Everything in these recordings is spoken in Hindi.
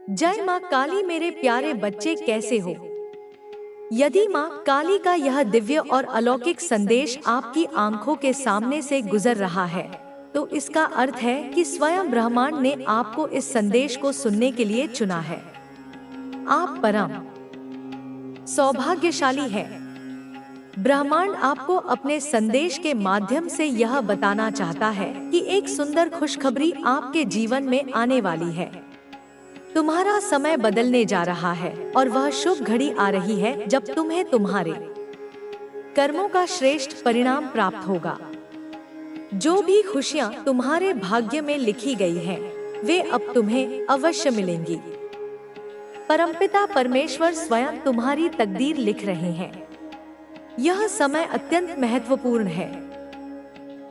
जय माँ काली मेरे प्यारे बच्चे कैसे हो। यदि माँ काली का यह दिव्य और अलौकिक संदेश आपकी आंखों के सामने से गुजर रहा है तो इसका अर्थ है कि स्वयं ब्रह्मांड ने आपको इस संदेश को सुनने के लिए चुना है। आप परम सौभाग्यशाली है। ब्रह्मांड आपको अपने संदेश के माध्यम से यह बताना चाहता है कि एक सुंदर खुशखबरी आपके जीवन में आने वाली है। तुम्हारा समय बदलने जा रहा है और वह शुभ घड़ी आ रही है जब तुम्हें तुम्हारे कर्मों का श्रेष्ठ परिणाम प्राप्त होगा। जो भी खुशियां तुम्हारे भाग्य में लिखी गई हैं, वे अब तुम्हें अवश्य मिलेंगी। परमपिता परमेश्वर स्वयं तुम्हारी तकदीर लिख रहे हैं। यह समय अत्यंत महत्वपूर्ण है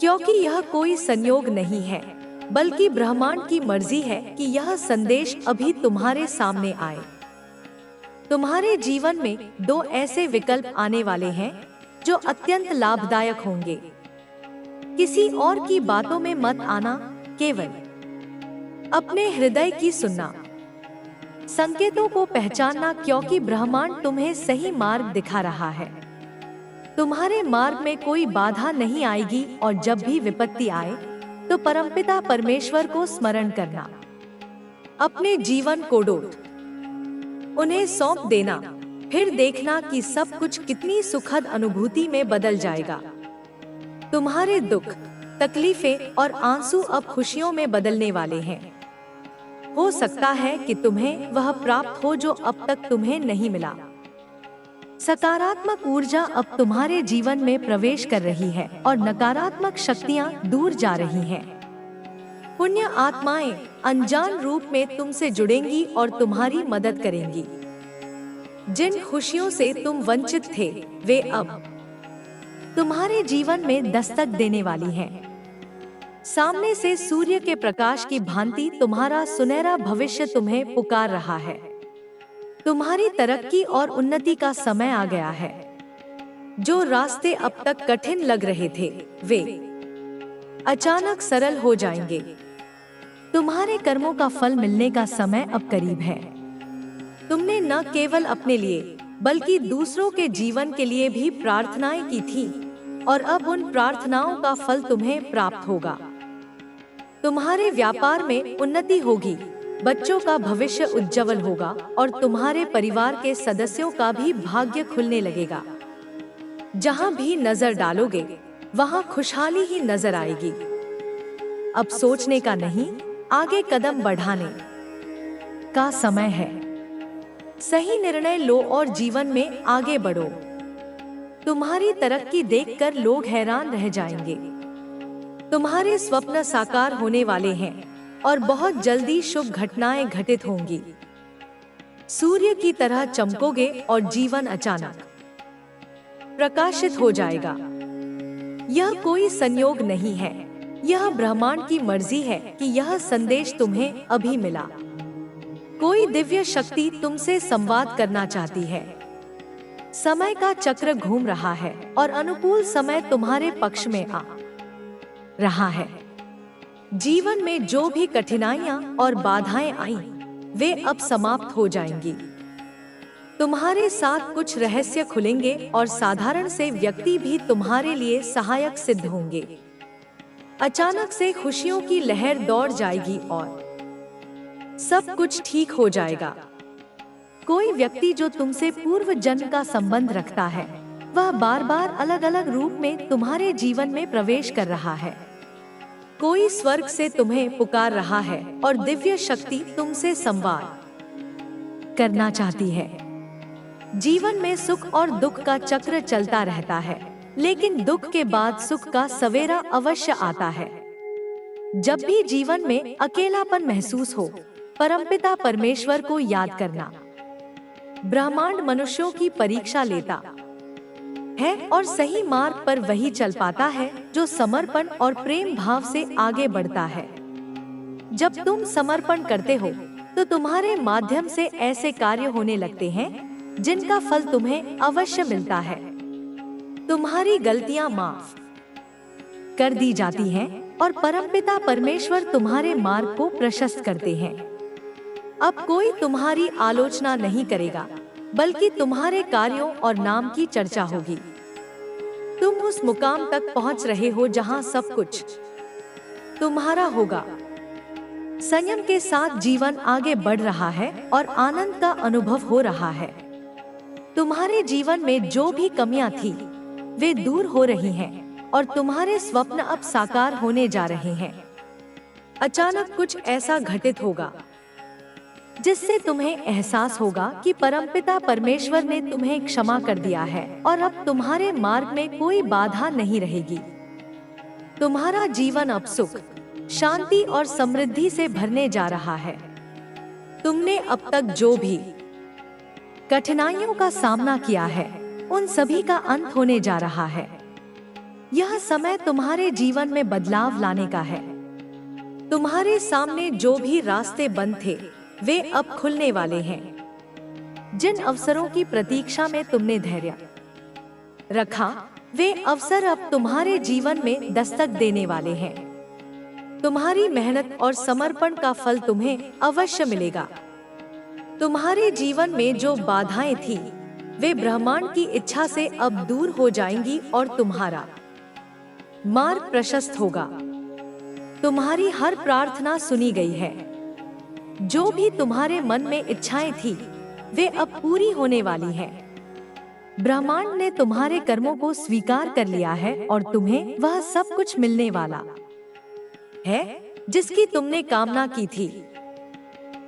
क्योंकि यह कोई संयोग नहीं है बल्कि ब्रह्मांड की मर्जी है कि यह संदेश अभी तुम्हारे सामने आए। तुम्हारे जीवन में दो ऐसे विकल्प आने वाले हैं जो अत्यंत लाभदायक होंगे। किसी और की बातों में मत आना, केवल अपने हृदय की सुनना, संकेतों को पहचानना क्योंकि ब्रह्मांड तुम्हें सही मार्ग दिखा रहा है। तुम्हारे मार्ग में कोई बाधा नहीं आएगी और जब भी विपत्ति आए तो परमपिता परमेश्वर को स्मरण करना। अपने जीवन को उन्हें सौंप देना, फिर देखना कि सब कुछ कितनी सुखद अनुभूति में बदल जाएगा। तुम्हारे दुख, तकलीफें और आंसू अब खुशियों में बदलने वाले हैं। हो सकता है कि तुम्हें वह प्राप्त हो जो अब तक तुम्हें नहीं मिला। सकारात्मक ऊर्जा अब तुम्हारे जीवन में प्रवेश कर रही है और नकारात्मक शक्तियां दूर जा रही हैं। पुण्य आत्माएं अनजान रूप में तुमसे जुड़ेंगी और तुम्हारी मदद करेंगी। जिन खुशियों से तुम वंचित थे, वे अब तुम्हारे जीवन में दस्तक देने वाली हैं। सामने से सूर्य के प्रकाश की भांति तुम्हारा सुनहरा भविष्य तुम्हें पुकार रहा है। तुम्हारी तरक्की और उन्नति का समय आ गया है। जो रास्ते अब तक कठिन लग रहे थे, वे अचानक सरल हो जाएंगे। तुम्हारे कर्मों का फल मिलने का समय अब करीब है। तुमने न केवल अपने लिए बल्कि दूसरों के जीवन के लिए भी प्रार्थनाएं की थी और अब उन प्रार्थनाओं का फल तुम्हें प्राप्त होगा। तुम्हारे व्यापार में उन्नति होगी, बच्चों का भविष्य उज्जवल होगा और तुम्हारे परिवार के सदस्यों का भी भाग्य खुलने लगेगा। जहां भी नजर डालोगे, वहां खुशहाली ही नजर आएगी। अब सोचने का नहीं, आगे कदम बढ़ाने का समय है। सही निर्णय लो और जीवन में आगे बढ़ो। तुम्हारी तरक्की देखकर लोग हैरान रह जाएंगे। तुम्हारे स्वप्न साकार होने वाले हैं और बहुत जल्दी शुभ घटनाएं घटित होंगी। सूर्य की तरह चमकोगे और जीवन अचानक प्रकाशित हो जाएगा। यह कोई संयोग नहीं है, यह ब्रह्मांड की मर्जी है कि यह संदेश तुम्हें अभी मिला। कोई दिव्य शक्ति तुमसे संवाद करना चाहती है। समय का चक्र घूम रहा है और अनुकूल समय तुम्हारे पक्ष में आ रहा है। जीवन में जो भी कठिनाइयां और बाधाएं आईं, वे अब समाप्त हो जाएंगी। तुम्हारे साथ कुछ रहस्य खुलेंगे और साधारण से व्यक्ति भी तुम्हारे लिए सहायक सिद्ध होंगे। अचानक से खुशियों की लहर दौड़ जाएगी और सब कुछ ठीक हो जाएगा। कोई व्यक्ति जो तुमसे पूर्व जन्म का संबंध रखता है, वह बार बार अलग अलग रूप में तुम्हारे जीवन में प्रवेश कर रहा है। कोई स्वर्ग से तुम्हें पुकार रहा है और दिव्य शक्ति तुमसे संवाद करना चाहती है। जीवन में सुख और दुख का चक्र चलता रहता है, लेकिन दुख के बाद सुख का सवेरा अवश्य आता है। जब भी जीवन में अकेलापन महसूस हो, परमपिता परमेश्वर को याद करना। ब्रह्मांड मनुष्यों की परीक्षा लेता है और सही मार्ग पर वही चल पाता है जो समर्पण और प्रेम भाव से आगे बढ़ता है। जब तुम समर्पण करते हो तो तुम्हारे माध्यम से ऐसे कार्य होने लगते हैं जिनका फल तुम्हें अवश्य मिलता है। तुम्हारी गलतियां माफ कर दी जाती हैं और परमपिता परमेश्वर तुम्हारे मार्ग को प्रशस्त करते हैं। अब कोई तुम्हारी आलोचना नहीं करेगा, बल्कि तुम्हारे कार्यों और नाम की चर्चा होगी। तुम उस मुकाम तक पहुंच रहे हो जहां सब कुछ तुम्हारा होगा। संयम के साथ जीवन आगे बढ़ रहा है और आनंद का अनुभव हो रहा है। तुम्हारे जीवन में जो भी कमियां थी, वे दूर हो रही हैं और तुम्हारे स्वप्न अब साकार होने जा रहे हैं। अचानक कुछ ऐसा घटित होगा जिससे तुम्हें एहसास होगा कि परमपिता परमेश्वर ने तुम्हें क्षमा कर दिया है और अब तुम्हारे मार्ग में कोई बाधा नहीं रहेगी। तुम्हारा जीवन अब सुख, शांति और समृद्धि से भरने जा रहा है। तुमने अब तक जो भी कठिनाइयों का सामना किया है, उन सभी का अंत होने जा रहा है। यह समय तुम्हारे जीवन में बदलाव लाने का है। तुम्हारे सामने जो भी रास्ते बंद थे, वे अब खुलने वाले हैं। जिन अवसरों की प्रतीक्षा में तुमने धैर्य रखा, वे अवसर अब तुम्हारे जीवन में दस्तक देने वाले हैं। तुम्हारी मेहनत और समर्पण का फल तुम्हें अवश्य मिलेगा। तुम्हारे जीवन में जो बाधाएं थी, वे ब्रह्मांड की इच्छा से अब दूर हो जाएंगी और तुम्हारा मार्ग प्रशस्त होगा। तुम्हारी हर प्रार्थना सुनी गई है। जो भी तुम्हारे मन में इच्छाएं थी, वे अब पूरी होने वाली हैं। ब्रह्मांड ने तुम्हारे कर्मों को स्वीकार कर लिया है और तुम्हें वह सब कुछ मिलने वाला है जिसकी तुमने कामना की थी।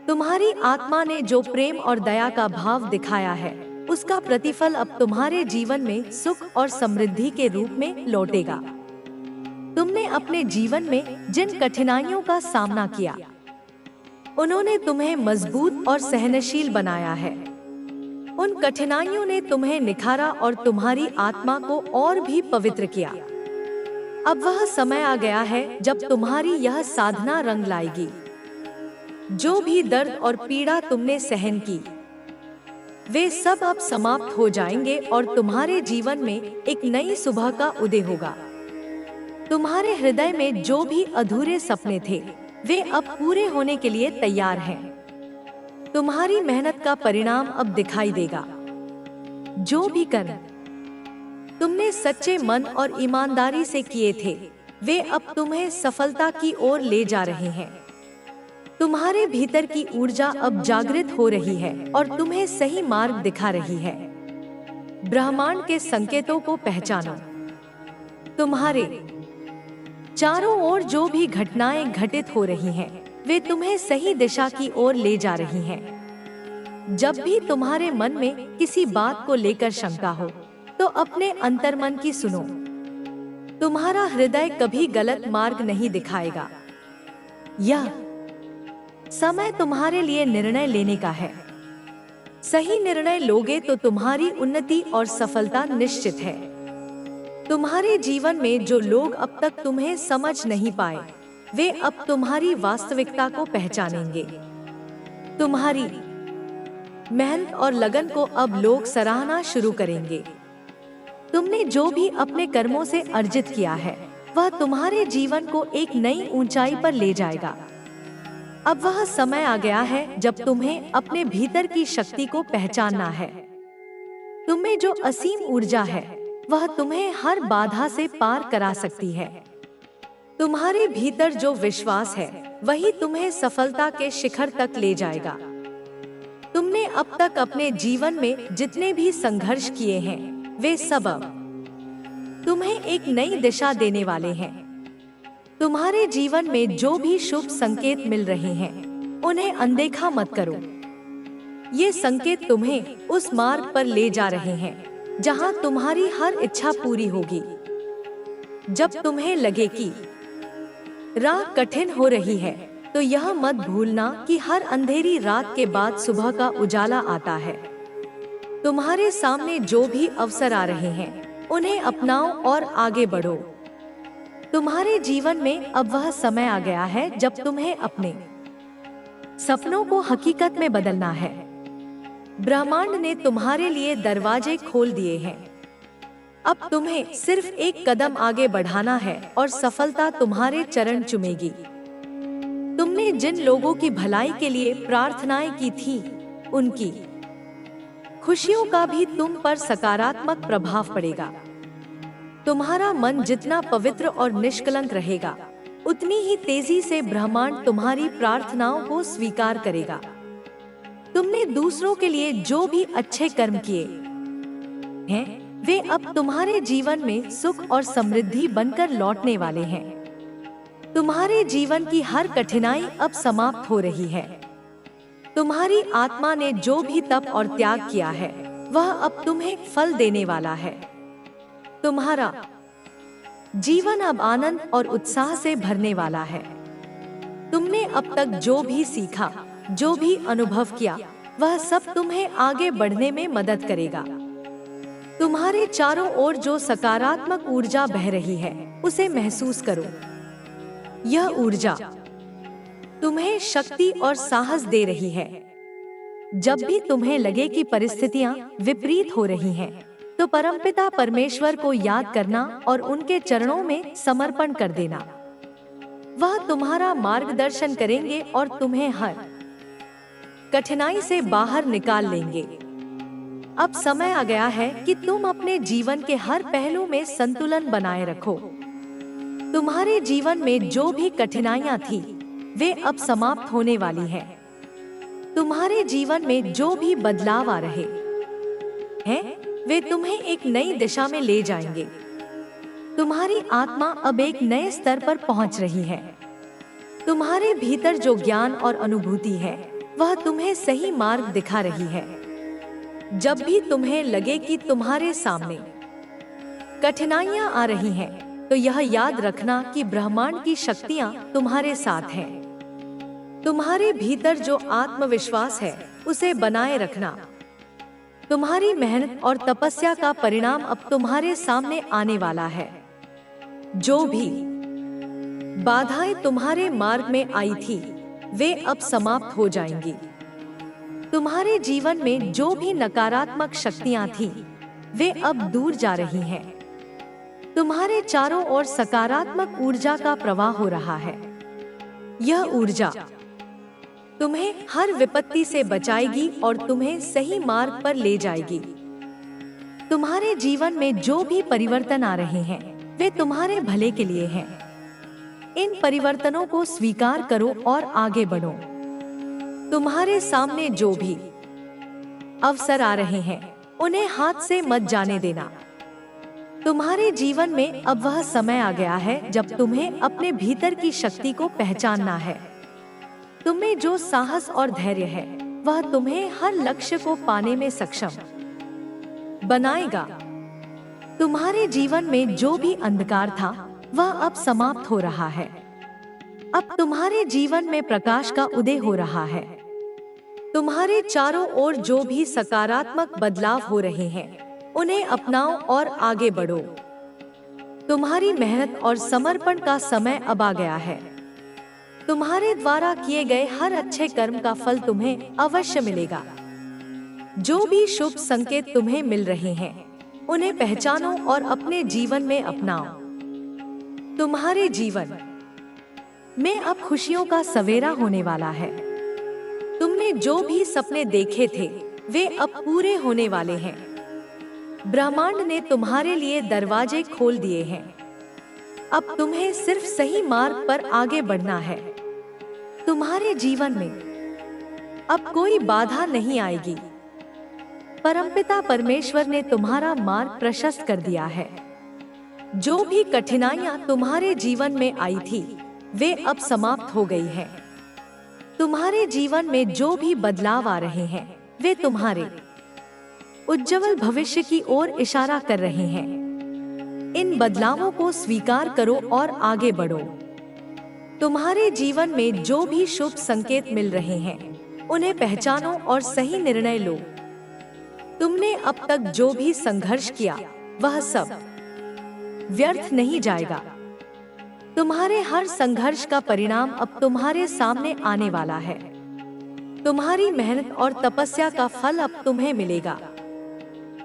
तुम्हारी आत्मा ने जो प्रेम और दया का भाव दिखाया है, उसका प्रतिफल अब तुम्हारे जीवन में सुख और समृद्धि के रूप में लौटेगा। तुमने अपने जीवन में जिन कठिनाइयों का सामना किया, उन्होंने तुम्हें मजबूत और सहनशील बनाया है। उन कठिनाइयों ने तुम्हें निखारा और तुम्हारी आत्मा को और भी पवित्र किया। अब वह समय आ गया है जब तुम्हारी यह साधना रंग लाएगी। जो भी दर्द और पीड़ा तुमने सहन की, वे सब अब समाप्त हो जाएंगे और तुम्हारे जीवन में एक नई सुबह का उदय होगा। तुम्हारे हृदय में जो भी अधूरे सपने थे, वे अब पूरे होने के लिए तैयार हैं। तुम्हारी मेहनत का परिणाम अब दिखाई देगा। जो भी कर्म तुमने सच्चे मन और ईमानदारी से किए थे, वे अब तुम्हें सफलता की ओर ले जा रहे हैं। तुम्हारे भीतर की ऊर्जा अब जागृत हो रही है और तुम्हें सही मार्ग दिखा रही है। ब्रह्मांड के संकेतों को पहचानो। तुम्हारे चारों ओर जो भी घटनाएं घटित हो रही हैं, वे तुम्हें सही दिशा की ओर ले जा रही हैं। जब भी तुम्हारे मन में किसी बात को लेकर शंका हो, तो अपने अंतर्मन की सुनो। तुम्हारा हृदय कभी गलत मार्ग नहीं दिखाएगा। यह समय तुम्हारे लिए निर्णय लेने का है। सही निर्णय लोगे तो तुम्हारी उन्नति और सफलता निश्चित है। तुम्हारे जीवन में जो लोग अब तक तुम्हें समझ नहीं पाए, वे अब तुम्हारी वास्तविकता को पहचानेंगे। तुम्हारी मेहनत और लगन को अब लोग सराहना शुरू करेंगे। तुमने जो भी अपने कर्मों से अर्जित किया है, वह तुम्हारे जीवन को एक नई ऊंचाई पर ले जाएगा। अब वह समय आ गया है जब तुम्हें अपने भीतर की शक्ति को पहचानना है। तुम्हें जो असीम ऊर्जा है, वह तुम्हें हर बाधा से पार करा सकती है। तुम्हारे भीतर जो विश्वास है, वही तुम्हें सफलता के शिखर तक ले जाएगा। तुमने अब तक अपने जीवन में जितने भी संघर्ष किए हैं, वे सब अब तुम्हें एक नई दिशा देने वाले हैं। तुम्हारे जीवन में जो भी शुभ संकेत मिल रहे हैं, उन्हें अनदेखा मत करो। ये संकेत तुम्हें उस मार्ग पर ले जा रहे हैं जहां तुम्हारी हर इच्छा पूरी होगी। जब तुम्हें लगे कि राह कठिन हो रही है, तो यह मत भूलना कि हर अंधेरी रात के बाद सुबह का उजाला आता है। तुम्हारे सामने जो भी अवसर आ रहे हैं, उन्हें अपनाओ और आगे बढ़ो। तुम्हारे जीवन में अब वह समय आ गया है जब तुम्हें अपने सपनों को हकीकत में बदलना है। ब्रह्मांड ने तुम्हारे लिए दरवाजे खोल दिए हैं। अब तुम्हें सिर्फ एक कदम आगे बढ़ाना है और सफलता तुम्हारे चरण चूमेगी। तुमने जिन लोगों की भलाई के लिए प्रार्थनाएं की थी, उनकी खुशियों का भी तुम पर सकारात्मक प्रभाव पड़ेगा। तुम्हारा मन जितना पवित्र और निष्कलंक रहेगा, उतनी ही तेजी से ब्रह्मांड तुम्हारी प्रार्थनाओं को स्वीकार करेगा। तुमने दूसरों के लिए जो भी अच्छे कर्म किए हैं, वे अब तुम्हारे जीवन में सुख और समृद्धि बनकर लौटने वाले हैं। तुम्हारे जीवन की हर कठिनाई अब समाप्त हो रही है। तुम्हारी आत्मा ने जो भी तप और त्याग किया है, वह अब तुम्हें फल देने वाला है। तुम्हारा जीवन अब आनंद और उत्साह से भरने वाला है। तुमने अब तक जो भी सीखा, जो भी अनुभव किया, वह सब तुम्हें आगे बढ़ने में मदद करेगा। तुम्हारे चारों ओर जो सकारात्मक ऊर्जा बह रही है, उसे महसूस करो। यह ऊर्जा तुम्हें शक्ति और साहस दे रही है। जब भी तुम्हें लगे कि परिस्थितियां विपरीत हो रही हैं, तो परमपिता परमेश्वर को याद करना और उनके चरणों में समर्पण कर देना। वह तुम्हारा मार्गदर्शन करेंगे और तुम्हें हर कठिनाई से बाहर निकाल लेंगे। अब समय आ गया है कि तुम अपने जीवन के हर पहलू में संतुलन बनाए रखो। तुम्हारे जीवन में जो भी कठिनाइयां थी, वे अब समाप्त होने वाली हैं। तुम्हारे जीवन में जो भी बदलाव आ रहे हैं, वे तुम्हें एक नई दिशा में ले जाएंगे। तुम्हारी आत्मा अब एक नए स्तर पर पहुंच रही है। तुम्हारे भीतर जो ज्ञान और अनुभूति है, वह तुम्हें सही मार्ग दिखा रही है। जब भी तुम्हें लगे कि तुम्हारे सामने कठिनाइयां आ रही हैं, तो यह याद रखना कि ब्रह्मांड की शक्तियां तुम्हारे साथ हैं। तुम्हारे भीतर जो आत्मविश्वास है, उसे बनाए रखना। तुम्हारी मेहनत और तपस्या का परिणाम अब तुम्हारे सामने आने वाला है। जो भी बाधाएं तुम्हारे मार्ग में आई थी, वे अब समाप्त हो जाएंगी। तुम्हारे जीवन में जो भी नकारात्मक शक्तियां थीं, वे अब दूर जा रही हैं। तुम्हारे चारों ओर सकारात्मक ऊर्जा का प्रवाह हो रहा है। यह ऊर्जा तुम्हें हर विपत्ति से बचाएगी और तुम्हें सही मार्ग पर ले जाएगी। तुम्हारे जीवन में जो भी परिवर्तन आ रहे हैं, वे तुम्हारे भले के लिए हैं। इन परिवर्तनों को स्वीकार करो और आगे बढ़ो। तुम्हारे सामने जो भी अवसर आ रहे हैं, उन्हें हाथ से मत जाने देना। तुम्हारे जीवन में अब वह समय आ गया है जब तुम्हें अपने भीतर की शक्ति को पहचानना है। तुम्हें जो साहस और धैर्य है, वह तुम्हें हर लक्ष्य को पाने में सक्षम बनाएगा। तुम्हारे जीवन में जो भी अंधकार था, वह अब समाप्त हो रहा है। अब तुम्हारे जीवन में प्रकाश का उदय हो रहा है। तुम्हारे चारों ओर जो भी सकारात्मक बदलाव हो रहे हैं, उन्हें अपनाओ और आगे बढ़ो। तुम्हारी मेहनत और समर्पण का समय अब आ गया है। तुम्हारे द्वारा किए गए हर अच्छे कर्म का फल तुम्हें अवश्य मिलेगा। जो भी शुभ संकेत तुम्हें मिल रहे हैं, उन्हें पहचानो और अपने जीवन में अपनाओ। तुम्हारे जीवन में अब खुशियों का सवेरा होने वाला है। तुमने जो भी सपने देखे थे, वे अब पूरे होने वाले हैं। ब्रह्मांड ने तुम्हारे लिए दरवाजे खोल दिए हैं। अब तुम्हें सिर्फ सही मार्ग पर आगे बढ़ना है। तुम्हारे जीवन में अब कोई बाधा नहीं आएगी। परमपिता परमेश्वर ने तुम्हारा मार्ग प्रशस्त कर दिया है। जो भी कठिनाइयां तुम्हारे जीवन में आई थी, वे अब समाप्त हो गई हैं। तुम्हारे जीवन में जो भी बदलाव आ रहे हैं, वे तुम्हारे उज्जवल भविष्य की ओर इशारा कर रहे हैं। इन बदलावों को स्वीकार करो और आगे बढ़ो। तुम्हारे जीवन में जो भी शुभ संकेत मिल रहे हैं, उन्हें पहचानो और सही निर्णय लो। तुमने अब तक जो भी संघर्ष किया, वह सब व्यर्थ नहीं जाएगा। तुम्हारे हर संघर्ष का परिणाम अब तुम्हारे सामने आने वाला है। तुम्हारी मेहनत और तपस्या का फल अब तुम्हें मिलेगा।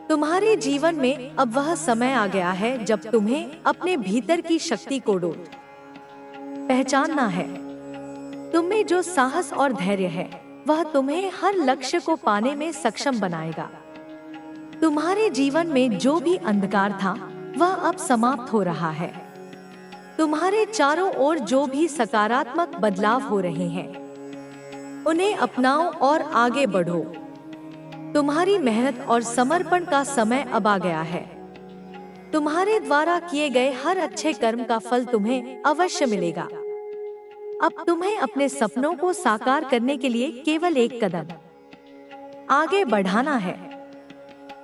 तुम्हारे जीवन में अब वह समय आ गया है जब तुम्हें अपने भीतर की शक्ति को पहचानना है। तुम में जो साहस और धैर्य है वह तुम्हें हर लक्ष्य को पाने में सक्षम बनाएगा। तुम्हारे जीवन में जो भी अंधकार था वह अब समाप्त हो रहा है। तुम्हारे चारों ओर जो भी सकारात्मक बदलाव हो रहे हैं उन्हें अपनाओ और आगे बढ़ो। तुम्हारी मेहनत और समर्पण का समय अब आ गया है। तुम्हारे द्वारा किए गए हर अच्छे कर्म का फल तुम्हें अवश्य मिलेगा। अब तुम्हें अपने सपनों को साकार करने के लिए केवल एक कदम आगे बढ़ाना है।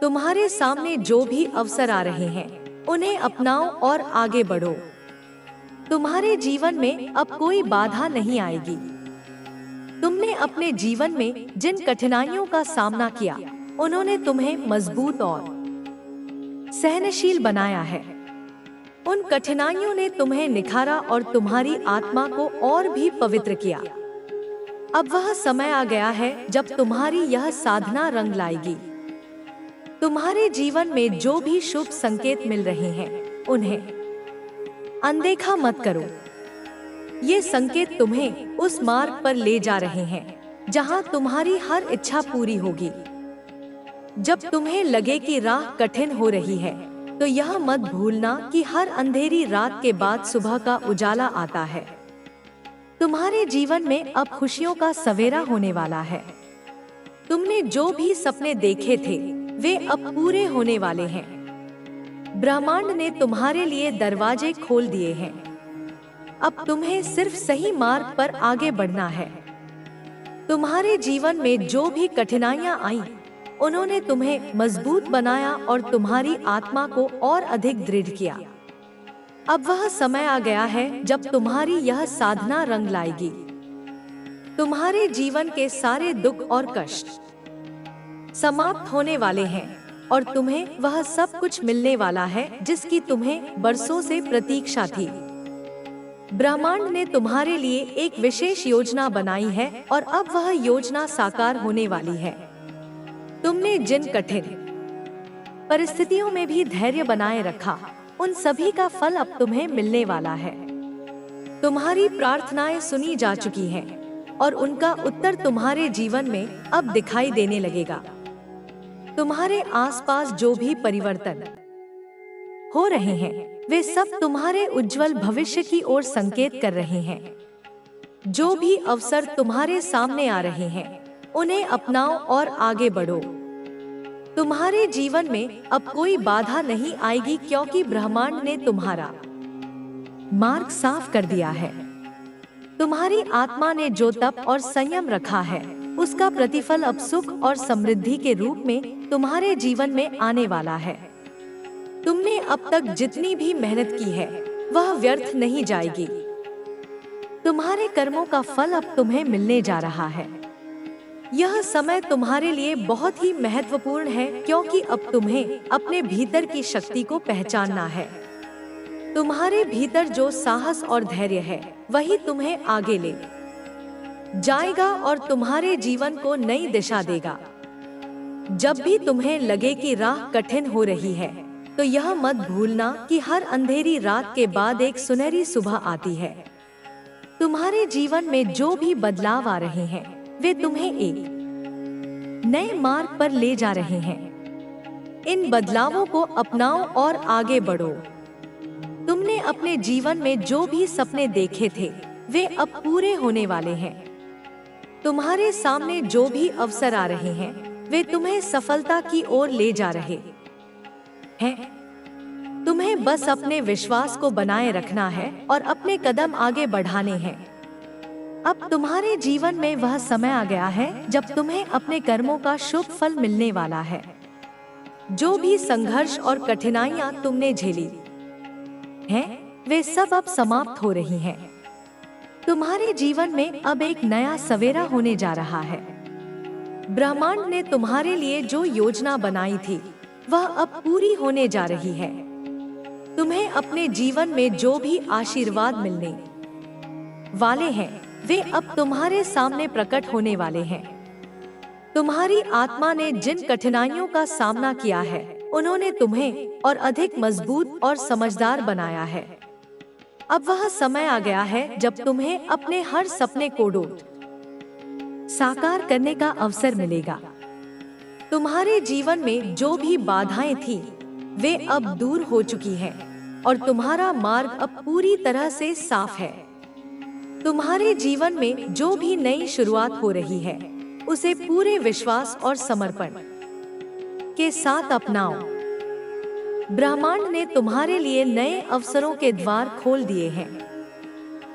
तुम्हारे सामने जो भी अवसर आ रहे हैं उन्हें अपनाओ और आगे बढ़ो। तुम्हारे जीवन में अब कोई बाधा नहीं आएगी। तुमने अपने जीवन में जिन कठिनाइयों का सामना किया उन्होंने तुम्हें मजबूत और सहनशील बनाया है। उन कठिनाइयों ने तुम्हें निखारा और तुम्हारी आत्मा को और भी पवित्र किया। अब वह समय आ गया है जब तुम्हारी यह साधना रंग लाएगी। तुम्हारे जीवन में जो भी शुभ संकेत मिल रहे हैं उन्हें अनदेखा मत करो। ये संकेत तुम्हें उस मार्ग पर ले जा रहे हैं जहां तुम्हारी हर इच्छा पूरी होगी। जब तुम्हें लगे कि राह कठिन हो रही है तो यह मत भूलना कि हर अंधेरी रात के बाद सुबह का उजाला आता है। तुम्हारे जीवन में अब खुशियों का सवेरा होने वाला है। तुमने जो भी सपने देखे थे वे अब पूरे होने वाले हैं। ब्रह्मांड ने तुम्हारे लिए दरवाजे खोल दिए हैं। अब तुम्हें सिर्फ सही मार्ग पर आगे बढ़ना है। तुम्हारे जीवन में जो भी कठिनाइयां आईं, उन्होंने तुम्हें मजबूत बनाया और तुम्हारी आत्मा को और अधिक दृढ़ किया। अब वह समय आ गया है जब तुम्हारी यह साधना रंग लाएगी। तुम्हारे जीवन के सारे दुख और कष्ट समाप्त होने वाले हैं और तुम्हें वह सब कुछ मिलने वाला है जिसकी तुम्हें बरसों से प्रतीक्षा थी। ब्रह्मांड ने तुम्हारे लिए एक विशेष योजना बनाई है और अब वह योजना साकार होने वाली है। तुमने जिन कठिन परिस्थितियों में भी धैर्य बनाए रखा उन सभी का फल अब तुम्हें मिलने वाला है। तुम्हारी प्रार्थनाएं सुनी जा चुकी हैं और उनका उत्तर तुम्हारे जीवन में अब दिखाई देने लगेगा। तुम्हारे आसपास जो भी परिवर्तन हो रहे हैं वे सब तुम्हारे उज्जवल भविष्य की ओर संकेत कर रहे हैं। जो भी अवसर तुम्हारे सामने आ रहे हैं उन्हें अपनाओ और आगे बढ़ो। तुम्हारे जीवन में अब कोई बाधा नहीं आएगी क्योंकि ब्रह्मांड ने तुम्हारा मार्ग साफ कर दिया है। तुम्हारी आत्मा ने जो तप और संयम रखा है उसका प्रतिफल अब सुख और समृद्धि के रूप में तुम्हारे जीवन में आने वाला है। तुमने अब तक जितनी भी मेहनत की है वह व्यर्थ नहीं जाएगी। तुम्हारे कर्मों का फल अब तुम्हें मिलने जा रहा है। यह समय तुम्हारे लिए बहुत ही महत्वपूर्ण है क्योंकि अब तुम्हें अपने भीतर की शक्ति को पहचानना है। तुम्हारे भीतर जो साहस और धैर्य है वही तुम्हें आगे ले जाएगा और तुम्हारे जीवन को नई दिशा देगा। जब भी तुम्हें लगे कि राह कठिन हो रही है तो यह मत भूलना कि हर अंधेरी रात के बाद एक सुनहरी सुबह आती है। तुम्हारे जीवन में जो भी बदलाव आ रहे हैं वे तुम्हें एक नए मार्ग पर ले जा रहे हैं। इन बदलावों को अपनाओ और आगे बढ़ो। तुमने अपने जीवन में जो भी सपने देखे थे वे अब पूरे होने वाले हैं। तुम्हारे सामने जो भी अवसर आ रहे हैं वे तुम्हें सफलता की ओर ले जा रहे हैं। तुम्हें बस अपने विश्वास को बनाए रखना है और अपने कदम आगे बढ़ाने हैं। अब तुम्हारे जीवन में वह समय आ गया है जब तुम्हें अपने कर्मों का शुभ फल मिलने वाला है। जो भी संघर्ष और कठिनाइयां तुमने झेली हैं, वे सब अब समाप्त हो रही हैं। तुम्हारे जीवन में अब एक नया सवेरा होने जा रहा है। ब्रह्मांड ने तुम्हारे लिए जो योजना बनाई थी वह अब पूरी होने जा रही है। तुम्हें अपने जीवन में जो भी आशीर्वाद मिलने वाले हैं वे अब तुम्हारे सामने प्रकट होने वाले हैं। तुम्हारी आत्मा ने जिन कठिनाइयों का सामना किया है उन्होंने तुम्हें और अधिक मजबूत और समझदार बनाया है। अब वह समय आ गया है जब तुम्हें अपने हर सपने को साकार करने का अवसर मिलेगा। तुम्हारे जीवन में जो भी बाधाएं थी वे अब दूर हो चुकी हैं और तुम्हारा मार्ग अब पूरी तरह से साफ है। तुम्हारे जीवन में जो भी नई शुरुआत हो रही है उसे पूरे विश्वास और समर्पण के साथ अपनाओ। ब्रह्मांड ने तुम्हारे लिए नए अवसरों के द्वार खोल दिए हैं।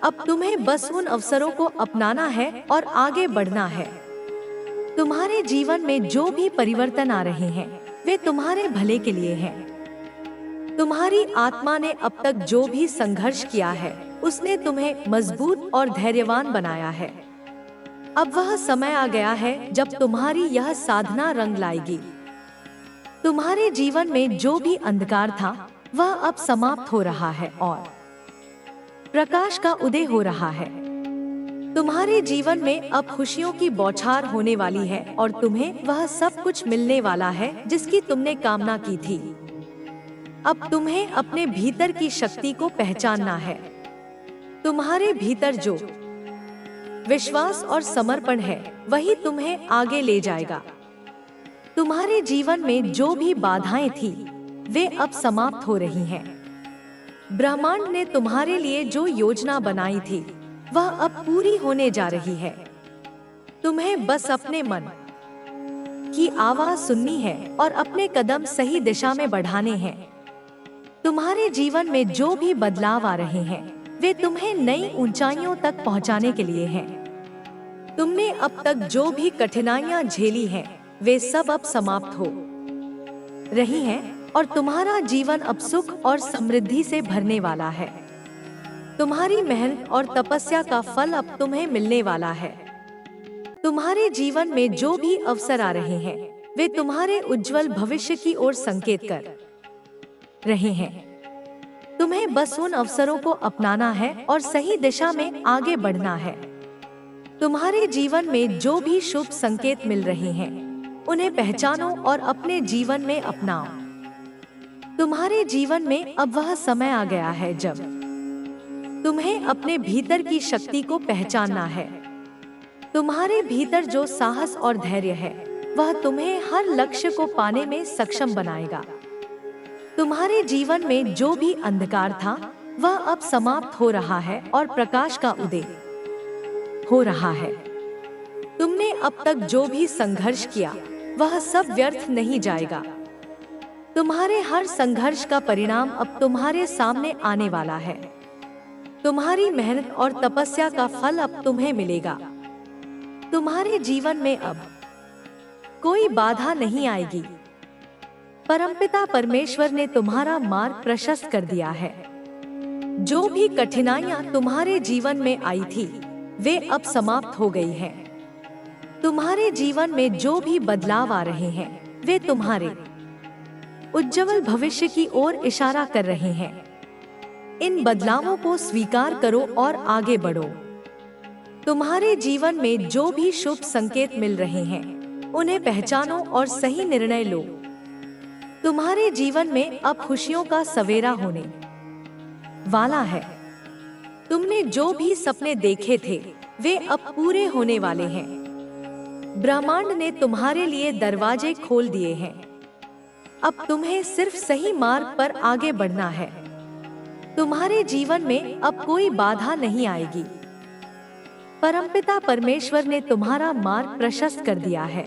अब तुम्हें बस उन अवसरों को अपनाना है और आगे बढ़ना है। तुम्हारे जीवन में जो भी परिवर्तन आ रहे हैं वे तुम्हारे भले के लिए हैं। तुम्हारी आत्मा ने अब तक जो भी संघर्ष किया है उसने तुम्हें मजबूत और धैर्यवान बनाया है। अब वह समय आ गया है जब तुम्हारी यह साधना रंग लाएगी। तुम्हारे जीवन में जो भी अंधकार था वह अब समाप्त हो रहा है और प्रकाश का उदय हो रहा है। तुम्हारे जीवन में अब खुशियों की बौछार होने वाली है और तुम्हें वह सब कुछ मिलने वाला है जिसकी तुमने कामना की थी। अब तुम्हें अपने भीतर की शक्ति को पहचानना है। तुम्हारे भीतर जो विश्वास और समर्पण है वही तुम्हें आगे ले जाएगा। तुम्हारे जीवन में जो भी बाधाएं थी वे अब समाप्त हो रही हैं। ब्रह्मांड ने तुम्हारे लिए जो योजना बनाई थी वह अब पूरी होने जा रही है। तुम्हें बस अपने मन की आवाज सुननी है और अपने कदम सही दिशा में बढ़ाने हैं। तुम्हारे जीवन में जो भी बदलाव आ रहे हैं वे तुम्हें नई ऊंचाइयों तक पहुंचाने के लिए हैं। तुमने अब तक जो भी कठिनाइयां झेली हैं वे सब अब समाप्त हो रही हैं और तुम्हारा जीवन अब सुख और समृद्धि से भरने वाला है। तुम्हारी मेहनत और तपस्या का फल अब तुम्हें मिलने वाला है। तुम्हारे जीवन में जो भी अवसर आ रहे हैं वे तुम्हारे उज्जवल भविष्य की ओर संकेत कर रहे हैं। तुम्हें बस उन अवसरों को अपनाना है और सही दिशा में आगे बढ़ना है। तुम्हारे जीवन में जो भी शुभ संकेत मिल रहे हैं उन्हें पहचानो और अपने जीवन में अपनाओ। तुम्हारे जीवन में अब वह समय आ गया है जब तुम्हें अपने भीतर की शक्ति को पहचानना है। तुम्हारे भीतर जो साहस और धैर्य है वह तुम्हें हर लक्ष्य को पाने में सक्षम बनाएगा। तुम्हारे जीवन में जो भी अंधकार था वह अब समाप्त हो रहा है और प्रकाश का उदय हो रहा है। तुमने अब तक जो भी संघर्ष किया वह सब व्यर्थ नहीं जाएगा। तुम्हारे हर संघर्ष का परिणाम अब तुम्हारे सामने आने वाला है। तुम्हारी मेहनत और तपस्या का फल अब तुम्हें मिलेगा। तुम्हारे जीवन में अब कोई बाधा नहीं आएगी। परमपिता परमेश्वर ने तुम्हारा मार्ग प्रशस्त कर दिया है। जो भी कठिनाइयां तुम्हारे जीवन में आई थी वे अब समाप्त हो गई हैं। तुम्हारे जीवन में जो भी बदलाव आ रहे हैं वे तुम्हारे उज्जवल भविष्य की ओर इशारा कर रहे हैं। इन बदलावों को स्वीकार करो और आगे बढ़ो। तुम्हारे जीवन में जो भी शुभ संकेत मिल रहे हैं उन्हें पहचानो और सही निर्णय लो। तुम्हारे जीवन में अब खुशियों का सवेरा होने वाला है। तुमने जो भी सपने देखे थे वे अब पूरे होने वाले हैं। ब्रह्मांड ने तुम्हारे लिए दरवाजे खोल दिए हैं। अब तुम्हें सिर्फ सही मार्ग पर आगे बढ़ना है। तुम्हारे जीवन में अब कोई बाधा नहीं आएगी। परमपिता परमेश्वर ने तुम्हारा मार्ग प्रशस्त कर दिया है।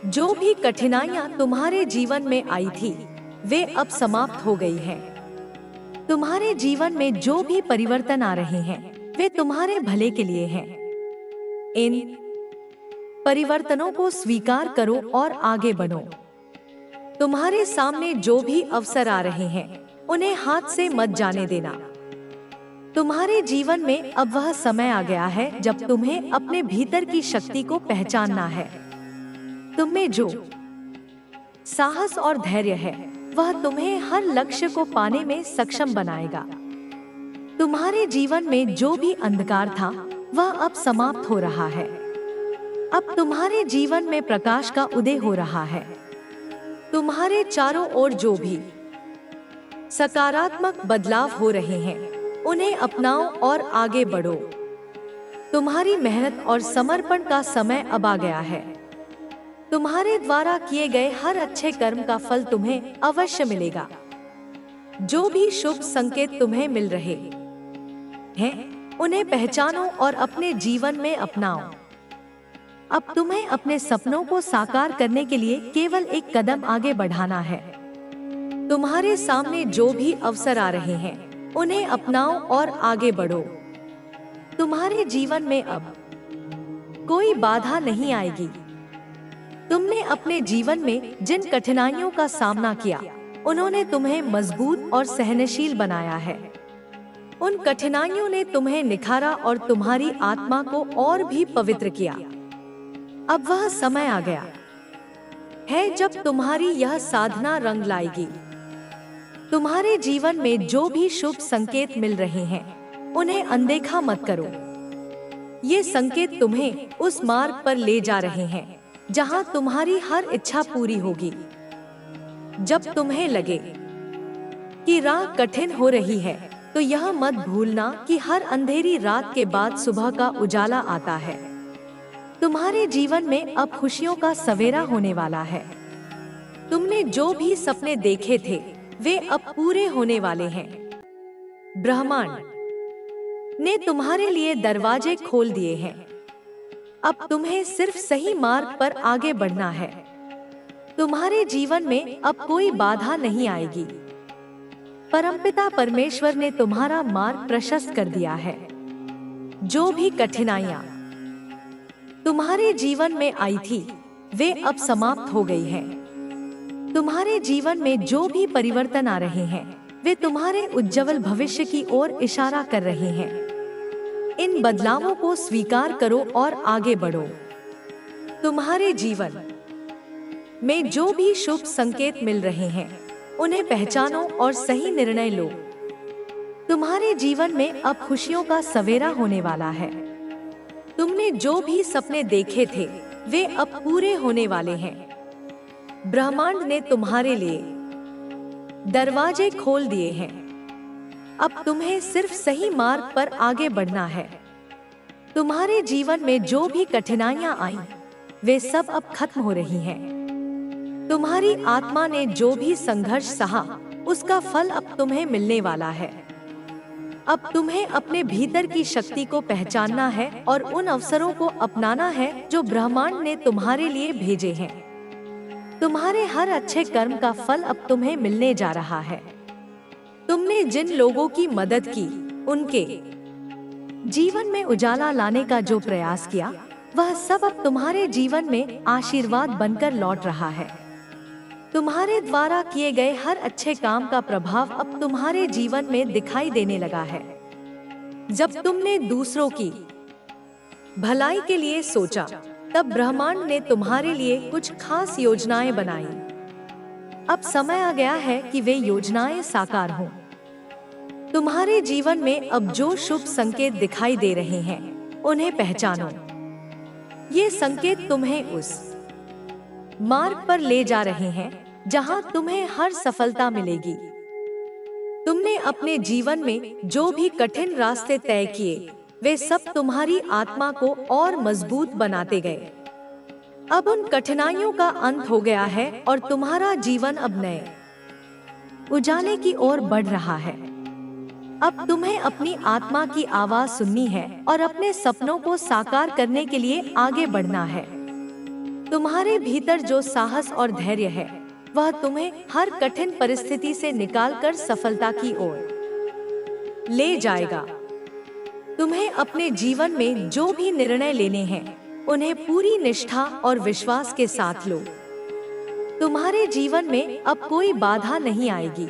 जो भी कठिनाइयां तुम्हारे जीवन में आई थी वे अब समाप्त हो गई हैं। तुम्हारे जीवन में जो भी परिवर्तन आ रहे हैं वे तुम्हारे भले के लिए हैं। इन परिवर्तनों को स्वीकार करो और आगे बढ़ो। तुम्हारे सामने जो भी अवसर आ रहे हैं उन्हें हाथ से मत जाने देना। तुम्हारे जीवन में अब वह समय आ गया है जब तुम्हें अपने भीतर की शक्ति को पहचानना है। तुम्हें जो साहस और धैर्य है वह तुम्हें हर लक्ष्य को पाने में सक्षम बनाएगा। तुम्हारे जीवन में जो भी अंधकार था वह अब समाप्त हो रहा है। अब तुम्हारे जीवन में प्रकाश का उदय हो रहा है। तुम्हारे चारों ओर जो भी सकारात्मक बदलाव हो रहे हैं उन्हें अपनाओ और आगे बढ़ो। तुम्हारी मेहनत और समर्पण का समय अब आ गया है। तुम्हारे द्वारा किए गए हर अच्छे कर्म का फल तुम्हें अवश्य मिलेगा। जो भी शुभ संकेत तुम्हें मिल रहे हैं, उन्हें पहचानो और अपने जीवन में अपनाओ। अब तुम्हें अपने सपनों को साकार करने के लिए केवल एक कदम आगे बढ़ाना है। तुम्हारे सामने जो भी अवसर आ रहे हैं, उन्हें अपनाओ और आगे बढ़ो। तुम्हारे जीवन में अब कोई बाधा नहीं आएगी। तुमने अपने जीवन में जिन कठिनाइयों का सामना किया, उन्होंने तुम्हें मजबूत और सहनशील बनाया है। उन कठिनाइयों ने तुम्हें निखारा और तुम्हारी आत्मा को और भी पवित्र किया। अब वह समय आ गया है जब तुम्हारी यह साधना रंग लाएगी। तुम्हारे जीवन में जो भी शुभ संकेत मिल रहे हैं, उन्हें अनदेखा मत करो। ये संकेत तुम्हें उस मार्ग पर ले जा रहे हैं जहां तुम्हारी हर इच्छा पूरी होगी। जब तुम्हें लगे कि राह कठिन हो रही है, तो यह मत भूलना कि हर अंधेरी रात के बाद सुबह का उजाला आता है। तुम्हारे जीवन में अब खुशियों का सवेरा होने वाला है। तुमने जो भी सपने देखे थे, वे अब पूरे होने वाले हैं। ब्रह्मांड ने तुम्हारे लिए दरवाजे खोल दिए हैं। अब तुम्हें सिर्फ सही मार्ग पर आगे बढ़ना है। तुम्हारे जीवन में अब कोई बाधा नहीं आएगी। परमपिता परमेश्वर ने तुम्हारा मार्ग प्रशस्त कर दिया है। जो भी कठिनाइयां तुम्हारे जीवन में आई थी, वे अब समाप्त हो गई हैं। तुम्हारे जीवन में जो भी परिवर्तन आ रहे हैं, वे तुम्हारे उज्जवल भविष्य की ओर इशारा कर रहे हैं। इन बदलावों को स्वीकार करो और आगे बढ़ो। तुम्हारे जीवन में जो भी शुभ संकेत मिल रहे हैं, उन्हें पहचानो और सही निर्णय लो। तुम्हारे जीवन में अब खुशियों का सवेरा होने वाला है। तुमने जो भी सपने देखे थे, वे अब पूरे होने वाले हैं। ब्रह्मांड ने तुम्हारे लिए दरवाजे खोल दिए हैं। अब तुम्हें सिर्फ सही मार्ग पर आगे बढ़ना है। तुम्हारे जीवन में जो भी कठिनाइयां आई, वे सब अब खत्म हो रही हैं। तुम्हारी आत्मा ने जो भी संघर्ष सहा, उसका फल अब तुम्हें मिलने वाला है। अब तुम्हें अपने भीतर की शक्ति को पहचानना है और उन अवसरों को अपनाना है जो ब्रह्मांड ने तुम्हारे लिए भेजे हैं। तुम्हारे हर अच्छे कर्म का फल अब तुम्हें मिलने जा रहा है। तुमने जिन लोगों की मदद की, उनके जीवन में उजाला लाने का जो प्रयास किया, वह सब अब तुम्हारे जीवन में आशीर्वाद बनकर लौट रहा है। तुम्हारे द्वारा किए गए हर अच्छे काम का प्रभाव अब तुम्हारे जीवन में दिखाई देने लगा है। जब तुमने दूसरों की भलाई के लिए सोचा, तब ब्रह्मांड ने तुम्हारे लिए कुछ खास योजनाएं बनाई। अब समय आ गया है कि वे योजनाएं साकार हों। तुम्हारे जीवन में अब जो शुभ संकेत दिखाई दे रहे हैं, उन्हें पहचानो। ये संकेत तुम्हें उस मार्ग पर ले जा रहे हैं जहां तुम्हें हर सफलता मिलेगी। तुमने अपने जीवन में जो भी कठिन रास्ते तय किए, वे सब तुम्हारी आत्मा को और मजबूत बनाते गए। अब उन कठिनाइयों का अंत हो गया है और तुम्हारा जीवन अब नए उजाले की ओर बढ़ रहा है। अब तुम्हें अपनी आत्मा की आवाज सुननी है और अपने सपनों को साकार करने के लिए आगे बढ़ना है। तुम्हारे भीतर जो साहस और धैर्य है, वह तुम्हें हर कठिन परिस्थिति से निकालकर सफलता की ओर ले जाएगा। तुम्हें अपने जीवन में जो भी निर्णय लेने हैं, उन्हें पूरी निष्ठा और विश्वास के साथ लो। तुम्हारे जीवन में अब कोई बाधा नहीं आएगी।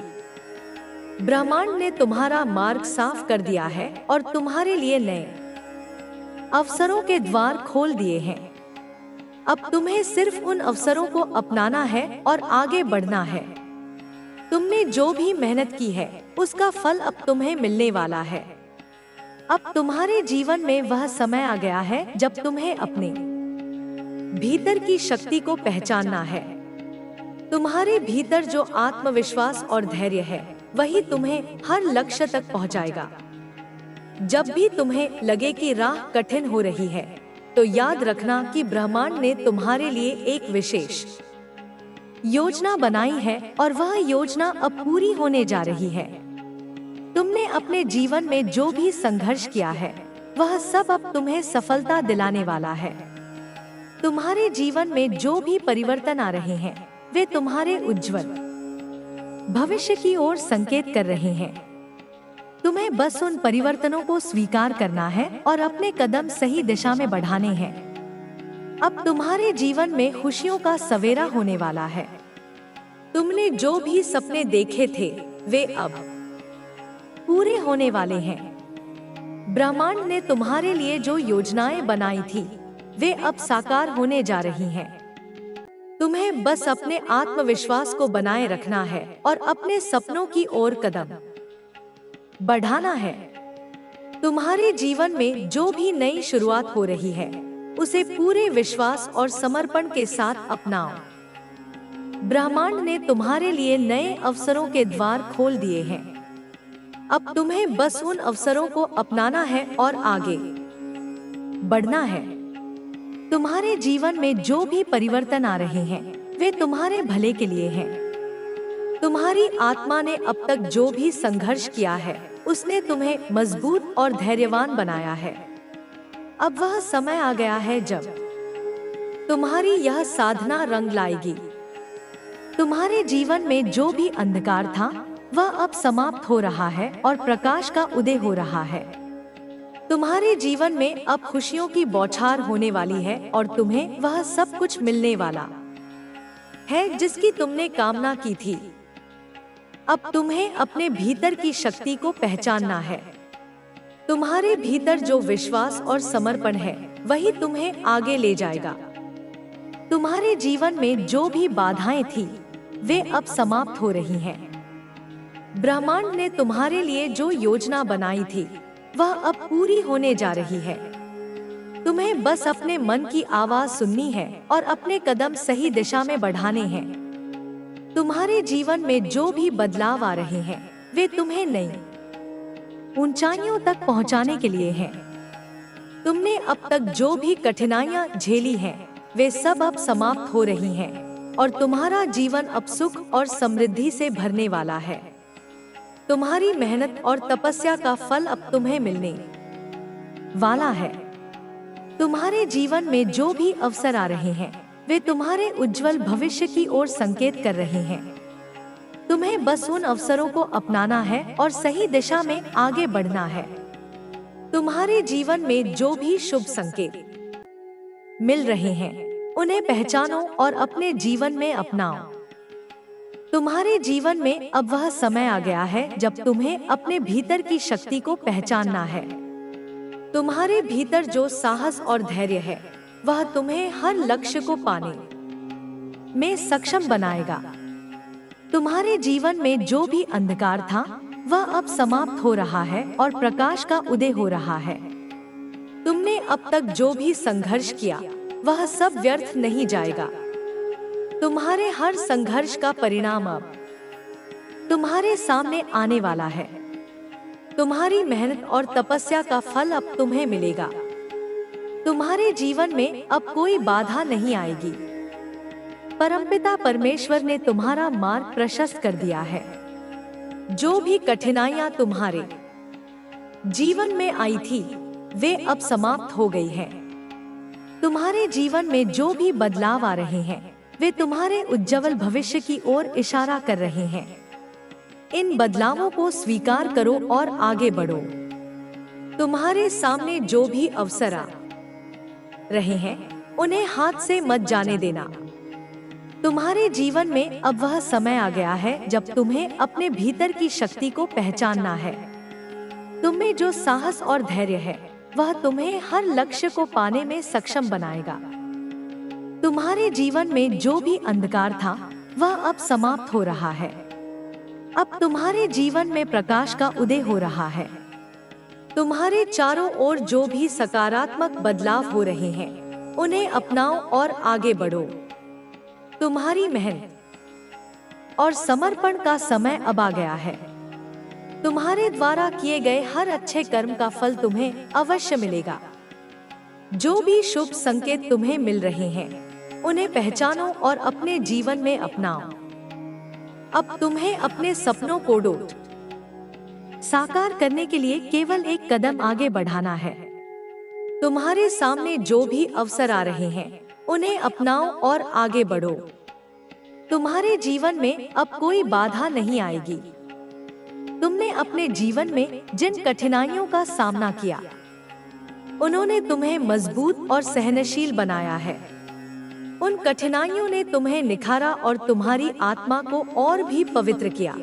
ब्रह्मांड ने तुम्हारा मार्ग साफ कर दिया है और तुम्हारे लिए नए अवसरों के द्वार खोल दिए हैं। अब तुम्हें सिर्फ उन अवसरों को अपनाना है और आगे बढ़ना है। तुमने जो भी मेहनत की है, उसका फल अब तुम्हें मिलने वाला है। अब तुम्हारे जीवन में वह समय आ गया है जब तुम्हें अपने भीतर की शक्ति को पहचानना है। तुम्हारे भीतर जो आत्मविश्वास और धैर्य है, वही तुम्हें हर लक्ष्य तक पहुंचाएगा। जब भी तुम्हें लगे कि राह कठिन हो रही है, तो याद रखना कि ब्रह्मांड ने तुम्हारे लिए एक विशेष योजना बनाई है और वह योजना अब पूरी होने जा रही है। तुमने अपने जीवन में जो भी संघर्ष किया है, वह सब अब तुम्हें सफलता दिलाने वाला है। तुम्हारे जीवन में जो भी परिवर्तन आ रहे हैं, वे तुम्हारे उज्जवल भविष्य की ओर संकेत कर रहे हैं। तुम्हें बस उन परिवर्तनों को स्वीकार करना है और अपने कदम सही दिशा में बढ़ाने हैं। अब तुम्हारे जीवन में खुशियों का सवेरा होने वाला है। तुमने जो भी सपने देखे थे, वे अब पूरे होने वाले हैं। ब्रह्मांड ने तुम्हारे लिए जो योजनाएं बनाई थी, वे अब साकार होने जा रही हैं। तुम्हें बस अपने आत्मविश्वास को बनाए रखना है और अपने सपनों की ओर कदम बढ़ाना है। तुम्हारे जीवन में जो भी नई शुरुआत हो रही है, उसे पूरे विश्वास और समर्पण के साथ अपनाओ। ब्रह्मांड ने तुम्हारे लिए नए अवसरों के द्वार खोल दिए हैं। अब तुम्हें बस उन अवसरों को अपनाना है और आगे बढ़ना है। तुम्हारे जीवन में जो भी परिवर्तन आ रहे हैं, वे तुम्हारे भले के लिए हैं। तुम्हारी आत्मा ने अब तक जो भी संघर्ष किया है, उसने तुम्हें मजबूत और धैर्यवान बनाया है। अब वह समय आ गया है जब तुम्हारी यह साधना रंग लाएगी। तुम्हारे जीवन में जो भी अंधकार था, वह अब समाप्त हो रहा है और प्रकाश का उदय हो रहा है। तुम्हारे जीवन में अब खुशियों की बौछार होने वाली है और तुम्हें वह सब कुछ मिलने वाला है जिसकी तुमने कामना की थी। अब तुम्हें अपने भीतर की शक्ति को पहचानना है। तुम्हारे भीतर जो विश्वास और समर्पण है, वही तुम्हें आगे ले जाएगा। तुम्हारे जीवन में जो भी बाधाएं थी, वे अब समाप्त हो रही हैं। ब्रह्मांड ने तुम्हारे लिए जो योजना बनाई थी, वह अब पूरी होने जा रही है। तुम्हें बस अपने मन की आवाज सुननी है और अपने कदम सही दिशा में बढ़ाने हैं। तुम्हारे जीवन में जो भी बदलाव आ रहे हैं, वे तुम्हें नई ऊंचाइयों तक पहुंचाने के लिए हैं। तुमने अब तक जो भी कठिनाइयां झेली हैं, वे सब अब समाप्त हो रही हैं और तुम्हारा जीवन अब सुख और समृद्धि से भरने वाला है। तुम्हारी मेहनत और तपस्या का फल अब तुम्हें मिलने वाला है। तुम्हारे जीवन में जो भी अवसर आ रहे हैं, वे तुम्हारे उज्जवल भविष्य की ओर संकेत कर रहे हैं। तुम्हें बस उन अवसरों को अपनाना है और सही दिशा में आगे बढ़ना है। तुम्हारे जीवन में जो भी शुभ संकेत मिल रहे हैं, उन्हें पहचानो और अपने जीवन में अपनाओ। तुम्हारे जीवन में अब वह समय आ गया है जब तुम्हें अपने भीतर की शक्ति को पहचानना है। तुम्हारे भीतर जो साहस और धैर्य है, वह तुम्हें हर लक्ष्य को पाने में सक्षम बनाएगा। तुम्हारे जीवन में जो भी अंधकार था, वह अब समाप्त हो रहा है और प्रकाश का उदय हो रहा है। तुमने अब तक जो भी संघर्ष किया, वह सब व्यर्थ नहीं जाएगा। तुम्हारे हर संघर्ष का परिणाम अब तुम्हारे सामने आने वाला है। तुम्हारी मेहनत और तपस्या का फल अब तुम्हें मिलेगा। तुम्हारे जीवन में अब कोई बाधा नहीं आएगी। परमपिता परमेश्वर ने तुम्हारा मार्ग प्रशस्त कर दिया है। जो भी कठिनाइयां तुम्हारे जीवन में आई थी, वे अब समाप्त हो गई हैं। तुम्हारे जीवन में जो भी बदलाव आ रहे हैं, वे तुम्हारे उज्जवल भविष्य की ओर इशारा कर रहे हैं। इन बदलावों को स्वीकार करो और आगे बढ़ो। तुम्हारे सामने जो भी अवसर आ रहे हैं, उन्हें हाथ से मत जाने देना। तुम्हारे जीवन में अब वह समय आ गया है जब तुम्हें अपने भीतर की शक्ति को पहचानना है। तुम्हें जो साहस और धैर्य है, वह तुम्हें हर लक्ष्य को पाने में सक्षम बनाएगा। तुम्हारे जीवन में जो भी अंधकार था, वह अब समाप्त हो रहा है। अब तुम्हारे जीवन में प्रकाश का उदय हो रहा है। तुम्हारे चारों ओर जो भी सकारात्मक बदलाव हो रहे हैं, उन्हें अपनाओ और आगे बढ़ो। तुम्हारी मेहनत और समर्पण का समय अब आ गया है। तुम्हारे द्वारा किए गए हर अच्छे कर्म का फल तुम्हें अवश्य मिलेगा। जो भी शुभ संकेत तुम्हें मिल रहे हैं, उन्हें पहचानो और अपने जीवन में अपनाओ। अब तुम्हें अपने सपनों को साकार करने के लिए केवल एक कदम आगे बढ़ाना है। तुम्हारे सामने जो भी अवसर आ रहे हैं, उन्हें अपनाओ और आगे बढ़ो। तुम्हारे जीवन में अब कोई बाधा नहीं आएगी। तुमने अपने जीवन में जिन कठिनाइयों का सामना किया, उन्होंने तुम्हें मजबूत और सहनशील बनाया है। उन कठिनाइयों ने तुम्हें निखारा और तुम्हारी आत्मा को और भी पवित्र किया।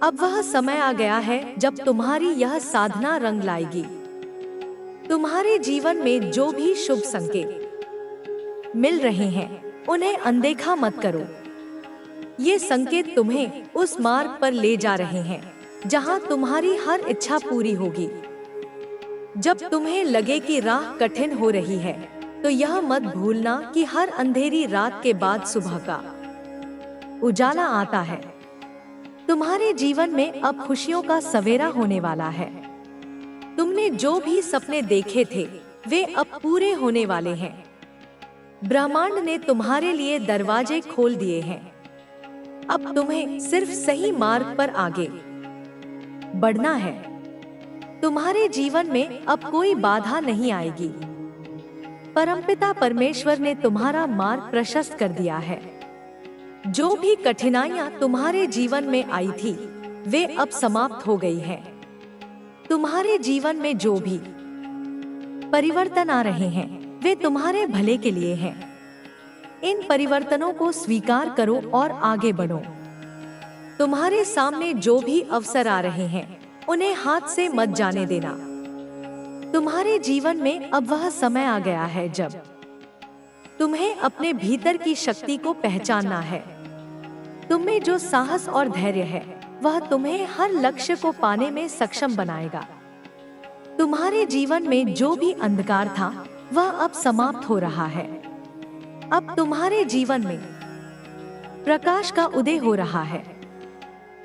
अब वह समय आ गया है जब तुम्हारी यह साधना रंग लाएगी। तुम्हारे जीवन में जो भी शुभ संकेत मिल रहे हैं, उन्हें अनदेखा मत करो। ये संकेत तुम्हें उस मार्ग पर ले जा रहे हैं जहां तुम्हारी हर इच्छा पूरी होगी। जब तुम्हें लगे कि राह कठिन हो रही है, तो यह मत भूलना कि हर अंधेरी रात के बाद सुबह का उजाला आता है। तुम्हारे जीवन में अब खुशियों का सवेरा होने वाला है। तुमने जो भी सपने देखे थे, वे अब पूरे होने वाले हैं। ब्रह्मांड ने तुम्हारे लिए दरवाजे खोल दिए हैं। अब तुम्हें सिर्फ सही मार्ग पर आगे बढ़ना है। तुम्हारे जीवन में अब कोई बाधा नहीं आएगी। परमपिता परमेश्वर ने तुम्हारा मार्ग प्रशस्त कर दिया है। जो भी कठिनाइयां तुम्हारे जीवन में आई थी, वे अब समाप्त हो गई हैं। तुम्हारे जीवन में जो भी परिवर्तन आ रहे हैं, वे तुम्हारे भले के लिए हैं। इन परिवर्तनों को स्वीकार करो और आगे बढ़ो। तुम्हारे सामने जो भी अवसर आ रहे हैं, उन्हें हाथ से मत जाने देना। तुम्हारे जीवन में अब वह समय आ गया है जब तुम्हें अपने भीतर की शक्ति को पहचानना है। तुम्हें जो साहस और धैर्य है, वह तुम्हें हर लक्ष्य को पाने में सक्षम बनाएगा। तुम्हारे जीवन में जो भी अंधकार था, वह अब समाप्त हो रहा है। अब तुम्हारे जीवन में प्रकाश का उदय हो रहा है।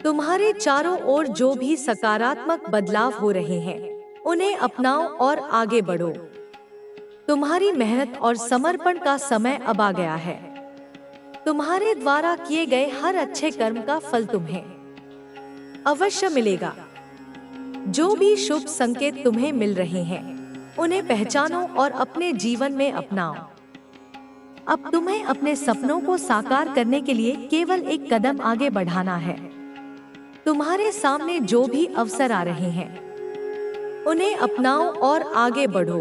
तुम्हारे चारों ओर जो भी सकारात्मक बदलाव हो रहे हैं, उन्हें अपनाओ और आगे बढ़ो। तुम्हारी मेहनत और समर्पण का समय अब आ गया है। तुम्हारे द्वारा किए गए हर अच्छे कर्म का फल तुम्हें अवश्य मिलेगा। जो भी शुभ संकेत तुम्हें मिल रहे हैं, उन्हें पहचानो और अपने जीवन में अपनाओ। अब तुम्हें अपने सपनों को साकार करने के लिए केवल एक कदम आगे बढ़ाना है। तुम्हारे सामने जो भी अवसर आ रहे हैं, उन्हें अपनाओ और आगे बढ़ो।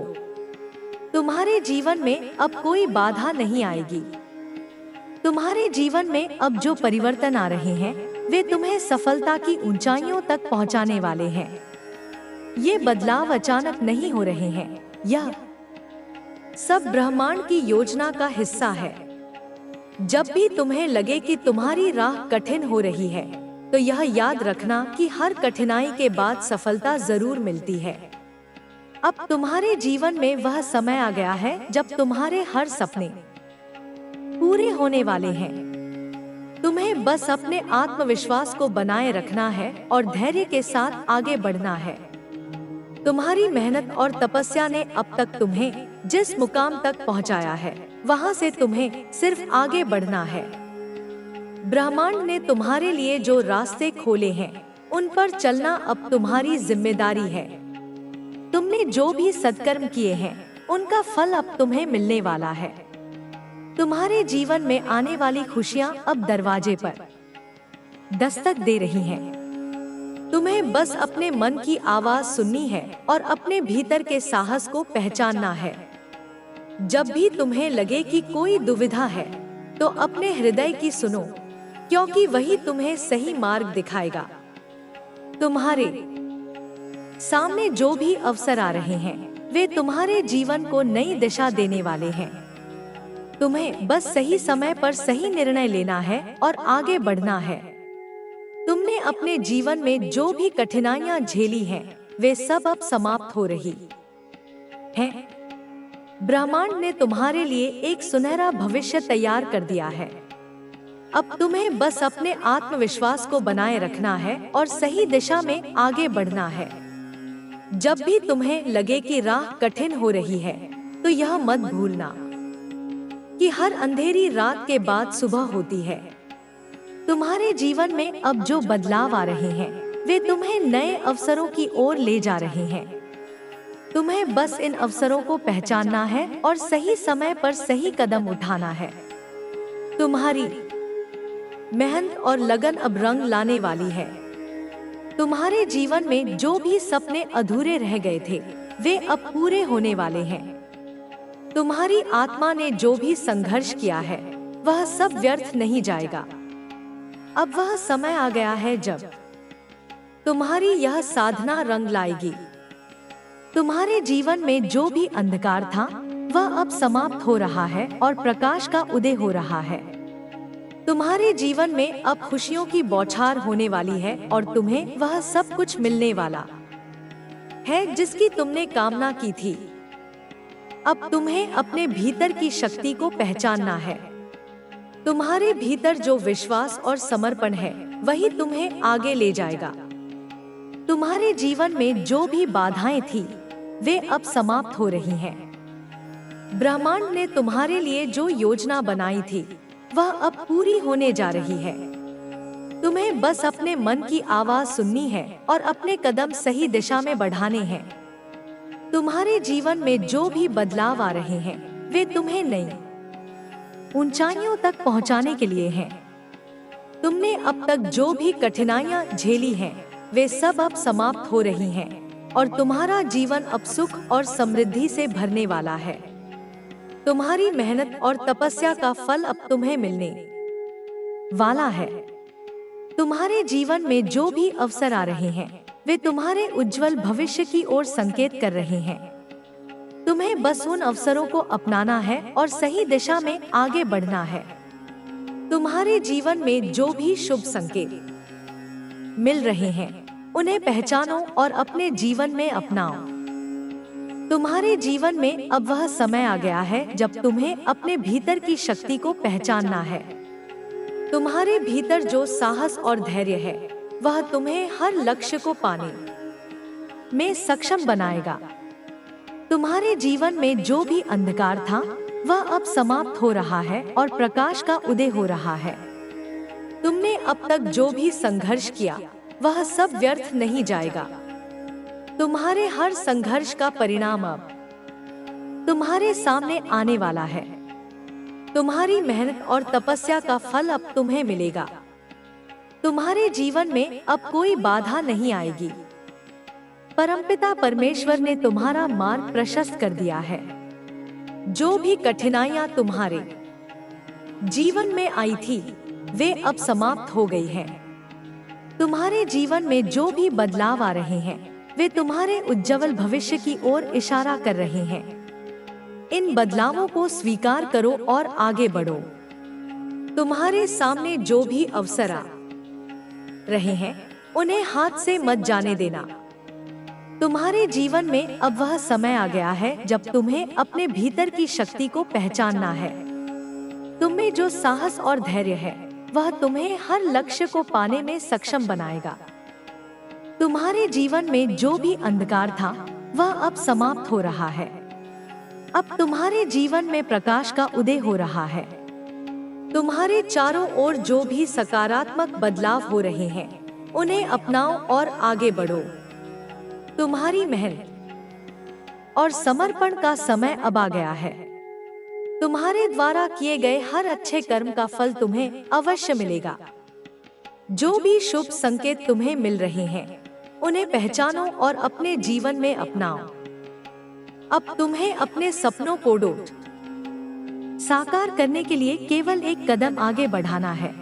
तुम्हारे जीवन में अब कोई बाधा नहीं आएगी। तुम्हारे जीवन में अब जो परिवर्तन आ रहे हैं, वे तुम्हें सफलता की ऊंचाइयों तक पहुंचाने वाले हैं। ये बदलाव अचानक नहीं हो रहे हैं, यह सब ब्रह्मांड की योजना का हिस्सा है। जब भी तुम्हें लगे कि तुम्हारी राह कठिन हो रही है, तो यह याद रखना कि हर कठिनाई के बाद सफलता जरूर मिलती है। अब तुम्हारे जीवन में वह समय आ गया है जब तुम्हारे हर सपने पूरे होने वाले हैं। तुम्हें बस अपने आत्मविश्वास को बनाए रखना है और धैर्य के साथ आगे बढ़ना है। तुम्हारी मेहनत और तपस्या ने अब तक तुम्हें जिस मुकाम तक पहुंचाया है, वहां से तुम्हें सिर्फ आगे बढ़ना है। ब्रह्मांड ने तुम्हारे लिए जो रास्ते खोले हैं, उन पर चलना अब तुम्हारी जिम्मेदारी है। तुमने जो भी सत्कर्म किए हैं, उनका फल अब तुम्हें मिलने वाला है। तुम्हारे जीवन में आने वाली खुशियां अब दरवाजे पर दस्तक दे रही हैं। तुम्हें बस अपने मन की आवाज सुननी है और अपने भीतर के साहस को पहचानना है। जब भी तुम्हें लगे कि कोई दुविधा है, तो अपने हृदय की सुनो, क्योंकि वही तुम्हें सही मार्ग दिखाएगा। तुम्हारे सामने जो भी अवसर आ रहे हैं, वे तुम्हारे जीवन को नई दिशा देने वाले हैं। तुम्हें बस सही समय पर सही निर्णय लेना है और आगे बढ़ना है। तुमने अपने जीवन में जो भी कठिनाइयां झेली हैं, वे सब अब समाप्त हो रही हैं। ब्रह्मांड ने तुम्हारे लिए एक सुनहरा भविष्य तैयार कर दिया है। अब तुम्हें बस अपने आत्मविश्वास को बनाए रखना है और सही दिशा में आगे बढ़ना है। जब भी तुम्हें लगे कि राह कठिन हो रही है, तो यह मत भूलना कि हर अंधेरी रात के बाद सुबह होती है। तुम्हारे जीवन में अब जो बदलाव आ रहे हैं, वे तुम्हें नए अवसरों की ओर ले जा रहे हैं। तुम्हें बस इन अवसरों को पहचानना है और सही समय पर सही कदम उठाना है। तुम्हारी मेहनत और लगन अब रंग लाने वाली है। तुम्हारे जीवन में जो भी सपने अधूरे रह गए थे, वे अब पूरे होने वाले हैं। तुम्हारी आत्मा ने जो भी संघर्ष किया है, वह सब व्यर्थ नहीं जाएगा। अब वह समय आ गया है जब तुम्हारी यह साधना रंग लाएगी। तुम्हारे जीवन में जो भी अंधकार था, वह अब समाप्त हो रहा है और प्रकाश का उदय हो रहा है। तुम्हारे जीवन में अब खुशियों की बौछार होने वाली है और तुम्हें वह सब कुछ मिलने वाला है जिसकी तुमने कामना की थी। अब तुम्हें अपने भीतर की शक्ति को पहचानना है। तुम्हारे भीतर जो विश्वास और समर्पण है, वही तुम्हें आगे ले जाएगा। तुम्हारे जीवन में जो भी बाधाएं थी, वे अब समाप्त हो रही हैं। ब्रह्मांड ने तुम्हारे लिए जो योजना बनाई थी, वह अब पूरी होने जा रही है। तुम्हें बस अपने मन की आवाज सुननी है और अपने कदम सही दिशा में बढ़ाने हैं। तुम्हारे जीवन में जो भी बदलाव आ रहे हैं, वे तुम्हें नई ऊंचाइयों तक पहुंचाने के लिए हैं। तुमने अब तक जो भी कठिनाइयां झेली हैं, वे सब अब समाप्त हो रही हैं और तुम्हारा जीवन अब सुख और समृद्धि से भरने वाला है। तुम्हारी मेहनत और तपस्या का फल अब तुम्हें मिलने वाला है। तुम्हारे जीवन में जो भी अवसर आ रहे हैं, वे तुम्हारे उज्जवल भविष्य की ओर संकेत कर रहे हैं। तुम्हें बस उन अवसरों को अपनाना है और सही दिशा में आगे बढ़ना है। तुम्हारे जीवन में जो भी शुभ संकेत मिल रहे हैं, उन्हें पहचानो और अपने जीवन में अपनाओ। तुम्हारे जीवन में अब वह समय आ गया है जब तुम्हें अपने भीतर की शक्ति को पहचानना है। तुम्हारे भीतर जो साहस और धैर्य है, वह तुम्हें हर लक्ष्य को पाने में सक्षम बनाएगा। तुम्हारे जीवन में जो भी अंधकार था, वह अब समाप्त हो रहा है और प्रकाश का उदय हो रहा है। तुमने अब तक जो भी संघर्ष किया, वह सब व्यर्थ नहीं जाएगा। तुम्हारे हर संघर्ष का परिणाम अब तुम्हारे सामने आने वाला है। तुम्हारी मेहनत और तपस्या का फल अब तुम्हें मिलेगा। तुम्हारे जीवन में अब कोई बाधा नहीं आएगी। परमपिता परमेश्वर ने तुम्हारा मार्ग प्रशस्त कर दिया है। जो भी कठिनाइयां तुम्हारे जीवन में आई थी, वे अब समाप्त हो गई हैं। तुम्हारे जीवन में जो भी बदलाव आ रहे हैं, वे तुम्हारे उज्जवल भविष्य की ओर इशारा कर रहे हैं। इन बदलावों को स्वीकार करो और आगे बढ़ो। तुम्हारे सामने जो भी अवसर आ रहे हैं, उन्हें हाथ से मत जाने देना। तुम्हारे जीवन में अब वह समय आ गया है जब तुम्हें अपने भीतर की शक्ति को पहचानना है। तुम्हें जो साहस और धैर्य है, वह तुम्हें हर लक्ष्य को पाने में सक्षम बनाएगा। तुम्हारे जीवन में जो भी अंधकार था, वह अब समाप्त हो रहा है। अब तुम्हारे जीवन में प्रकाश का उदय हो रहा है। तुम्हारे चारों ओर जो भी सकारात्मक बदलाव हो रहे हैं, उन्हें अपनाओ और आगे बढ़ो। तुम्हारी मेहनत और समर्पण का समय अब आ गया है। तुम्हारे द्वारा किए गए हर अच्छे कर्म का फल तुम्हें अवश्य मिलेगा। जो भी शुभ संकेत तुम्हें मिल रहे हैं, उन्हें पहचानो और अपने जीवन में अपनाओ। अब तुम्हें अपने सपनों को साकार करने के लिए केवल एक कदम आगे बढ़ाना है।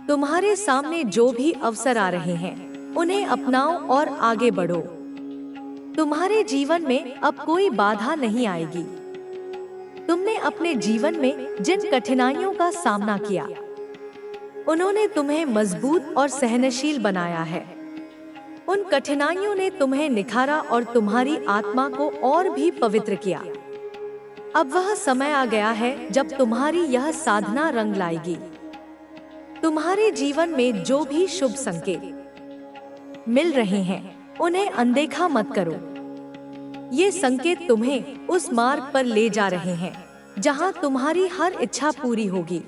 तुम्हारे सामने जो भी अवसर आ रहे हैं, उन्हें अपनाओ और आगे बढ़ो। तुम्हारे जीवन में अब कोई बाधा नहीं आएगी। तुमने अपने जीवन में जिन कठिनाइयों का सामना किया, उन्होंने तुम्हें मजबूत और सहनशील बनाया है। उन कठिनाइयों ने तुम्हें निखारा और तुम्हारी आत्मा को और भी पवित्र किया। अब वह समय आ गया है जब तुम्हारी यह साधना रंग लाएगी। तुम्हारे जीवन में जो भी शुभ संकेत मिल रहे हैं उन्हें अनदेखा मत करो। ये संकेत तुम्हें उस मार्ग पर ले जा रहे हैं जहां तुम्हारी हर इच्छा पूरी होगी।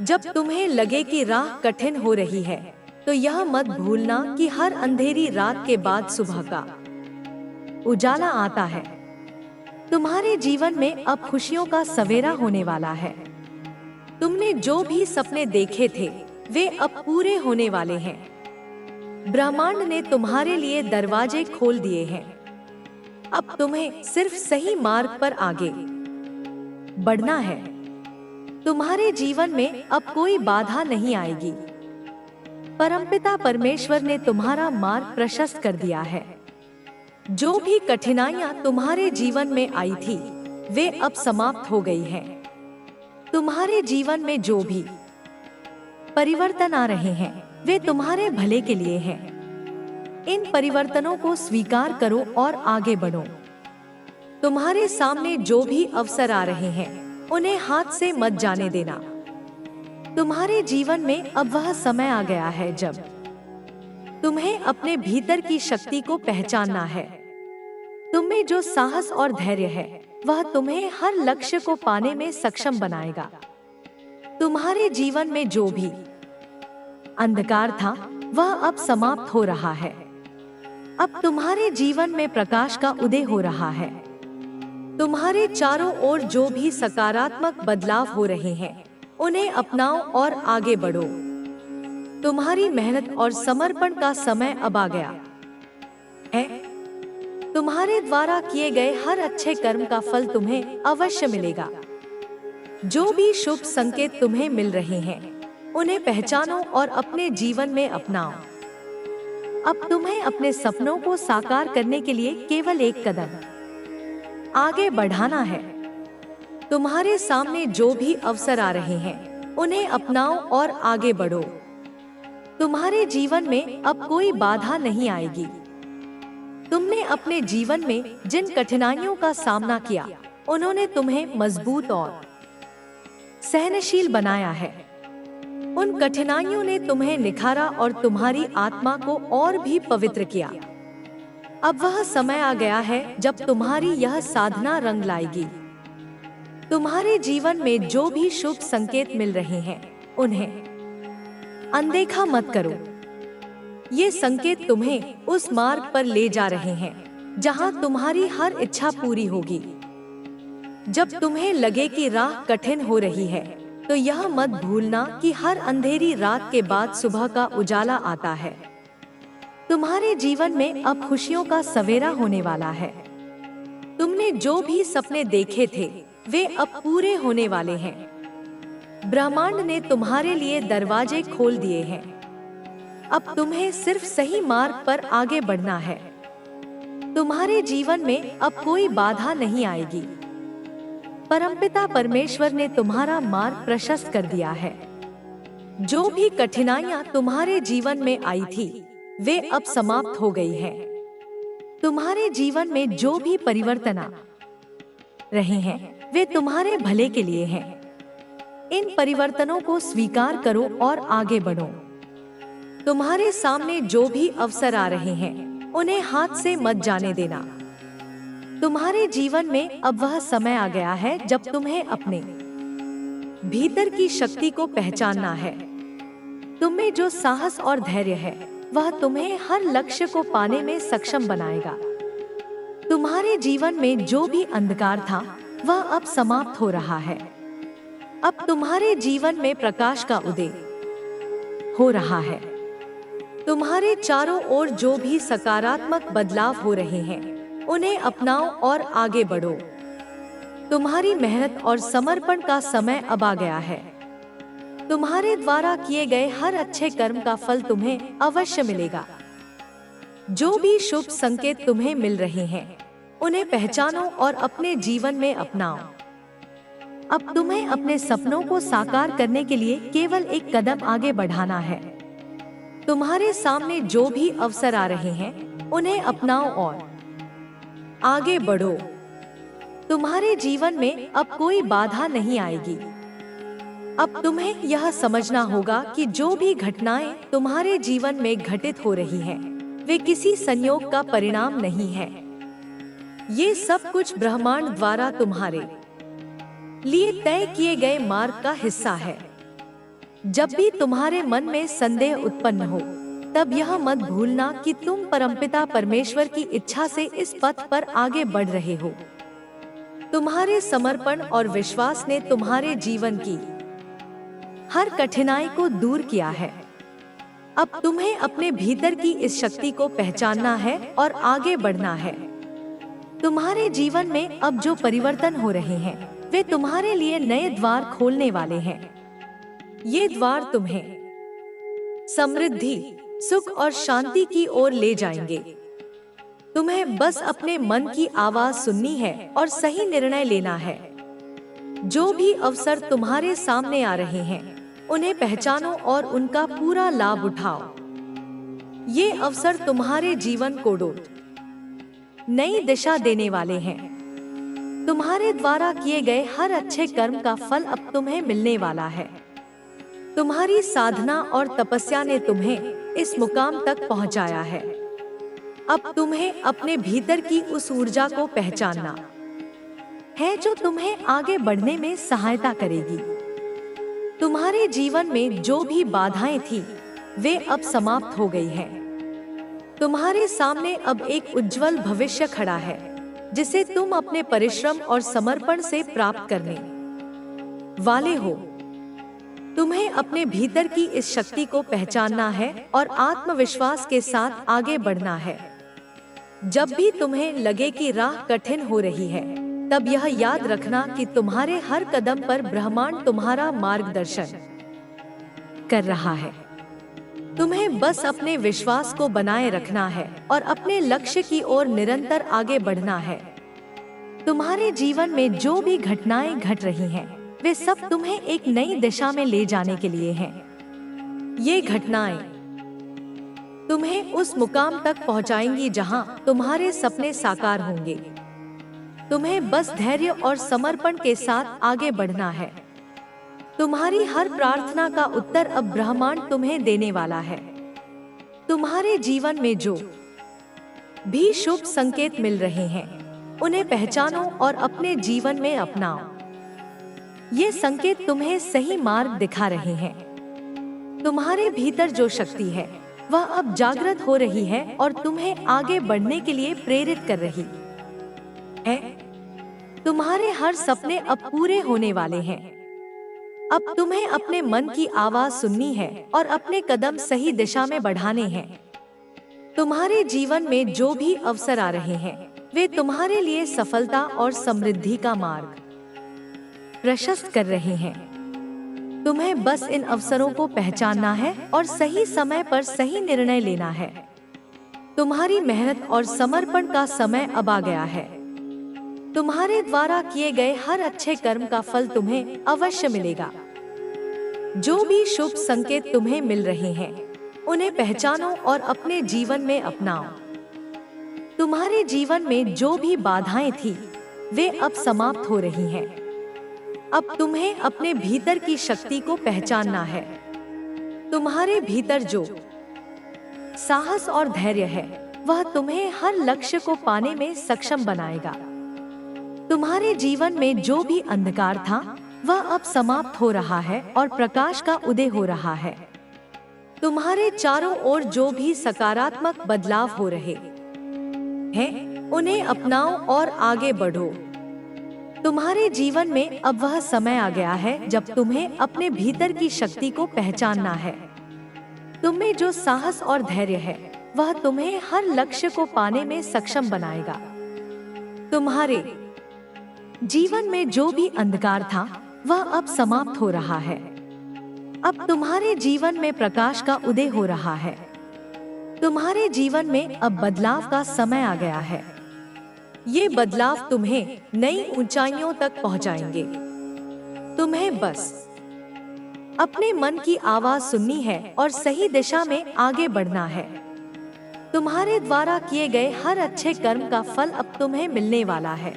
जब तुम्हें लगे कि राह कठिन हो रही है तो यह मत भूलना कि हर अंधेरी रात के बाद सुबह का उजाला आता है। तुम्हारे जीवन में अब खुशियों का सवेरा होने वाला है। तुमने जो भी सपने देखे थे वे अब पूरे होने वाले हैं। ब्रह्मांड ने तुम्हारे लिए दरवाजे खोल दिए हैं। अब तुम्हें सिर्फ सही मार्ग पर आगे बढ़ना है। तुम्हारे जीवन में अब कोई बाधा नहीं आएगी। परमपिता परमेश्वर ने तुम्हारा मार्ग प्रशस्त कर दिया है। जो भी कठिनाइयां तुम्हारे जीवन में आई थी वे अब समाप्त हो गई हैं। तुम्हारे जीवन में जो भी परिवर्तन आ रहे हैं वे तुम्हारे भले के लिए हैं। इन परिवर्तनों को स्वीकार करो और आगे बढ़ो। तुम्हारे सामने जो भी अवसर आ रहे हैं उन्हें हाथ से मत जाने देना। तुम्हारे जीवन में अब वह समय आ गया है जब तुम्हें अपने भीतर की शक्ति को पहचानना है। तुम्हें जो साहस और धैर्य है वह तुम्हें हर लक्ष्य को पाने में सक्षम बनाएगा। तुम्हारे जीवन में जो भी अंधकार था वह अब समाप्त हो रहा है। अब तुम्हारे जीवन में प्रकाश का उदय हो रहा है। तुम्हारे चारों ओर जो भी सकारात्मक बदलाव हो रहे हैं उन्हें अपनाओ और आगे बढ़ो। तुम्हारी मेहनत और समर्पण का समय अब आ गया है। तुम्हारे द्वारा किए गए हर अच्छे कर्म का फल तुम्हें अवश्य मिलेगा। जो भी शुभ संकेत तुम्हें मिल रहे हैं उन्हें पहचानो और अपने जीवन में अपनाओ। अब तुम्हें अपने सपनों को साकार करने के लिए केवल एक कदम आगे बढ़ाना है। तुम्हारे सामने जो भी अवसर आ रहे हैं उन्हें अपनाओ और आगे बढ़ो। तुम्हारे जीवन में अब कोई बाधा नहीं आएगी। तुमने अपने जीवन में जिन कठिनाइयों का सामना किया उन्होंने तुम्हें मजबूत और सहनशील बनाया है। उन कठिनाइयों ने तुम्हें निखारा और तुम्हारी आत्मा को और भी पवित्र किया। अब वह समय आ गया है जब तुम्हारी यह साधना रंग लाएगी। तुम्हारे जीवन में जो भी शुभ संकेत मिल रहे हैं उन्हें अनदेखा मत करो। ये संकेत तुम्हें उस मार्ग पर ले जा रहे हैं जहां तुम्हारी हर इच्छा पूरी होगी। जब तुम्हें लगे कि राह कठिन हो रही है तो यह मत भूलना कि हर अंधेरी रात के बाद सुबह का उजाला आता है। तुम्हारे जीवन में अब खुशियों का सवेरा होने वाला है। तुमने जो भी सपने देखे थे वे अब पूरे होने वाले हैं। ब्रह्मांड ने तुम्हारे लिए दरवाजे खोल दिए हैं। अब तुम्हें सिर्फ सही मार्ग पर आगे बढ़ना है। तुम्हारे जीवन में अब कोई बाधा नहीं आएगी। परमपिता परमेश्वर ने तुम्हारा मार्ग प्रशस्त कर दिया है। जो भी कठिनाइयां तुम्हारे जीवन में आई थी वे अब समाप्त हो गई हैं। तुम्हारे जीवन में जो भी परिवर्तन आ रहे हैं वे तुम्हारे भले के लिए हैं। इन परिवर्तनों को स्वीकार करो और आगे बढ़ो। तुम्हारे सामने जो भी अवसर आ रहे हैं उन्हें हाथ से मत जाने देना। तुम्हारे जीवन में अब वह समय आ गया है जब तुम्हें अपने भीतर की शक्ति को पहचानना है। तुम्हें जो साहस और धैर्य है वह तुम्हें हर लक्ष्य को पाने में सक्षम बनाएगा। तुम्हारे जीवन में जो भी अंधकार था वह अब समाप्त हो रहा है। अब तुम्हारे जीवन में प्रकाश का उदय हो रहा है। तुम्हारे चारों ओर जो भी सकारात्मक बदलाव हो रहे हैं उन्हें अपनाओ और आगे बढ़ो। तुम्हारी मेहनत और समर्पण का समय अब आ गया है। तुम्हारे द्वारा किए गए हर अच्छे कर्म का फल तुम्हें अवश्य मिलेगा। जो भी शुभ संकेत तुम्हें मिल रहे हैं उन्हें पहचानो और अपने जीवन में अपनाओ। अब तुम्हें अपने सपनों को साकार करने के लिए केवल एक कदम आगे बढ़ाना है। तुम्हारे सामने जो भी अवसर आ रहे हैं उन्हें अपनाओ और आगे बढ़ो। तुम्हारे जीवन में अब कोई बाधा नहीं आएगी। अब तुम्हें यह समझना होगा कि जो भी घटनाएं तुम्हारे जीवन में घटित हो रही हैं, वे किसी संयोग का परिणाम नहीं है। ये सब कुछ ब्रह्मांड द्वारा तुम्हारे लिए तय किए गए मार्ग का हिस्सा है। जब भी तुम्हारे मन में संदेह उत्पन्न हो, तब यह मत भूलना कि तुम परमपिता परमेश्वर की इच्छा से इस पथ पर आगे बढ़ रहे हो। तुम्हारे समर्पण और विश्वास ने तुम्हारे जीवन की हर कठिनाई को दूर किया है। अब तुम्हें अपने भीतर की इस शक्ति को पहचानना है और आगे बढ़ना है। तुम्हारे जीवन में अब जो परिवर्तन हो रहे हैं, वे तुम्हारे लिए नए द्वार खोलने वाले हैं। ये द्वार तुम्हें समृद्धि, सुख और शांति की ओर ले जाएंगे। तुम्हें बस अपने मन की आवाज सुननी है और सही निर्णय लेना है। जो भी अवसर तुम्हारे सामने आ रहे हैं, उन्हें पहचानो और उनका पूरा लाभ उठाओ। ये अवसर तुम्हारे जीवन को नई दिशा देने वाले हैं। तुम्हारे द्वारा किए गए हर अच्छे कर्म का फल अब तुम्हें मिलने वाला है। तुम्हारी साधना और तपस्या ने तुम्हें इस मुकाम तक पहुंचाया है। अब तुम्हें अपने भीतर की उस ऊर्जा को पहचानना है जो तुम्हें आगे बढ़ने में सहायता करेगी। तुम्हारे जीवन में जो भी बाधाएं थी, वे अब समाप्त हो गई हैं। तुम्हारे सामने अब एक उज्जवल भविष्य खड़ा है, जिसे तुम अपने परिश्रम और समर्पण से प्राप्त करने वाले हो। तुम्हें अपने भीतर की इस शक्ति को पहचानना है और आत्मविश्वास के साथ आगे बढ़ना है। जब भी तुम्हें लगे कि राह कठिन हो रही है, तब यह याद रखना कि तुम्हारे हर कदम पर ब्रह्मांड तुम्हारा मार्गदर्शन कर रहा है। तुम्हें बस अपने विश्वास को बनाए रखना है और अपने लक्ष्य की ओर निरंतर आगे बढ़ना है। तुम्हारे जीवन में जो भी घटनाएं घट रही हैं, वे सब तुम्हें एक नई दिशा में ले जाने के लिए हैं। ये घटनाएं तुम्हें उस मुकाम तक पहुंचाएंगी जहां तुम्हारे सपने साकार होंगे। तुम्हें बस धैर्य और समर्पण के साथ आगे बढ़ना है। तुम्हारी हर प्रार्थना का उत्तर अब ब्रह्मांड तुम्हें देने वाला है। तुम्हारे जीवन में जो भी शुभ संकेत मिल रहे हैं, उन्हें पहचानो और अपने जीवन में अपनाओ। ये संकेत तुम्हें सही मार्ग दिखा रहे हैं। तुम्हारे भीतर जो शक्ति है, वह अब जागृत हो रही है और तुम्हें आगे बढ़ने के लिए प्रेरित कर रही है। तुम्हारे हर सपने अब पूरे होने वाले हैं। अब तुम्हें अपने मन की आवाज सुननी है और अपने कदम सही दिशा में बढ़ाने हैं। तुम्हारे जीवन में जो भी अवसर आ रहे हैं, वे तुम्हारे लिए सफलता और समृद्धि का मार्ग प्रशस्त कर रहे हैं। तुम्हें बस इन अवसरों को पहचानना है और सही समय पर सही निर्णय लेना है। तुम्हारी मेहनत और समर्पण का समय अब आ गया है। तुम्हारे द्वारा किए गए हर अच्छे कर्म का फल तुम्हें अवश्य मिलेगा। जो भी शुभ संकेत तुम्हें मिल रहे हैं, उन्हें पहचानो और अपने जीवन में अपनाओ। तुम्हारे जीवन में जो भी बाधाएं थी, वे अब समाप्त हो रही हैं। अब तुम्हें अपने भीतर की शक्ति को पहचानना है। तुम्हारे भीतर जो साहस और धैर्य है, वह तुम्हें हर लक्ष्य को पाने में सक्षम बनाएगा। तुम्हारे जीवन में जो भी अंधकार था, वह अब समाप्त हो रहा है और प्रकाश का उदय हो रहा है। तुम्हारे चारों ओर जो भी सकारात्मक बदलाव हो रहे हैं, उन्हें अपनाओ और आगे बढ़ो। तुम्हारे जीवन में अब वह समय आ गया है जब तुम्हें अपने भीतर की शक्ति को पहचानना है। तुम्हें जो साहस और धैर्य है, वह तुम्हें हर लक्ष्य को पाने में सक्षम बनाएगा। तुम्हारे जीवन में जो भी अंधकार था, वह अब समाप्त हो रहा है। अब तुम्हारे जीवन में प्रकाश का उदय हो रहा है। तुम्हारे जीवन में अब बदलाव का समय आ गया है। ये बदलाव तुम्हें नई ऊंचाइयों तक पहुंचाएंगे। तुम्हें बस अपने मन की आवाज सुननी है और सही दिशा में आगे बढ़ना है। तुम्हारे द्वारा किए गए हर अच्छे कर्म का फल अब तुम्हें मिलने वाला है।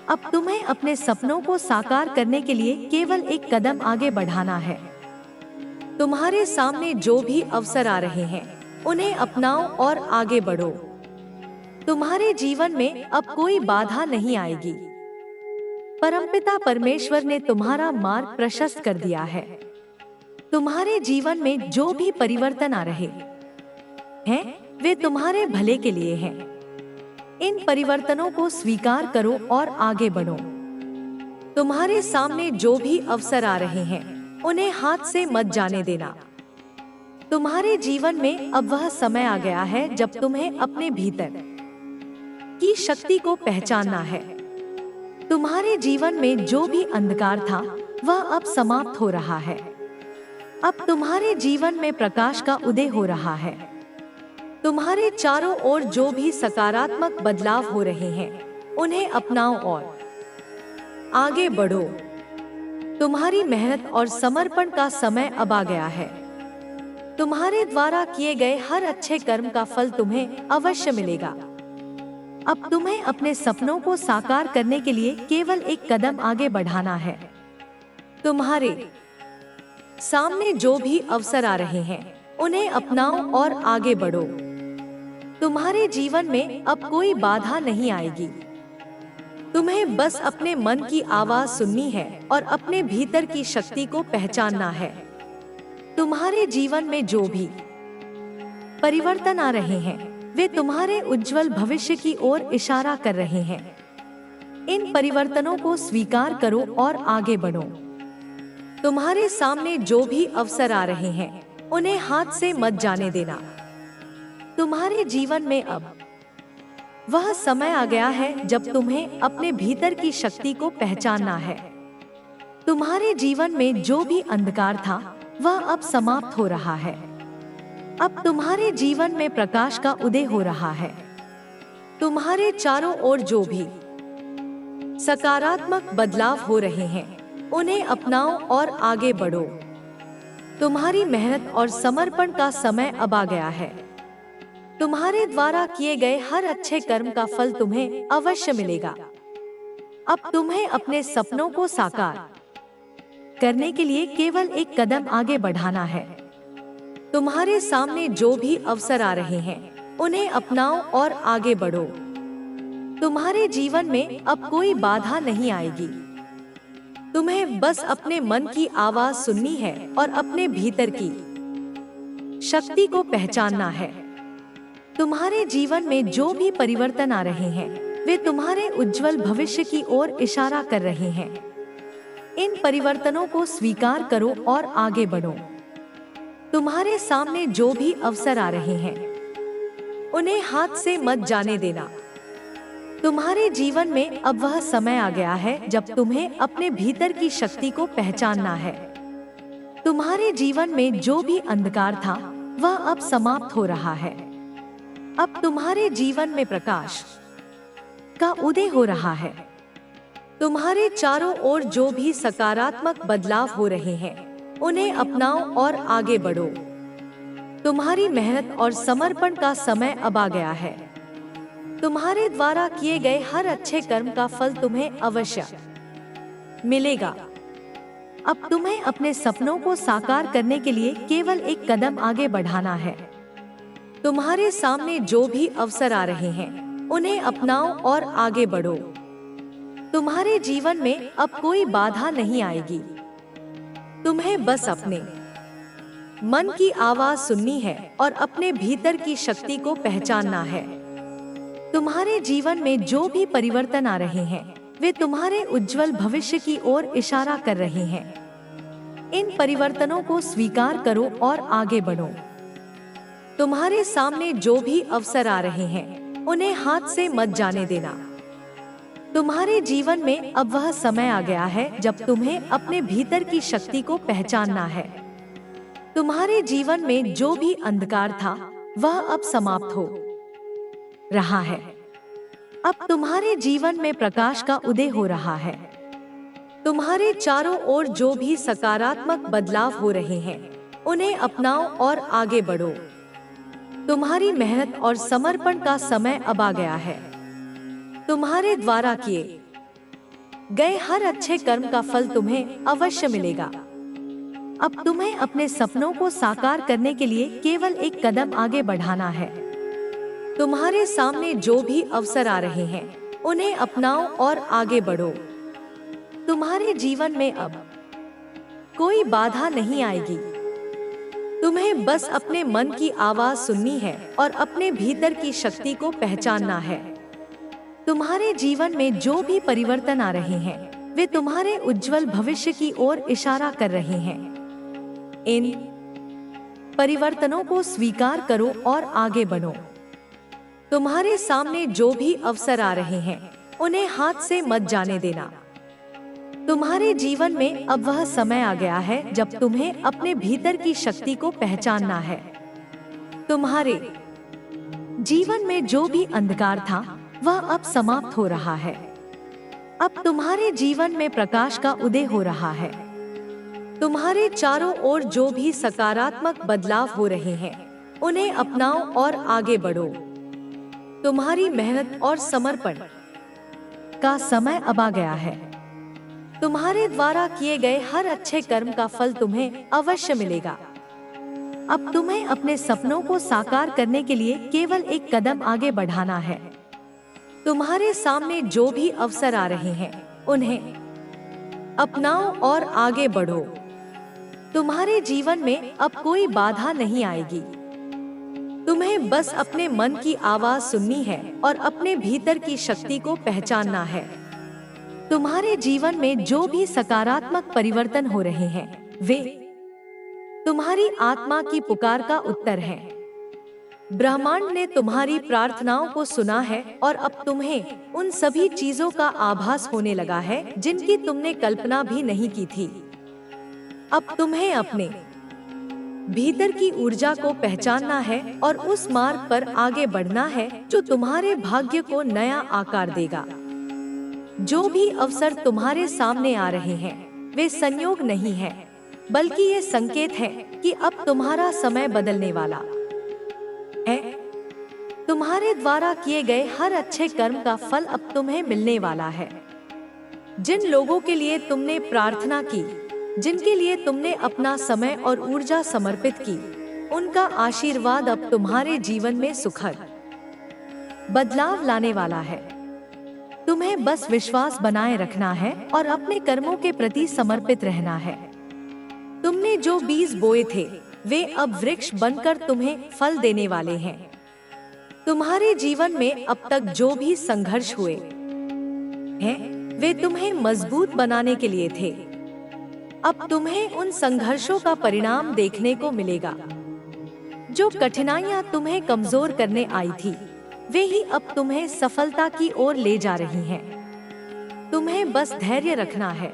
अब तुम्हें अपने सपनों को साकार करने के लिए केवल एक कदम आगे बढ़ाना है। तुम्हारे सामने जो भी अवसर आ रहे हैं, उन्हें अपनाओ और आगे बढ़ो। तुम्हारे जीवन में अब कोई बाधा नहीं आएगी। परमपिता परमेश्वर ने तुम्हारा मार्ग प्रशस्त कर दिया है। तुम्हारे जीवन में जो भी परिवर्तन आ रहे हैं, वे तुम्हारे भले के लिए हैं। इन परिवर्तनों को स्वीकार करो और आगे बढ़ो। तुम्हारे सामने जो भी अवसर आ रहे हैं, उन्हें हाथ से मत जाने देना। तुम्हारे जीवन में अब वह समय आ गया है जब तुम्हें अपने भीतर की शक्ति को पहचानना है। तुम्हारे जीवन में जो भी अंधकार था, वह अब समाप्त हो रहा है। अब तुम्हारे जीवन में प्रकाश का उदय हो रहा है। तुम्हारे चारों ओर जो भी सकारात्मक बदलाव हो रहे हैं, उन्हें अपनाओ और आगे बढ़ो। तुम्हारी मेहनत और समर्पण का समय अब आ गया है। तुम्हारे द्वारा किए गए हर अच्छे कर्म का फल तुम्हें अवश्य मिलेगा। अब तुम्हें अपने सपनों को साकार करने के लिए केवल एक कदम आगे बढ़ाना है। तुम्हारे सामने जो भी अवसर आ रहे हैं, उन्हें अपनाओ और आगे बढ़ो। तुम्हारे जीवन में अब कोई बाधा नहीं आएगी। तुम्हें बस अपने मन की आवाज सुननी है और अपने भीतर की शक्ति को पहचानना है। तुम्हारे जीवन में जो भी परिवर्तन आ रहे हैं, वे तुम्हारे उज्जवल भविष्य की ओर इशारा कर रहे हैं। इन परिवर्तनों को स्वीकार करो और आगे बढ़ो। तुम्हारे सामने जो भी अवसर आ रहे हैं, उन्हें हाथ से मत जाने देना। तुम्हारे जीवन में अब वह समय आ गया है जब तुम्हें अपने भीतर की शक्ति को पहचानना है। तुम्हारे जीवन में जो भी अंधकार था, वह अब समाप्त हो रहा है। अब तुम्हारे जीवन में प्रकाश का उदय हो रहा है। तुम्हारे चारों ओर जो भी सकारात्मक बदलाव हो रहे हैं, उन्हें अपनाओ और आगे बढ़ो। तुम्हारी मेहनत और समर्पण का समय अब आ गया है। तुम्हारे द्वारा किए गए हर अच्छे कर्म का फल तुम्हें अवश्य मिलेगा। अब तुम्हें अपने सपनों को साकार करने के लिए केवल एक कदम आगे बढ़ाना है। तुम्हारे सामने जो भी अवसर आ रहे हैं, उन्हें अपनाओ और आगे बढ़ो। तुम्हारे जीवन में अब कोई बाधा नहीं आएगी। तुम्हें बस अपने मन की आवाज सुननी है और अपने भीतर की शक्ति को पहचानना है। तुम्हारे जीवन में जो भी परिवर्तन आ रहे हैं, वे तुम्हारे उज्जवल भविष्य की ओर इशारा कर रहे हैं। इन परिवर्तनों को स्वीकार करो और आगे बढ़ो। तुम्हारे सामने जो भी अवसर आ रहे हैं, उन्हें हाथ से मत जाने देना। तुम्हारे जीवन में अब वह समय आ गया है जब तुम्हें अपने भीतर की शक्ति को पहचानना है। तुम्हारे जीवन में जो भी अंधकार था, वह अब समाप्त हो रहा है। अब तुम्हारे जीवन में प्रकाश का उदय हो रहा है। तुम्हारे चारों ओर जो भी सकारात्मक बदलाव हो रहे हैं, उन्हें अपनाओ और आगे बढ़ो। तुम्हारी मेहनत और समर्पण का समय अब आ गया है। तुम्हारे द्वारा किए गए हर अच्छे कर्म का फल तुम्हें अवश्य मिलेगा। अब तुम्हें अपने सपनों को साकार करने के लिए केवल एक कदम आगे बढ़ाना है। तुम्हारे सामने जो भी अवसर आ रहे हैं, उन्हें अपनाओ और आगे बढ़ो। तुम्हारे जीवन में अब कोई बाधा नहीं आएगी। तुम्हें बस अपने मन की आवाज सुननी है और अपने भीतर की शक्ति को पहचानना है। तुम्हारे जीवन में जो भी परिवर्तन आ रहे हैं, वे तुम्हारे उज्जवल भविष्य की ओर इशारा कर रहे हैं। इन परिवर्तनों को स्वीकार करो और आगे बढ़ो। तुम्हारे सामने जो भी अवसर आ रहे हैं, उन्हें हाथ से मत जाने देना। तुम्हारे जीवन में अब वह समय आ गया है जब तुम्हें अपने भीतर की शक्ति को पहचानना है। तुम्हारे जीवन में जो भी अंधकार था, वह अब समाप्त हो रहा है। अब तुम्हारे जीवन में प्रकाश का उदय हो रहा है। तुम्हारे चारों ओर जो भी सकारात्मक बदलाव हो रहे हैं, उन्हें अपनाओ और आगे बढ़ो। तुम्हारी मेहनत और समर्पण का समय अब आ गया है। तुम्हारे द्वारा किए गए हर अच्छे कर्म का फल तुम्हें अवश्य मिलेगा। अब तुम्हें अपने सपनों को साकार करने के लिए केवल एक कदम आगे बढ़ाना है। तुम्हारे सामने जो भी अवसर आ रहे हैं उन्हें अपनाओ और आगे बढ़ो। तुम्हारे जीवन में अब कोई बाधा नहीं आएगी। तुम्हें बस अपने मन की आवाज सुननी है और अपने भीतर की शक्ति को पहचानना है। तुम्हारे जीवन में जो भी परिवर्तन आ रहे हैं वे तुम्हारे उज्जवल भविष्य की ओर इशारा कर रहे हैं। इन परिवर्तनों को स्वीकार करो और आगे बढ़ो। तुम्हारे सामने जो भी अवसर आ रहे हैं उन्हें हाथ से मत जाने देना। तुम्हारे जीवन में अब वह समय आ गया है जब तुम्हें अपने भीतर की शक्ति को पहचानना है। तुम्हारे जीवन में जो भी अंधकार था वह अब समाप्त हो रहा है। अब तुम्हारे जीवन में प्रकाश का उदय हो रहा है। तुम्हारे चारों ओर जो भी सकारात्मक बदलाव हो रहे हैं उन्हें अपनाओ और आगे बढ़ो। तुम्हारी मेहनत और समर्पण का समय अब आ गया है। तुम्हारे द्वारा किए गए हर अच्छे कर्म का फल तुम्हें अवश्य मिलेगा। अब तुम्हें अपने सपनों को साकार करने के लिए केवल एक कदम आगे बढ़ाना है। तुम्हारे सामने जो भी अवसर आ रहे हैं उन्हें अपनाओ और आगे बढ़ो। तुम्हारे जीवन में अब कोई बाधा नहीं आएगी। तुम्हें बस अपने मन की आवाज सुननी है और अपने भीतर की शक्ति को पहचानना है। तुम्हारे जीवन में जो भी सकारात्मक परिवर्तन हो रहे हैं वे तुम्हारी आत्मा की पुकार का उत्तर है। ब्रह्मांड ने तुम्हारी प्रार्थनाओं को सुना है और अब तुम्हें उन सभी चीजों का आभास होने लगा है जिनकी तुमने कल्पना भी नहीं की थी। अब तुम्हें अपने भीतर की ऊर्जा को पहचानना है और उस मार्ग पर आगे बढ़ना है जो तुम्हारे भाग्य को नया आकार देगा। जो भी अवसर तुम्हारे सामने आ रहे हैं वे संयोग नहीं है, बल्कि ये संकेत है कि अब तुम्हारा समय बदलने वाला है। तुम्हारे द्वारा किए गए हर अच्छे कर्म का फल अब तुम्हें मिलने वाला है। जिन लोगों के लिए तुमने प्रार्थना की, जिनके लिए तुमने अपना समय और ऊर्जा समर्पित की, उनका आशीर्वाद अब तुम्हारे जीवन में सुखद बदलाव लाने वाला है। तुम्हें बस विश्वास बनाए रखना है और अपने कर्मों के प्रति समर्पित रहना है। तुमने जो बीज बोए थे वे अब वृक्ष बनकर तुम्हें फल देने वाले हैं। तुम्हारे जीवन में अब तक जो भी संघर्ष हुए हैं वे तुम्हें मजबूत बनाने के लिए थे। अब तुम्हें उन संघर्षों का परिणाम देखने को मिलेगा। जो कठिनाइयां तुम्हें कमजोर करने आई थी वे ही अब तुम्हें सफलता की ओर ले जा रही हैं। तुम्हें बस धैर्य रखना है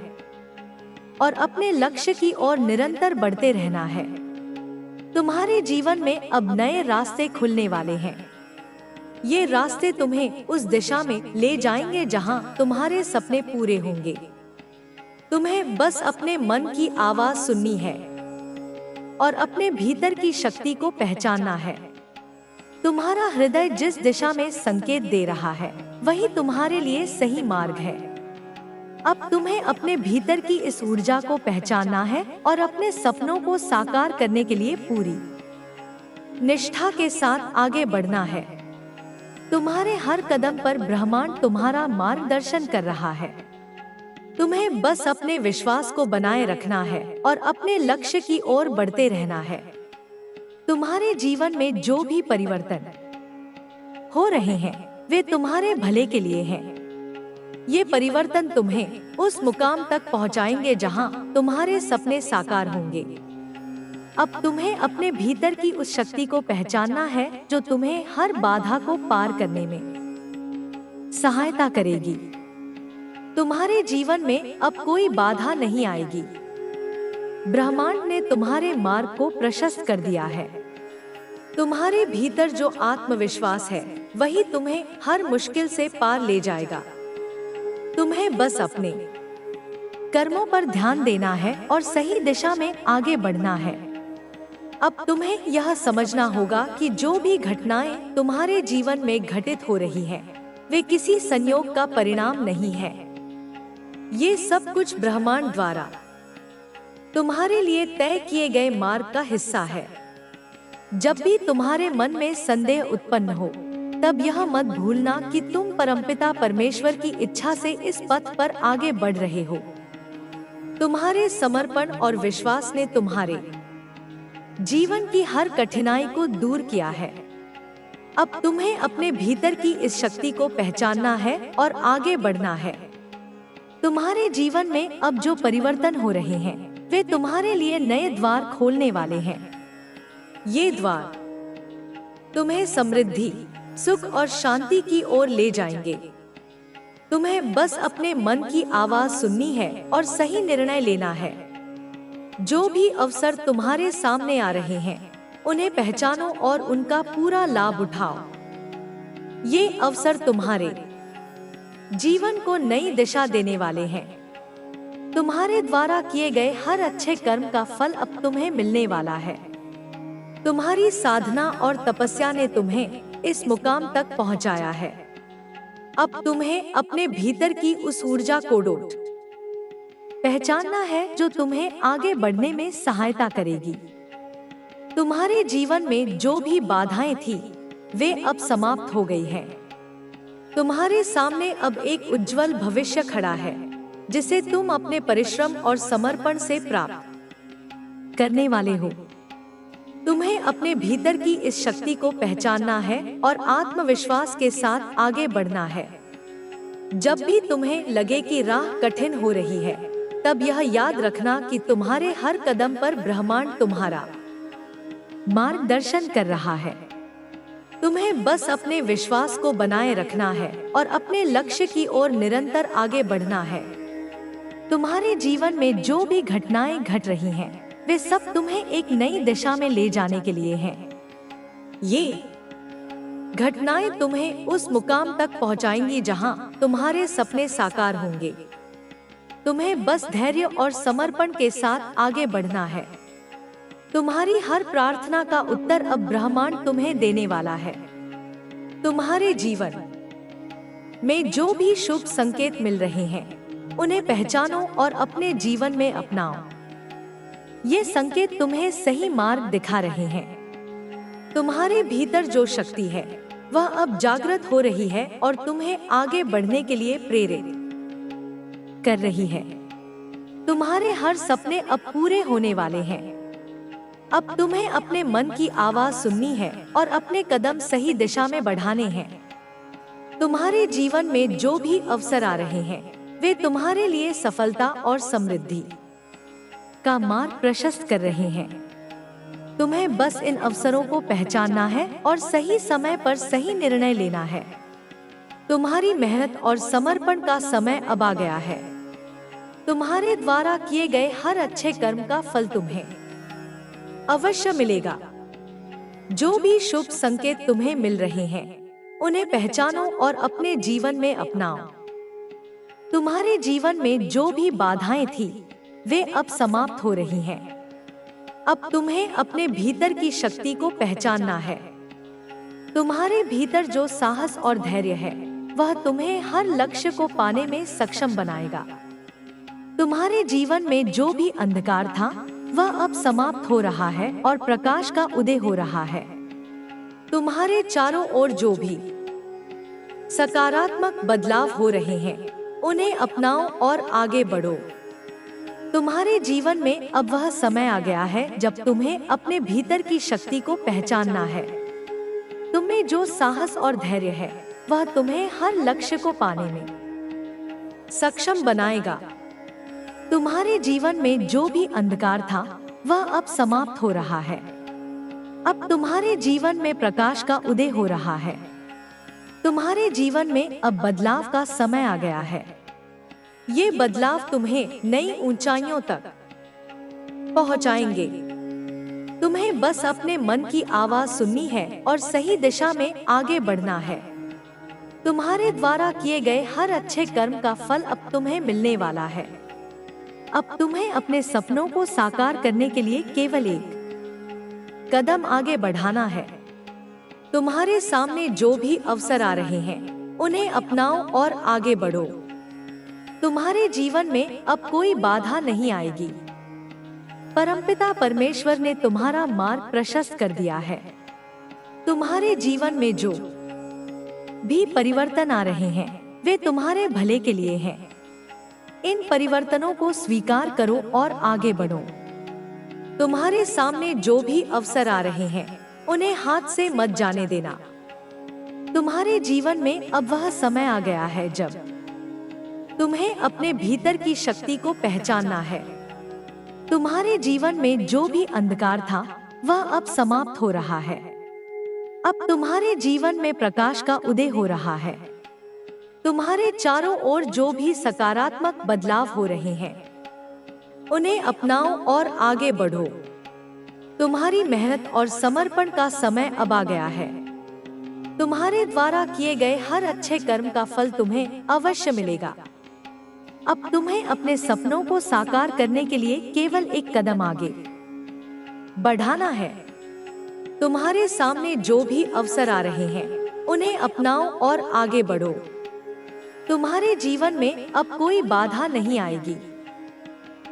और अपने लक्ष्य की ओर निरंतर बढ़ते रहना है। तुम्हारे जीवन में अब नए रास्ते खुलने वाले हैं। ये रास्ते तुम्हें उस दिशा में ले जाएंगे जहां तुम्हारे सपने पूरे होंगे। तुम्हें बस अपने मन की आवाज सुननी है और अपने भीतर की शक्ति को पहचानना है। तुम्हारा हृदय जिस दिशा में संकेत दे रहा है वही तुम्हारे लिए सही मार्ग है। अब तुम्हें अपने भीतर की इस ऊर्जा को पहचानना है और अपने सपनों को साकार करने के लिए पूरी निष्ठा के साथ आगे बढ़ना है। तुम्हारे हर कदम पर ब्रह्मांड तुम्हारा मार्गदर्शन कर रहा है। तुम्हें बस अपने विश्वास को बनाए रखना है और अपने लक्ष्य की ओर बढ़ते रहना है। तुम्हारे जीवन में जो भी परिवर्तन हो रहे हैं वे तुम्हारे भले के लिए हैं। ये परिवर्तन तुम्हें उस मुकाम तक पहुंचाएंगे जहां तुम्हारे सपने साकार होंगे। अब तुम्हें अपने भीतर की उस शक्ति को पहचानना है जो तुम्हें हर बाधा को पार करने में सहायता करेगी। तुम्हारे जीवन में अब कोई बाधा नहीं आएगी। ब्रह्मांड ने तुम्हारे मार्ग को प्रशस्त कर दिया है। तुम्हारे भीतर जो आत्मविश्वास है वही तुम्हें हर मुश्किल से पार ले जाएगा। तुम्हें बस अपने कर्मों पर ध्यान देना है और सही दिशा में आगे बढ़ना है। अब तुम्हें यह समझना होगा कि जो भी घटनाएं तुम्हारे जीवन में घटित हो रही हैं, वे किसी संयोग का परिणाम नहीं है। ये सब कुछ ब्रह्मांड द्वारा तुम्हारे लिए तय किए गए मार्ग का हिस्सा है। जब भी तुम्हारे मन में संदेह उत्पन्न हो, तब यह मत भूलना कि तुम परमपिता परमेश्वर की इच्छा से इस पथ पर आगे बढ़ रहे हो। तुम्हारे समर्पण और विश्वास ने तुम्हारे जीवन की हर कठिनाई को दूर किया है। अब तुम्हें अपने भीतर की इस शक्ति को पहचानना है और आगे बढ़ना है। तुम्हारे जीवन में अब जो परिवर्तन हो रहे हैं, वे तुम्हारे लिए नए द्वार खोलने वाले हैं। ये द्वार तुम्हें समृद्धि, सुख और शांति की ओर ले जाएंगे। तुम्हें बस अपने मन की आवाज सुननी है और सही निर्णय लेना है। जो भी अवसर तुम्हारे सामने आ रहे हैं, उन्हें पहचानो और उनका पूरा लाभ उठाओ। ये अवसर तुम्हारे जीवन को नई दिशा देने वाले हैं। तुम्हारे द्वारा किए गए हर अच्छे कर्म का फल अब तुम्हें मिलने वाला है। तुम्हारी साधना और तपस्या ने तुम्हें इस मुकाम तक पहुंचाया है। अब तुम्हें अपने भीतर की उस ऊर्जा को पहचानना है जो तुम्हें आगे बढ़ने में सहायता करेगी। तुम्हारे जीवन में जो भी बाधाएं थी, वे अब समाप्त हो गई हैं। तुम्हारे सामने अब एक उज्जवल भविष्य खड़ा है, जिसे तुम अपने परिश्रम और समर्पण से प्राप्त करने वाले हो। तुम्हें अपने भीतर की इस शक्ति को पहचानना है और आत्मविश्वास के साथ आगे बढ़ना है। जब भी तुम्हें लगे कि राह कठिन हो रही है, तब यह याद रखना कि तुम्हारे हर कदम पर ब्रह्मांड तुम्हारा मार्गदर्शन कर रहा है। तुम्हें बस अपने विश्वास को बनाए रखना है और अपने लक्ष्य की ओर निरंतर आगे बढ़ना है। तुम्हारे जीवन में जो भी घटनाएं घट रही हैं, वे सब तुम्हें एक नई दिशा में ले जाने के लिए हैं। ये घटनाएं तुम्हें उस मुकाम तक पहुंचाएंगी जहां तुम्हारे सपने साकार होंगे। तुम्हें बस धैर्य और समर्पण के साथ आगे बढ़ना है। तुम्हारी हर प्रार्थना का उत्तर अब ब्रह्मांड तुम्हें देने वाला है। तुम्हारे जीवन में जो भी शुभ संकेत मिल रहे हैं, उन्हें पहचानो और अपने जीवन में अपनाओ। ये संकेत तुम्हें सही मार्ग दिखा रहे हैं। तुम्हारे भीतर जो शक्ति है, वह अब जागृत हो रही है और तुम्हें आगे बढ़ने के लिए प्रेरित कर रही है। तुम्हारे हर सपने अब पूरे होने वाले हैं। अब तुम्हें अपने मन की आवाज सुननी है और अपने कदम सही दिशा में बढ़ाने हैं। तुम्हारे जीवन में जो भी अवसर आ रहे हैं, वे तुम्हारे लिए सफलता और समृद्धि का मार्ग प्रशस्त कर रहे हैं। तुम्हें बस इन अवसरों को पहचानना है और सही समय पर सही निर्णय लेना है। तुम्हारी मेहनत और समर्पण का समय अब आ गया है। तुम्हारे द्वारा किए गए हर अच्छे कर्म का फल तुम्हें अवश्य मिलेगा। जो भी शुभ संकेत तुम्हें मिल रहे हैं, उन्हें पहचानो और अपने जीवन में अपनाओ। तुम्हारे जीवन में जो भी बाधाएं थी, वे अब समाप्त हो रही हैं। अब तुम्हें अपने भीतर की शक्ति को पहचानना है। तुम्हारे भीतर जो साहस और धैर्य है, वह तुम्हें हर लक्ष्य को पाने में सक्षम बनाएगा। तुम्हारे जीवन में जो भी अंधकार था, वह अब समाप्त हो रहा है और प्रकाश का उदय हो रहा है। तुम्हारे चारों ओर जो भी सकारात्मक बदलाव हो रहे हैं, उन्हें अपनाओ और आगे बढ़ो। तुम्हारे जीवन में अब वह समय आ गया है जब तुम्हें अपने भीतर की शक्ति को पहचानना है। तुम्हें जो साहस और धैर्य है, वह तुम्हें हर लक्ष्य को पाने में सक्षम बनाएगा। तुम्हारे जीवन में जो भी अंधकार था, वह अब समाप्त हो रहा है। अब तुम्हारे जीवन में प्रकाश का उदय हो रहा है। तुम्हारे जीवन में अब बदलाव का समय आ गया है। ये बदलाव तुम्हें नई ऊंचाइयों तक पहुंचाएंगे। तुम्हें बस अपने मन की आवाज सुननी है और सही दिशा में आगे बढ़ना है। तुम्हारे द्वारा किए गए हर अच्छे कर्म का फल अब तुम्हें मिलने वाला है। अब तुम्हें अपने सपनों को साकार करने के लिए केवल एक कदम आगे बढ़ाना है। तुम्हारे सामने जो भी अवसर आ रहे हैं, उन्हें अपनाओ और आगे बढ़ो। तुम्हारे जीवन में अब कोई बाधा नहीं आएगी। परमपिता परमेश्वर ने तुम्हारा मार्ग प्रशस्त कर दिया है। तुम्हारे जीवन में जो भी परिवर्तन आ रहे हैं वे तुम्हारे भले के लिए हैं। इन परिवर्तनों को स्वीकार करो और आगे बढ़ो। तुम्हारे सामने जो भी अवसर आ रहे हैं उन्हें हाथ से मत जाने देना। तुम्हारे जीवन में अब वह समय आ गया है जब तुम्हें अपने भीतर की शक्ति को पहचानना है। तुम्हारे जीवन में जो भी अंधकार था वह अब समाप्त हो रहा है। अब तुम्हारे जीवन में प्रकाश का उदय हो रहा है। तुम्हारे चारों ओर जो भी सकारात्मक बदलाव हो रहे हैं उन्हें अपनाओ और आगे बढ़ो। तुम्हारी मेहनत और समर्पण का समय अब आ गया है। तुम्हारे द्वारा किए गए हर अच्छे कर्म का फल तुम्हें अवश्य मिलेगा। अब तुम्हें अपने सपनों को साकार करने के लिए केवल एक कदम आगे बढ़ाना है। तुम्हारे सामने जो भी अवसर आ रहे हैं उन्हें अपनाओ और आगे बढ़ो। तुम्हारे जीवन में अब कोई बाधा नहीं आएगी।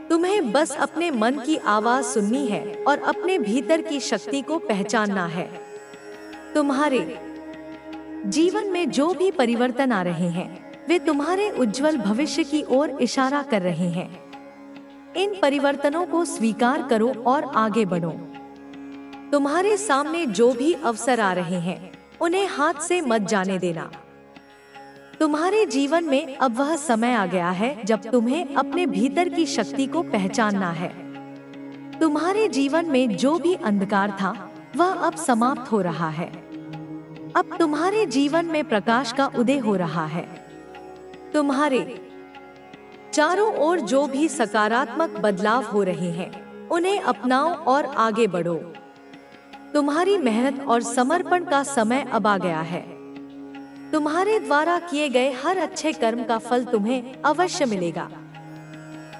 तुम्हें बस अपने मन की आवाज सुननी है और अपने भीतर की शक्ति को पहचानना है। तुम्हारे जीवन में जो भी परिवर्तन आ रहे हैं वे तुम्हारे उज्जवल भविष्य की ओर इशारा कर रहे हैं। इन परिवर्तनों को स्वीकार करो और आगे बढ़ो। तुम्हारे सामने जो भी अवसर आ रहे हैं उन्हें हाथ से मत जाने देना। तुम्हारे जीवन में अब वह समय आ गया है जब तुम्हें अपने भीतर की शक्ति को पहचानना है। तुम्हारे जीवन में जो भी अंधकार था वह अब समाप्त हो रहा है। अब तुम्हारे जीवन में प्रकाश का उदय हो रहा है। तुम्हारे चारों ओर जो भी सकारात्मक बदलाव हो रहे हैं उन्हें अपनाओ और आगे बढ़ो। तुम्हारी मेहनत और समर्पण का समय अब आ गया है। तुम्हारे द्वारा किए गए हर अच्छे कर्म का फल तुम्हें अवश्य मिलेगा।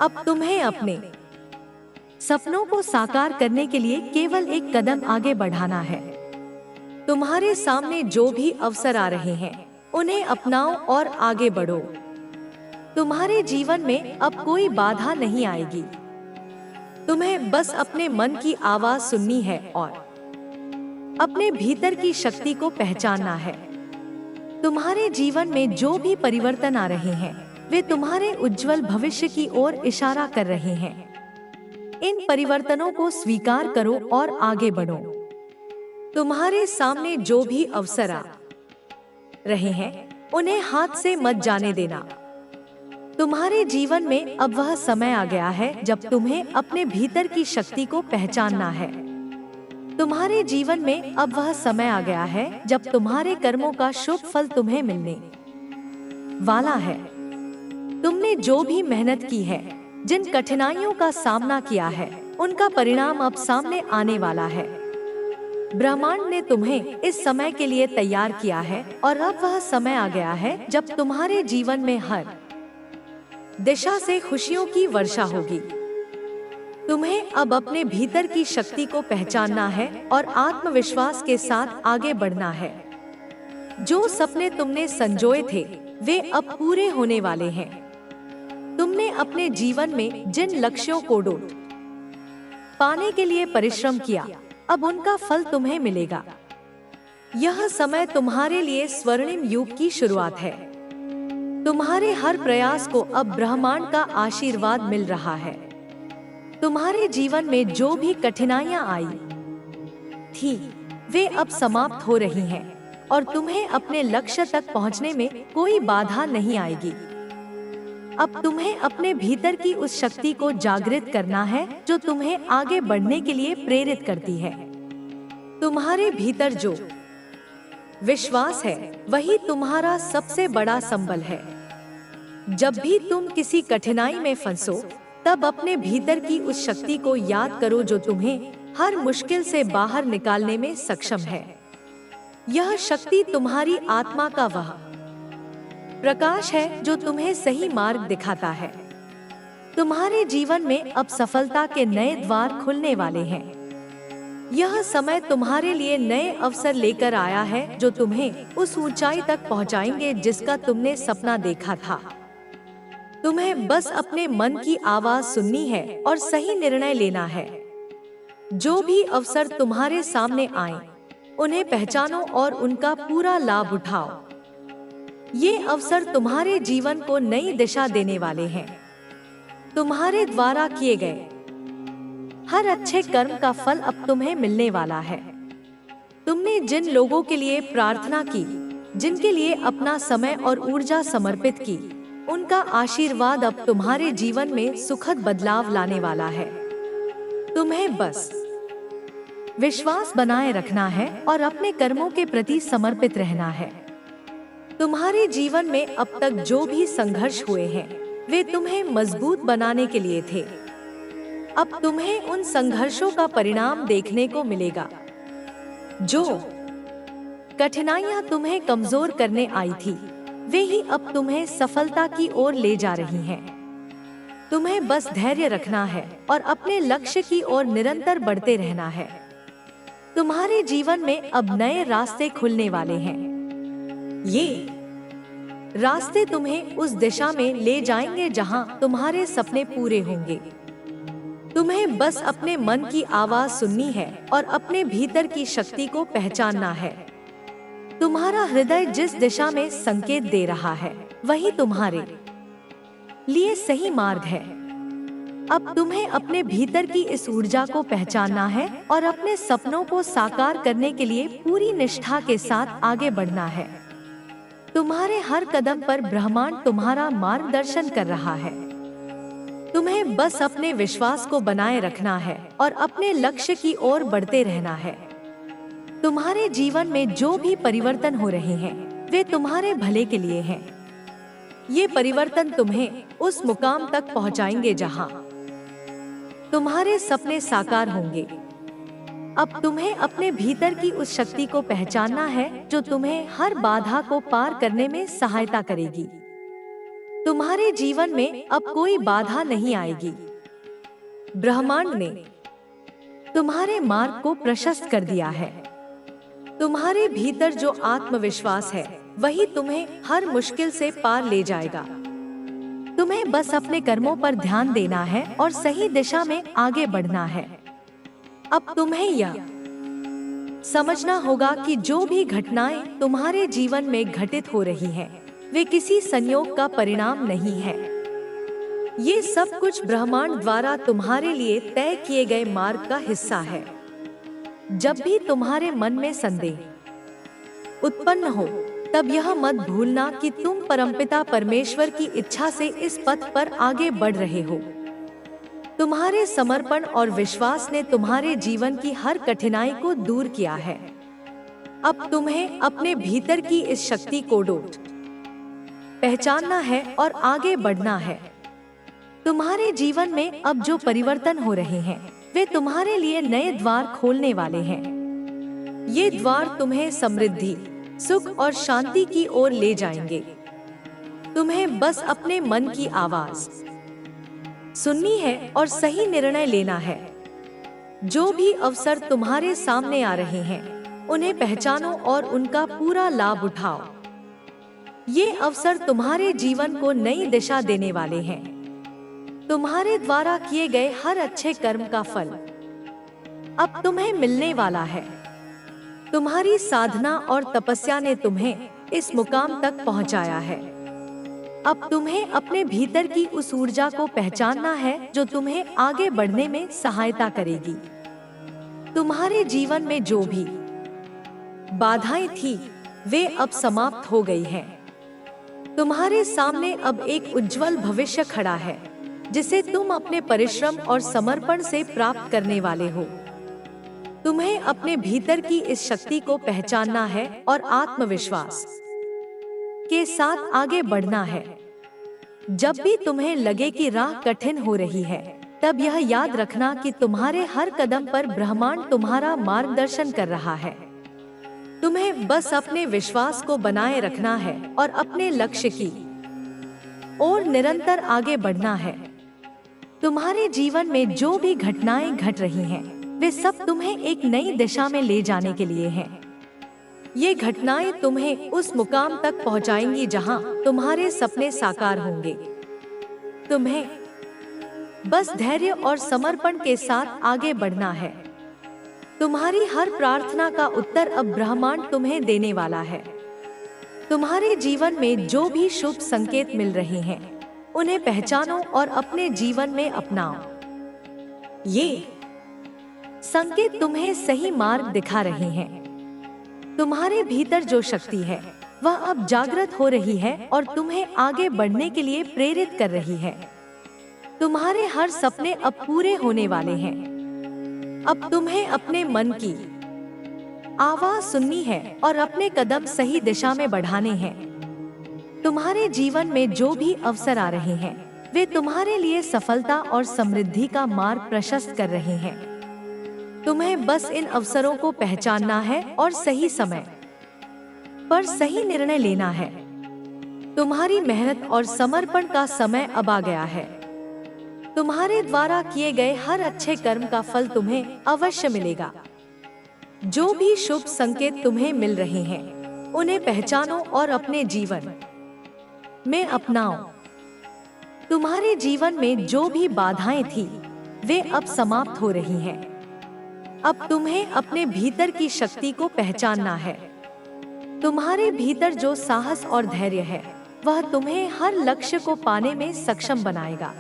अब तुम्हें अपने सपनों को साकार करने के लिए केवल एक कदम आगे बढ़ाना है। तुम्हारे सामने जो भी अवसर आ रहे हैं उन्हें अपनाओ और आगे बढ़ो। तुम्हारे जीवन में अब कोई बाधा नहीं आएगी। तुम्हें बस अपने मन की आवाज सुननी है और अपने भीतर की शक्ति को पहचानना है। तुम्हारे जीवन में जो भी परिवर्तन आ रहे हैं वे तुम्हारे उज्जवल भविष्य की ओर इशारा कर रहे हैं। इन परिवर्तनों को स्वीकार करो और आगे बढ़ो। तुम्हारे सामने जो भी अवसर आ रहे हैं उन्हें हाथ से मत जाने देना। तुम्हारे जीवन में अब वह समय आ गया है जब तुम्हें अपने भीतर की शक्ति को पहचानना है। तुम्हारे जीवन में अब वह समय आ गया है जब तुम्हारे कर्मों का शुभ फल तुम्हें मिलने वाला है। तुमने जो भी मेहनत की है, जिन कठिनाइयों का सामना किया है, उनका परिणाम अब सामने आने वाला है। ब्रह्मांड ने तुम्हें इस समय के लिए तैयार किया है और अब वह समय आ गया है जब तुम्हारे जीवन में हर दिशा से खुशियों की वर्षा होगी। तुम्हें अब अपने भीतर की शक्ति को पहचानना है और आत्मविश्वास के साथ आगे बढ़ना है। जो सपने तुमने संजोए थे वे अब पूरे होने वाले हैं। तुमने अपने जीवन में जिन लक्ष्यों को पाने के लिए परिश्रम किया, अब उनका फल तुम्हें मिलेगा। यह समय तुम्हारे लिए स्वर्णिम युग की शुरुआत है। तुम्हारे हर प्रयास को अब ब्रह्मांड का आशीर्वाद मिल रहा है। तुम्हारे जीवन में जो भी कठिनाइयां आई थी वे अब समाप्त हो रही हैं और तुम्हें अपने लक्ष्य तक पहुंचने में कोई बाधा नहीं आएगी। अब तुम्हें अपने भीतर की उस शक्ति को जागृत करना है जो तुम्हें आगे बढ़ने के लिए प्रेरित करती है। तुम्हारे भीतर जो विश्वास है वही तुम्हारा सबसे बड़ा संबल है। जब भी तुम किसी कठिनाई में फंसो तब अपने भीतर की उस शक्ति को याद करो जो तुम्हें हर मुश्किल से बाहर निकालने में सक्षम है। यह शक्ति तुम्हारी आत्मा का वह प्रकाश है जो तुम्हें सही मार्ग दिखाता है। तुम्हारे जीवन में अब सफलता के नए द्वार खुलने वाले हैं। यह समय तुम्हारे लिए नए अवसर लेकर आया है जो तुम्हें उस ऊंचाई तक पहुंचाएंगे जिसका तुमने सपना देखा था। तुम्हें बस अपने मन की आवाज सुननी है और सही निर्णय लेना है। जो भी अवसर तुम्हारे सामने आए, उन्हें पहचानो और उनका पूरा लाभ उठाओ। ये अवसर तुम्हारे जीवन को नई दिशा देने वाले हैं। तुम्हारे द्वारा किए गए हर अच्छे कर्म का फल अब तुम्हें मिलने वाला है। तुमने जिन लोगों के लिए प्रार्थना की, जिनके लिए अपना समय और ऊर्जा समर्पित की, उनका आशीर्वाद अब तुम्हारे जीवन में सुखद बदलाव लाने वाला है। तुम्हें बस विश्वास बनाए रखना है और अपने कर्मों के प्रति समर्पित रहना है। तुम्हारे जीवन में अब तक जो भी संघर्ष हुए हैं, वे तुम्हें मजबूत बनाने के लिए थे। अब तुम्हें उन संघर्षों का परिणाम देखने को मिलेगा। जो कठिनाइयां तुम्हें कमजोर करने आई थी, वे ही अब तुम्हें सफलता की ओर ले जा रही हैं। तुम्हें बस धैर्य रखना है और अपने लक्ष्य की ओर निरंतर बढ़ते रहना है। तुम्हारे जीवन में अब नए रास्ते खुलने वाले हैं। ये रास्ते तुम्हें उस दिशा में ले जाएंगे जहां तुम्हारे सपने पूरे होंगे। तुम्हें बस अपने मन की आवाज सुननी है और अपने भीतर की शक्ति को पहचानना है। तुम्हारा हृदय जिस दिशा में संकेत दे रहा है, वही तुम्हारे लिए सही मार्ग है। अब तुम्हें अपने भीतर की इस ऊर्जा को पहचानना है और अपने सपनों को साकार करने के लिए पूरी निष्ठा के साथ आगे बढ़ना है। तुम्हारे हर कदम पर ब्रह्मांड तुम्हारा मार्गदर्शन कर रहा है। तुम्हें बस अपने विश्वास को बनाए रखना है और अपने लक्ष्य की ओर बढ़ते रहना है। तुम्हारे जीवन में जो भी परिवर्तन हो रहे हैं, वे तुम्हारे भले के लिए हैं। ये परिवर्तन तुम्हें उस मुकाम तक पहुंचाएंगे जहां तुम्हारे सपने साकार होंगे। अब तुम्हें अपने भीतर की उस शक्ति को पहचानना है जो तुम्हें हर बाधा को पार करने में सहायता करेगी। तुम्हारे जीवन में अब कोई बाधा नहीं आएगी। ब्रह्मांड ने तुम्हारे मार्ग को प्रशस्त कर दिया है। तुम्हारे भीतर जो आत्मविश्वास है, वही तुम्हें हर मुश्किल से पार ले जाएगा। तुम्हें बस अपने कर्मों पर ध्यान देना है और सही दिशा में आगे बढ़ना है। अब तुम्हें यह समझना होगा कि जो भी घटनाएं तुम्हारे जीवन में घटित हो रही हैं, वे किसी संयोग का परिणाम नहीं है। ये सब कुछ ब्रह्मांड द्वारा तुम्हारे लिए तय किए गए मार्ग का हिस्सा है। जब भी तुम्हारे मन में संदेह उत्पन्न हो, तब यह मत भूलना कि तुम परमपिता परमेश्वर की इच्छा से इस पथ पर आगे बढ़ रहे हो। तुम्हारे समर्पण और विश्वास ने तुम्हारे जीवन की हर कठिनाई को दूर किया है। अब तुम्हें अपने भीतर की इस शक्ति को पहचानना है और आगे बढ़ना है। तुम्हारे जीवन में अब जो परिवर्तन हो रहे हैं, वे तुम्हारे लिए नए द्वार खोलने वाले हैं। ये द्वार तुम्हें समृद्धि, सुख और शांति की ओर ले जाएंगे। तुम्हें बस अपने मन की आवाज सुननी है और सही निर्णय लेना है। जो भी अवसर तुम्हारे सामने आ रहे हैं, उन्हें पहचानो और उनका पूरा लाभ उठाओ। ये अवसर तुम्हारे जीवन को नई दिशा देने वाले हैं। तुम्हारे द्वारा किए गए हर अच्छे कर्म का फल अब तुम्हें मिलने वाला है। तुम्हारी साधना और तपस्या ने तुम्हें इस मुकाम तक पहुंचाया है। अब तुम्हें अपने भीतर की उस ऊर्जा को पहचानना है जो तुम्हें आगे बढ़ने में सहायता करेगी। तुम्हारे जीवन में जो भी बाधाएं थी, वे अब समाप्त हो गई हैं। तुम्हारे सामने अब एक उज्जवल भविष्य खड़ा है, जिसे तुम अपने परिश्रम और समर्पण से प्राप्त करने वाले हो। तुम्हें अपने भीतर की इस शक्ति को पहचानना है और आत्मविश्वास के साथ आगे बढ़ना है। जब भी तुम्हें लगे कि राह कठिन हो रही है, तब यह याद रखना कि तुम्हारे हर कदम पर ब्रह्मांड तुम्हारा मार्गदर्शन कर रहा है। तुम्हें बस अपने विश्वास को बनाए रखना है और अपने लक्ष्य की ओर निरंतर आगे बढ़ना है। तुम्हारे जीवन में जो भी घटनाएं घट रही हैं, वे सब तुम्हें एक नई दिशा में ले जाने के लिए हैं। ये घटनाएं तुम्हें उस मुकाम तक पहुंचाएंगी जहां तुम्हारे सपने साकार होंगे। तुम्हें बस धैर्य और समर्पण के साथ आगे बढ़ना है। तुम्हारी हर प्रार्थना का उत्तर अब ब्रह्मांड तुम्हें देने वाला है। तुम्हारे जीवन में जो भी शुभ संकेत मिल रहे हैं, उन्हें पहचानो और अपने जीवन में अपनाओ। ये संकेत तुम्हें सही मार्ग दिखा रहे हैं। तुम्हारे भीतर जो शक्ति है, वह अब जागृत हो रही है और तुम्हें आगे बढ़ने के लिए प्रेरित कर रही है। तुम्हारे हर सपने अब पूरे होने वाले हैं। अब तुम्हें अपने मन की आवाज सुननी है और अपने कदम सही दिशा में बढ़ाने हैं। तुम्हारे जीवन में जो भी अवसर आ रहे हैं, वे तुम्हारे लिए सफलता और समृद्धि का मार्ग प्रशस्त कर रहे हैं। तुम्हें बस इन अवसरों को पहचानना है और सही समय पर सही निर्णय लेना है। तुम्हारी मेहनत और समर्पण का समय अब आ गया है। तुम्हारे द्वारा किए गए हर अच्छे कर्म का फल तुम्हें अवश्य मिलेगा। जो भी शुभ संकेत तुम्हें मिल रहे हैं, उन्हें पहचानो और अपने जीवन में अपनाओ। तुम्हारे जीवन में जो भी बाधाएं थी, वे अब समाप्त हो रही हैं। अब तुम्हें अपने भीतर की शक्ति को पहचानना है। तुम्हारे भीतर जो साहस और धैर्य है, वह तुम्हें हर लक्ष्य को पाने में सक्षम बनाएगा।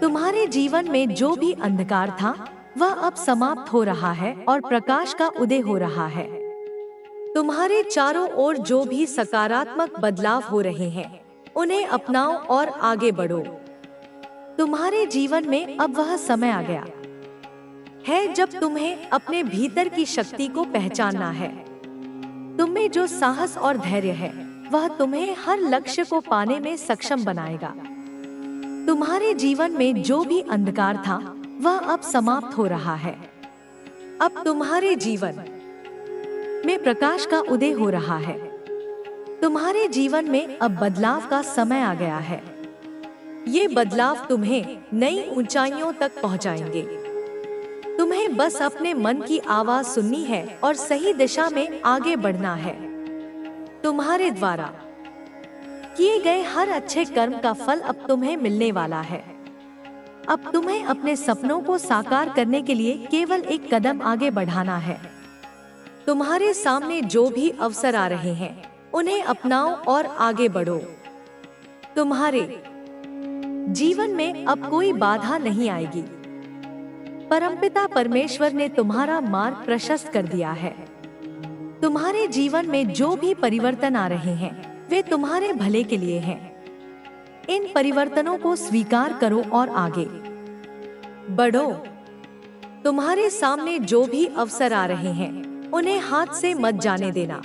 तुम्हारे जीवन में जो भी अंधकार था, वह अब समाप्त हो रहा है और प्रकाश का उदय हो रहा है। तुम्हारे चारों ओर जो भी सकारात्मक बदलाव हो रहे हैं, उन्हें अपनाओ और आगे बढ़ो। तुम्हारे जीवन में अब वह समय आ गया है जब तुम्हें अपने भीतर की शक्ति को पहचानना है। तुम्हें जो साहस और धैर्य है, वह तुम्हें हर लक्ष्य को पाने में सक्षम बनाएगा। तुम्हारे जीवन में जो भी अंधकार था, वह अब समाप्त हो रहा है। अब तुम्हारे जीवन में प्रकाश का उदय हो रहा है। तुम्हारे जीवन में अब बदलाव का समय आ गया है। ये बदलाव तुम्हें नई ऊंचाइयों तक पहुंचाएंगे। तुम्हें बस अपने मन की आवाज सुननी है और सही दिशा में आगे बढ़ना है। तुम्हारे द्वारा किए गए हर अच्छे कर्म का फल अब तुम्हें मिलने वाला है। अब तुम्हें अपने सपनों को साकार करने के लिए केवल एक कदम आगे बढ़ाना है। तुम्हारे सामने जो भी अवसर आ रहे हैं, उन्हें अपनाओ और आगे बढ़ो। तुम्हारे जीवन में अब कोई बाधा नहीं आएगी। परमपिता परमेश्वर ने तुम्हारा मार्ग प्रशस्त कर दिया है। तुम्हारे जीवन में जो भी परिवर्तन आ रहे हैं, वे तुम्हारे भले के लिए हैं। इन परिवर्तनों को स्वीकार करो और आगे बढ़ो। तुम्हारे सामने जो भी अवसर आ रहे हैं, उन्हें हाथ से मत जाने देना।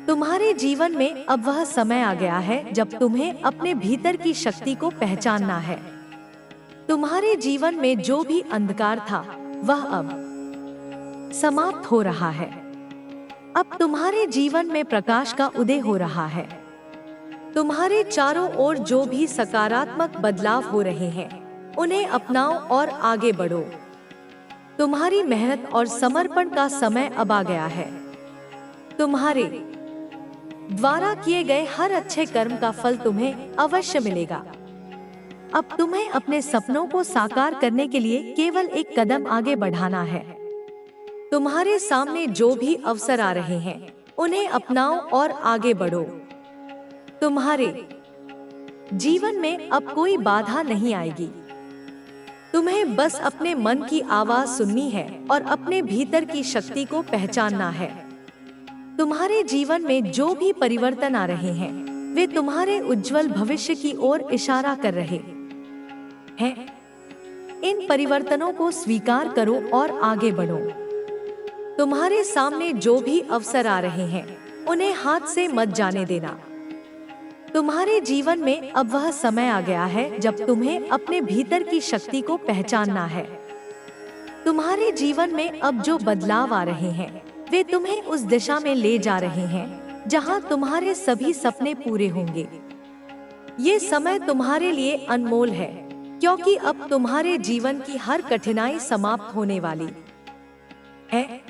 तुम्हारे जीवन में अब वह समय आ गया है जब तुम्हें अपने भीतर की शक्ति को पहचानना है। तुम्हारे जीवन में जो भी अंधकार था, वह अब समाप्त हो रहा है। अब तुम्हारे जीवन में प्रकाश का उदय हो रहा है। तुम्हारे चारों ओर जो भी सकारात्मक बदलाव हो रहे हैं, उन्हें अपनाओ और आगे बढ़ो। तुम्हारी मेहनत और समर्पण का समय अब आ गया है। तुम्हारे द्वारा किए गए हर अच्छे कर्म का फल तुम्हें अवश्य मिलेगा। अब तुम्हें अपने सपनों को साकार करने के लिए केवल एक कदम आगे बढ़ाना है। तुम्हारे सामने जो भी अवसर आ रहे हैं, उन्हें अपनाओ और आगे बढ़ो। तुम्हारे जीवन में अब कोई बाधा नहीं आएगी। तुम्हें बस अपने मन की आवाज सुननी है और अपने भीतर की शक्ति को पहचानना है। तुम्हारे जीवन में जो भी परिवर्तन आ रहे हैं, वे तुम्हारे उज्जवल भविष्य की ओर इशारा कर रहे हैं। इन परिवर्तनों को स्वीकार करो और आगे बढ़ो। तुम्हारे सामने जो भी अवसर आ रहे हैं, उन्हें हाथ से मत जाने देना। तुम्हारे जीवन में अब वह समय आ गया है जब तुम्हें अपने भीतर की शक्ति को पहचानना है। तुम्हारे जीवन में अब जो बदलाव आ रहे हैं, वे तुम्हें उस दिशा में ले जा रहे हैं जहां तुम्हारे सभी सपने पूरे होंगे। ये समय तुम्हारे लिए अनमोल है, क्योंकि अब तुम्हारे जीवन की हर कठिनाई समाप्त होने वाली है।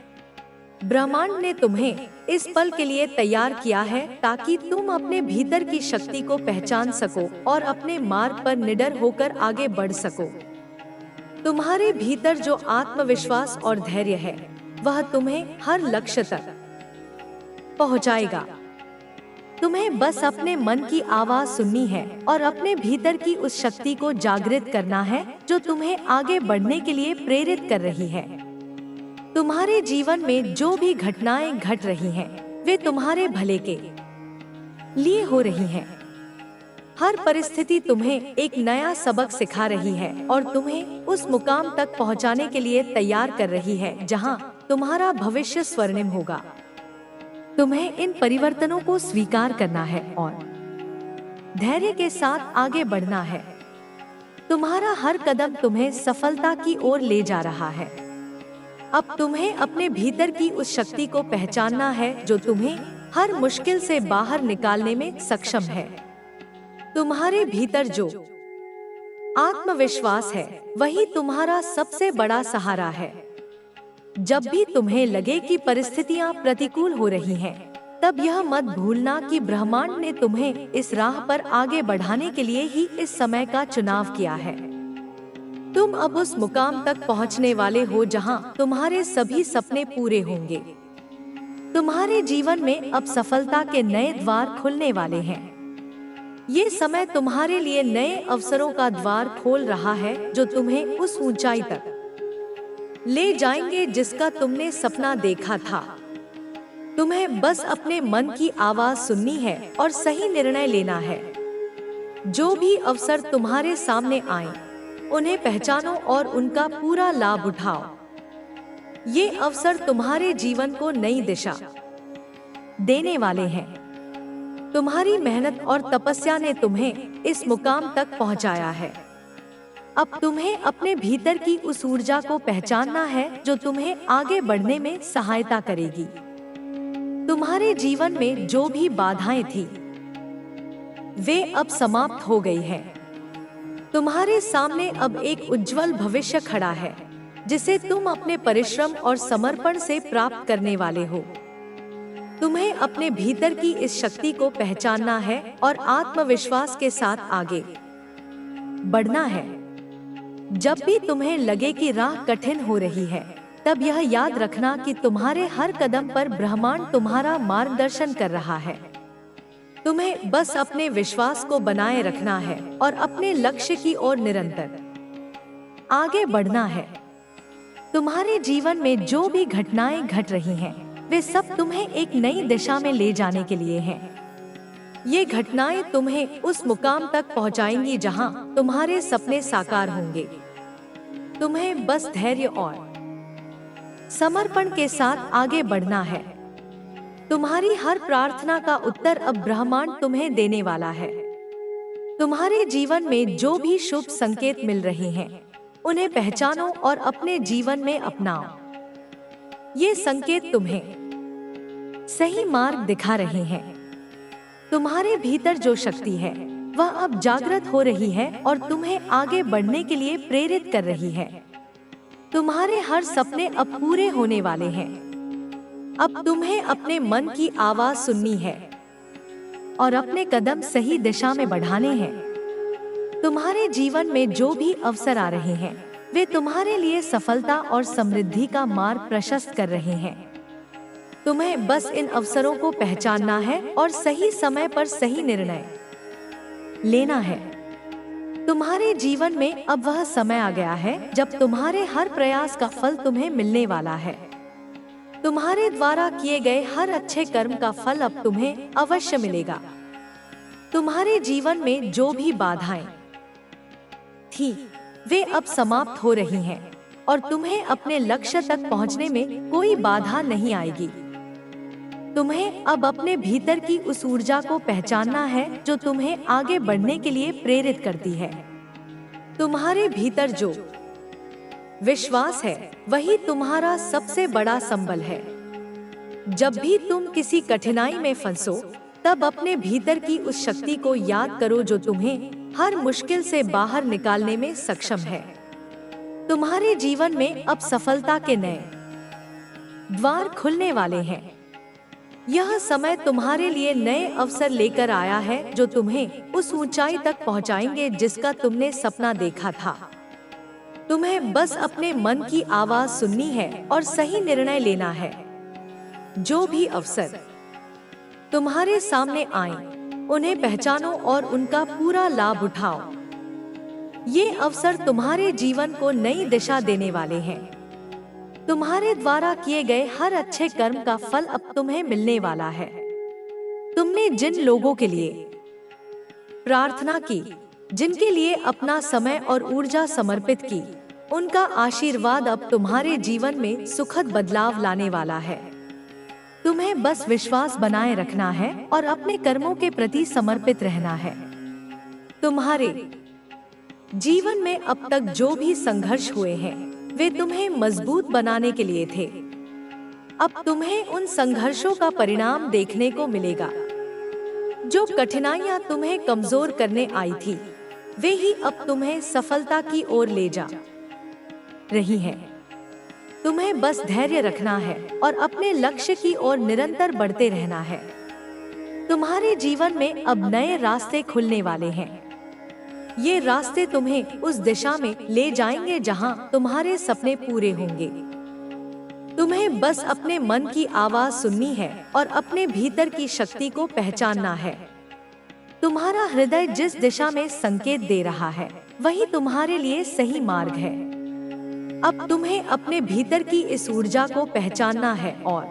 ब्रह्मांड ने तुम्हें इस पल के लिए तैयार किया है ताकि तुम अपने भीतर की शक्ति को पहचान सको और अपने मार्ग पर निडर होकर आगे बढ़ सको। तुम्हारे भीतर जो आत्मविश्वास और धैर्य है, वह तुम्हें हर लक्ष्य तक पहुंचाएगा। तुम्हें बस अपने मन की आवाज सुननी है और अपने भीतर की उस शक्ति को जागृत करना है जो तुम्हें आगे बढ़ने के लिए प्रेरित कर रही है। तुम्हारे जीवन में जो भी घटनाएं घट रही हैं, वे तुम्हारे भले के लिए हो रही हैं। हर परिस्थिति तुम्हें एक नया सबक सिखा रही है और तुम्हें उस मुकाम तक पहुंचाने के लिए तैयार कर रही है जहां तुम्हारा भविष्य स्वर्णिम होगा। तुम्हें इन परिवर्तनों को स्वीकार करना है और धैर्य के साथ आगे बढ़ना है। तुम्हारा हर कदम तुम्हें सफलता की ओर ले जा रहा है। अब तुम्हें अपने भीतर की उस शक्ति को पहचानना है जो तुम्हें हर मुश्किल से बाहर निकालने में सक्षम है। तुम्हारे भीतर जो आत्मविश्वास है, वही तुम्हारा सबसे बड़ा सहारा है। जब भी तुम्हें लगे कि परिस्थितियां प्रतिकूल हो रही हैं, तब यह मत भूलना कि ब्रह्मांड ने तुम्हें इस राह पर आगे बढ़ाने के लिए ही इस समय का चुनाव किया है। तुम अब उस मुकाम तक पहुंचने वाले हो जहां तुम्हारे सभी सपने पूरे होंगे। तुम्हारे जीवन में अब सफलता के नए द्वार खुलने वाले हैं। ये समय तुम्हारे लिए नए अवसरों का द्वार खोल रहा है जो तुम्हें उस ऊंचाई तक ले जाएंगे जिसका तुमने सपना देखा था। तुम्हें बस अपने मन की आवाज सुननी है और सही निर्णय लेना है। जो भी अवसर तुम्हारे सामने आए, उन्हें पहचानो और उनका पूरा लाभ उठाओ। ये अवसर तुम्हारे जीवन को नई दिशा देने वाले हैं। तुम्हारी मेहनत और तपस्या ने तुम्हें इस मुकाम तक पहुंचाया है। अब तुम्हें अपने भीतर की उस ऊर्जा को पहचानना है जो तुम्हें आगे बढ़ने में सहायता करेगी। तुम्हारे जीवन में जो भी बाधाएं थी, वे अब समाप्त हो गई हैं। तुम्हारे सामने अब एक उज्जवल भविष्य खड़ा है जिसे तुम अपने परिश्रम और समर्पण से प्राप्त करने वाले हो। तुम्हें अपने भीतर की इस शक्ति को पहचानना है और आत्मविश्वास के साथ आगे बढ़ना है। जब भी तुम्हें लगे कि राह कठिन हो रही है, तब यह याद रखना कि तुम्हारे हर कदम पर ब्रह्मांड तुम्हारा मार्गदर्शन कर रहा है। तुम्हें बस अपने विश्वास को बनाए रखना है और अपने लक्ष्य की ओर निरंतर आगे बढ़ना है। तुम्हारे जीवन में जो भी घटनाएं घट रही हैं, वे सब तुम्हें एक नई दिशा में ले जाने के लिए हैं। ये घटनाएं तुम्हें उस मुकाम तक पहुंचाएंगी जहां तुम्हारे सपने साकार होंगे। तुम्हें बस धैर्य और समर्पण के साथ आगे बढ़ना है। तुम्हारी हर प्रार्थना का उत्तर अब ब्रह्मांड तुम्हें देने वाला है। तुम्हारे जीवन में जो भी शुभ संकेत मिल रहे हैं, उन्हें पहचानो और अपने जीवन में अपनाओ। ये संकेत तुम्हें सही मार्ग दिखा रहे हैं। तुम्हारे भीतर जो शक्ति है, वह अब जागृत हो रही है और तुम्हें आगे बढ़ने के लिए प्रेरित कर रही है। तुम्हारे हर सपने अब पूरे होने वाले हैं। अब तुम्हें अपने मन की आवाज सुननी है और अपने कदम सही दिशा में बढ़ाने हैं। तुम्हारे जीवन में जो भी अवसर आ रहे हैं, वे तुम्हारे लिए सफलता और समृद्धि का मार्ग प्रशस्त कर रहे हैं। तुम्हें बस इन अवसरों को पहचानना है और सही समय पर सही निर्णय लेना है। तुम्हारे जीवन में अब वह समय आ गया है जब तुम्हारे हर प्रयास का फल तुम्हें मिलने वाला है। तुम्हारे द्वारा किए गए हर अच्छे कर्म का फल अब तुम्हें अवश्य मिलेगा। तुम्हारे जीवन में जो भी बाधाएं थी, वे अब समाप्त हो रही हैं और तुम्हें अपने लक्ष्य तक पहुंचने में कोई बाधा नहीं आएगी। तुम्हें अब अपने भीतर की उस ऊर्जा को पहचानना है जो तुम्हें आगे बढ़ने के लिए प्रेरित करती है। तुम्हारे भीतर जो विश्वास है, वही तुम्हारा सबसे बड़ा संबल है। जब भी तुम किसी कठिनाई में फंसो, तब अपने भीतर की उस शक्ति को याद करो जो तुम्हें हर मुश्किल से बाहर निकालने में सक्षम है। तुम्हारे जीवन में अब सफलता के नए द्वार खुलने वाले हैं। यह समय तुम्हारे लिए नए अवसर लेकर आया है जो तुम्हें उस ऊंचाई तक पहुंचाएंगे जिसका तुमने सपना देखा था। तुम्हें बस अपने मन की आवाज सुननी है और सही निर्णय लेना है। जो भी अवसर तुम्हारे सामने आए, उन्हें पहचानो और उनका पूरा लाभ उठाओ। ये अवसर तुम्हारे जीवन को नई दिशा देने वाले हैं। तुम्हारे द्वारा किए गए हर अच्छे कर्म का फल अब तुम्हें मिलने वाला है। तुमने जिन लोगों के लिए प्रार्थना की, जिनके लिए अपना समय और ऊर्जा समर्पित की, उनका आशीर्वाद अब तुम्हारे जीवन में सुखद बदलाव लाने वाला है। तुम्हें बस विश्वास बनाए रखना है और अपने कर्मों के प्रति समर्पित रहना है। तुम्हारे जीवन में अब तक जो भी संघर्ष हुए हैं, वे तुम्हें मजबूत बनाने के लिए थे। अब तुम्हें उन संघर्षों का परिणाम देखने को मिलेगा। जो कठिनाइयां तुम्हें कमजोर करने आई थी, वे ही अब तुम्हें सफलता की ओर ले जा रही हैं। तुम्हें बस धैर्य रखना है और अपने लक्ष्य की ओर निरंतर बढ़ते रहना है। तुम्हारे जीवन में अब नए रास्ते खुलने वाले हैं। ये रास्ते तुम्हें उस दिशा में ले जाएंगे जहां तुम्हारे सपने पूरे होंगे। तुम्हें बस अपने मन की आवाज सुननी है और अपने भीतर की शक्ति को पहचानना है। तुम्हारा हृदय जिस दिशा में संकेत दे रहा है, वही तुम्हारे लिए सही मार्ग है। अब तुम्हें अपने भीतर की इस ऊर्जा को पहचानना है और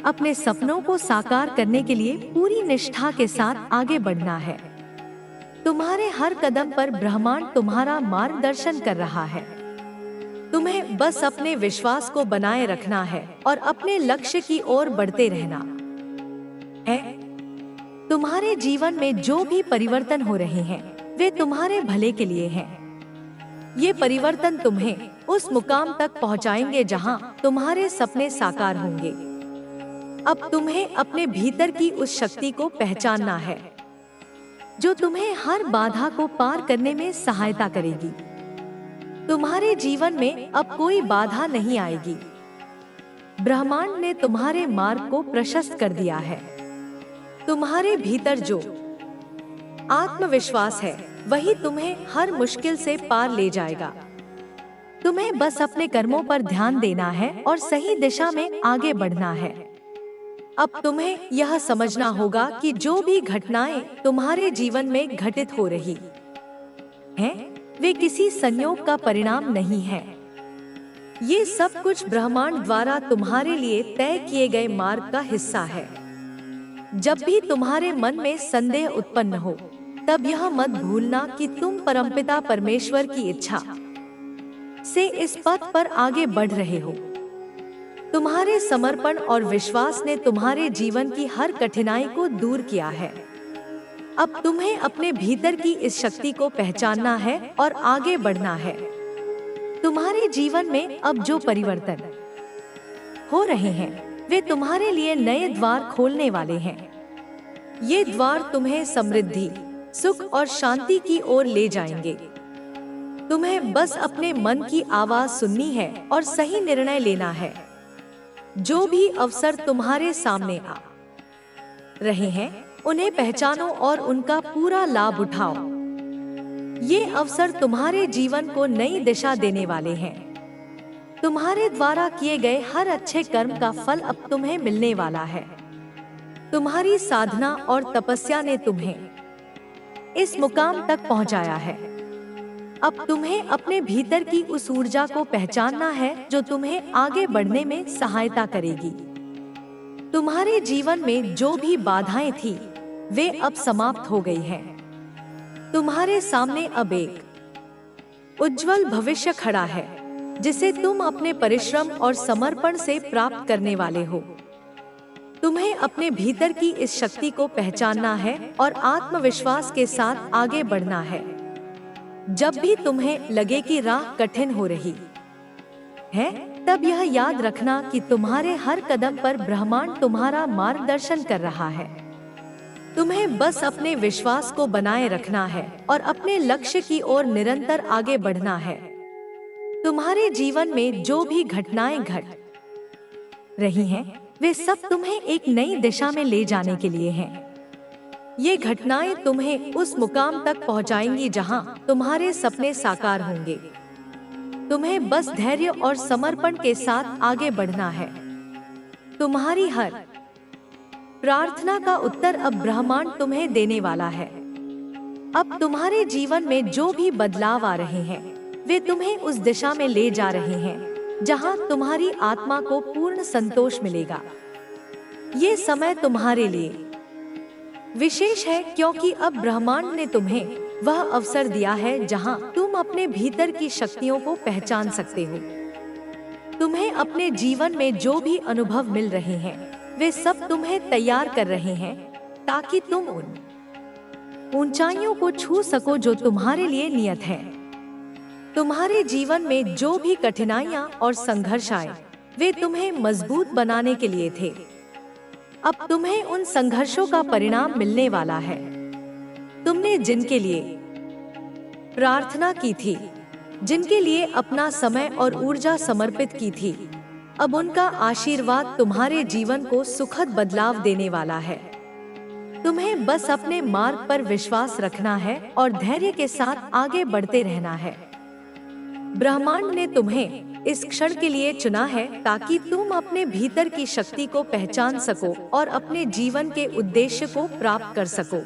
अपने सपनों को साकार करने के लिए पूरी निष्ठा के साथ आगे बढ़ना है। तुम्हारे हर कदम पर ब्रह्मांड तुम्हारा मार्गदर्शन कर रहा है। तुम्हें बस अपने विश्वास को बनाए रखना है और अपने लक्ष्य की ओर बढ़ते रहना है। तुम्हारे जीवन में जो भी परिवर्तन हो रहे हैं, वे तुम्हारे भले के लिए हैं। ये परिवर्तन तुम्हें उस मुकाम तक पहुंचाएंगे जहां तुम्हारे सपने साकार होंगे। अब तुम्हें अपने भीतर की उस शक्ति को पहचानना है जो तुम्हें हर बाधा को पार करने में सहायता करेगी। तुम्हारे जीवन में अब कोई बाधा नहीं आएगी। ब्रह्मांड ने तुम्हारे मार्ग को प्रशस्त कर दिया है। तुम्हारे भीतर जो आत्मविश्वास है, वही तुम्हें हर मुश्किल से पार ले जाएगा। तुम्हें बस अपने कर्मों पर ध्यान देना है और सही दिशा में आगे बढ़ना है। अब तुम्हें यह समझना होगा कि जो भी घटनाएं तुम्हारे जीवन में घटित हो रही हैं, वे किसी संयोग का परिणाम नहीं है। ये सब कुछ ब्रह्मांड द्वारा तुम्हारे लिए तय किए गए मार्ग का हिस्सा है। जब भी तुम्हारे मन में संदेह उत्पन्न हो, तब यह मत भूलना कि तुम परमपिता परमेश्वर की इच्छा से इस पथ पर आगे बढ़ रहे हो। तुम्हारे समर्पण और विश्वास ने तुम्हारे जीवन की हर कठिनाई को दूर किया है। अब तुम्हें अपने भीतर की इस शक्ति को पहचानना है और आगे बढ़ना है। तुम्हारे जीवन में अब जो परिवर्तन हो रहे हैं, वे तुम्हारे लिए नए द्वार खोलने वाले हैं। ये द्वार तुम्हें समृद्धि, सुख और शांति की ओर ले जाएंगे। तुम्हें बस अपने मन की आवाज सुननी है और सही निर्णय लेना है। जो भी अवसर तुम्हारे सामने आ रहे हैं, उन्हें पहचानो और उनका पूरा लाभ उठाओ। ये अवसर तुम्हारे जीवन को नई दिशा देने वाले हैं। तुम्हारे द्वारा किए गए हर अच्छे कर्म का फल अब तुम्हें मिलने वाला है। तुम्हारी साधना और तपस्या ने तुम्हें इस मुकाम तक पहुंचाया है। अब तुम्हें अपने भीतर की उस ऊर्जा को पहचानना है जो तुम्हें आगे बढ़ने में सहायता करेगी। तुम्हारे जीवन में जो भी बाधाएं थी, वे अब समाप्त हो गई हैं। तुम्हारे सामने अब एक उज्जवल भविष्य खड़ा है, जिसे तुम अपने परिश्रम और समर्पण से प्राप्त करने वाले हो। तुम्हें अपने भीतर की इस शक्ति को पहचानना है और आत्मविश्वास के साथ आगे बढ़ना है। जब भी तुम्हें लगे कि राह कठिन हो रही है, तब यह याद रखना कि तुम्हारे हर कदम पर ब्रह्मांड तुम्हारा मार्गदर्शन कर रहा है। तुम्हें बस अपने विश्वास को बनाए रखना है और अपने लक्ष्य की ओर निरंतर आगे बढ़ना है। तुम्हारे जीवन में जो भी घटनाएं घट रही हैं, वे सब तुम्हें एक नई दिशा में ले जाने के लिए हैं। ये घटनाएं तुम्हें उस मुकाम तक पहुंचाएंगी जहां तुम्हारे सपने साकार होंगे। तुम्हें बस धैर्य और समर्पण के साथ आगे बढ़ना है। तुम्हारी हर प्रार्थना का उत्तर अब ब्रह्मांड तुम्हें देने वाला है। अब तुम्हारे जीवन में जो भी बदलाव आ रहे हैं, वे तुम्हें उस दिशा में ले जा रहे हैं जहां तुम्हारी आत्मा को पूर्ण संतोष मिलेगा। ये समय तुम्हारे लिए विशेष है क्योंकि अब ब्रह्मांड ने तुम्हें वह अवसर दिया है जहां तुम अपने भीतर की शक्तियों को पहचान सकते हो। तुम्हें अपने जीवन में जो भी अनुभव मिल रहे हैं, वे सब तुम्हें तैयार कर रहे हैं ताकि तुम उन ऊंचाइयों को छू सको जो तुम्हारे लिए नियत है। तुम्हारे जीवन में जो भी कठिनाइयां और संघर्ष आए, वे तुम्हें मजबूत बनाने के लिए थे। अब तुम्हें उन संघर्षों का परिणाम मिलने वाला है। तुमने जिनके लिए प्रार्थना की थी, जिनके लिए अपना समय और ऊर्जा समर्पित की थी, अब उनका आशीर्वाद तुम्हारे जीवन को सुखद बदलाव देने वाला है। तुम्हें बस अपने मार्ग पर विश्वास रखना है और धैर्य के साथ आगे बढ़ते रहना है। ब्रह्मांड ने तुम्हें इस क्षण के लिए चुना है ताकि तुम अपने भीतर की शक्ति को पहचान सको और अपने जीवन के उद्देश्य को प्राप्त कर सको।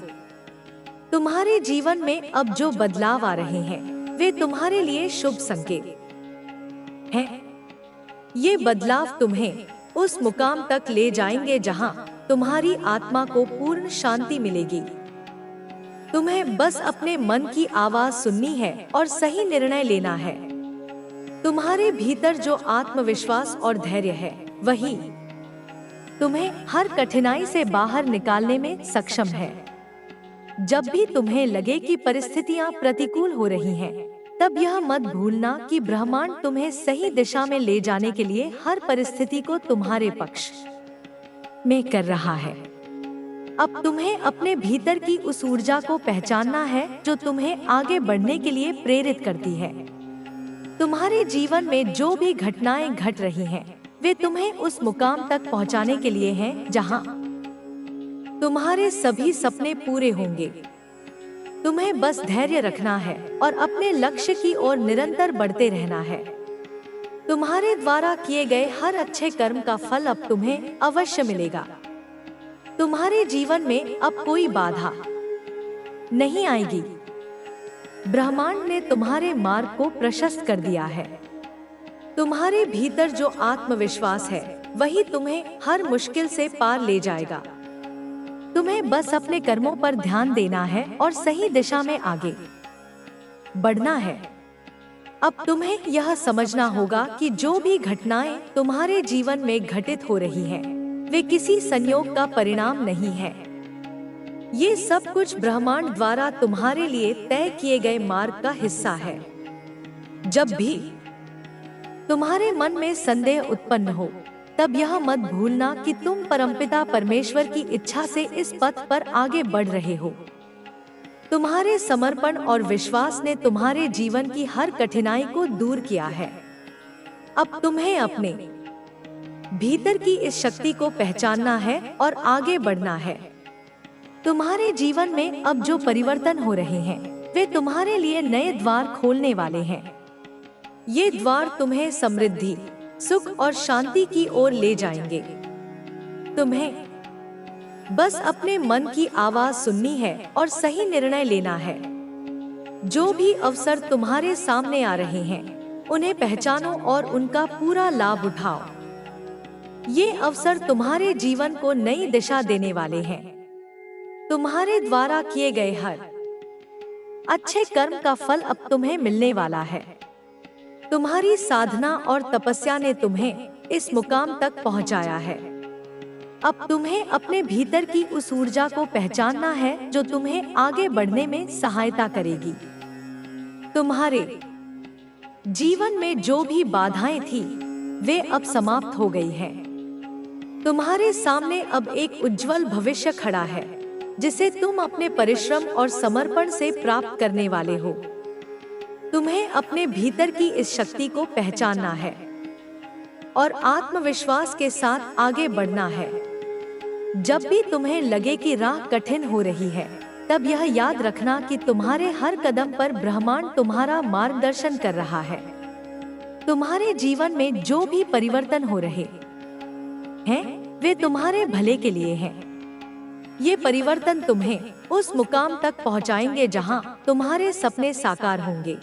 तुम्हारे जीवन में अब जो बदलाव आ रहे हैं, वे तुम्हारे लिए शुभ संकेत हैं। ये बदलाव तुम्हें उस मुकाम तक ले जाएंगे जहां तुम्हारी आत्मा को पूर्ण शांति मिलेगी। तुम्हें बस अपने मन की आवाज सुननी है और सही निर्णय लेना है। तुम्हारे भीतर जो आत्मविश्वास और धैर्य है, वही तुम्हें हर कठिनाई से बाहर निकालने में सक्षम है। जब भी तुम्हें लगे कि परिस्थितियां प्रतिकूल हो रही हैं, तब यह मत भूलना कि ब्रह्मांड तुम्हें सही दिशा में ले जाने के लिए हर परिस्थिति को तुम्हारे पक्ष में कर रहा है। अब तुम्हें अपने भीतर की उस ऊर्जा को पहचानना है जो तुम्हें आगे बढ़ने के लिए प्रेरित करती है। तुम्हारे जीवन में जो भी घटनाएं घट रही हैं, वे तुम्हें उस मुकाम तक पहुंचाने के लिए हैं जहां तुम्हारे सभी सपने पूरे होंगे। तुम्हें बस धैर्य रखना है और अपने लक्ष्य की ओर निरंतर बढ़ते रहना है। तुम्हारे द्वारा किए गए हर अच्छे कर्म का फल अब तुम्हें अवश्य मिलेगा। तुम्हारे जीवन में अब कोई बाधा नहीं आएगी। ब्रह्मांड ने तुम्हारे मार्ग को प्रशस्त कर दिया है। तुम्हारे भीतर जो आत्मविश्वास है, वही तुम्हें हर मुश्किल से पार ले जाएगा। तुम्हें बस अपने कर्मों पर ध्यान देना है और सही दिशा में आगे बढ़ना है। अब तुम्हें यह समझना होगा कि जो भी घटनाएं तुम्हारे जीवन में घटित हो रही हैं, वे किसी संयोग का परिणाम नहीं है। ये सब कुछ ब्रह्मांड द्वारा तुम्हारे लिए तय किए गए मार्ग का हिस्सा है। जब भी तुम्हारे मन में संदेह उत्पन्न हो, तब यह मत भूलना कि तुम परमपिता परमेश्वर की इच्छा से इस पथ पर आगे बढ़ रहे हो। तुम्हारे समर्पण और विश्वास ने तुम्हारे जीवन की हर कठिनाई को दूर किया है। अब तुम्हें अपने भीतर की इस शक्ति को पहचानना है और आगे बढ़ना है। तुम्हारे जीवन में अब जो परिवर्तन हो रहे हैं, वे तुम्हारे लिए नए द्वार खोलने वाले हैं। ये द्वार तुम्हें समृद्धि, सुख और शांति की ओर ले जाएंगे। तुम्हें बस अपने मन की आवाज सुननी है और सही निर्णय लेना है। जो भी अवसर तुम्हारे सामने आ रहे हैं, उन्हें पहचानो और उनका पूरा लाभ उठाओ। ये अवसर तुम्हारे जीवन को नई दिशा देने वाले हैं। तुम्हारे द्वारा किए गए हर अच्छे कर्म का फल अब तुम्हें मिलने वाला है। तुम्हारी साधना और तपस्या ने तुम्हें इस मुकाम तक पहुंचाया है। अब तुम्हें अपने भीतर की उस ऊर्जा को पहचानना है जो तुम्हें आगे बढ़ने में सहायता करेगी। तुम्हारे जीवन में जो भी बाधाएं थी, वे अब समाप्त हो गई हैं। तुम्हारे सामने अब एक उज्जवल भविष्य खड़ा है, जिसे तुम अपने परिश्रम और समर्पण से प्राप्त करने वाले हो। तुम्हें अपने भीतर की इस शक्ति को पहचानना है और आत्मविश्वास के साथ आगे बढ़ना है। जब भी तुम्हें लगे कि राह कठिन हो रही है, तब यह याद रखना कि तुम्हारे हर कदम पर ब्रह्मांड तुम्हारा मार्गदर्शन कर रहा है। तुम्हारे जीवन में जो भी परिवर्तन हो रहे हैं, वे तुम्हारे भले के लिए हैं। ये परिवर्तन तुम्हें उस मुकाम तक पहुंचाएंगे जहां तुम्हारे सपने साकार होंगे।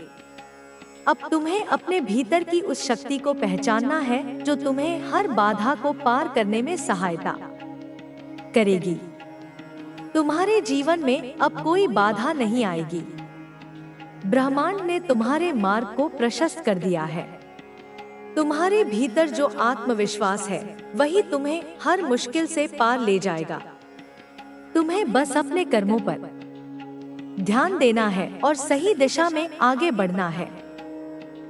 अब तुम्हें अपने भीतर की उस शक्ति को पहचानना है जो तुम्हें हर बाधा को पार करने में सहायता करेगी। तुम्हारे जीवन में अब कोई बाधा नहीं आएगी। ब्रह्मांड ने तुम्हारे मार्ग को प्रशस्त कर दिया है। तुम्हारे भीतर जो आत्मविश्वास है, वही तुम्हें हर मुश्किल से पार ले जाएगा। तुम्हें बस अपने कर्मों पर ध्यान देना है और सही दिशा में आगे बढ़ना है।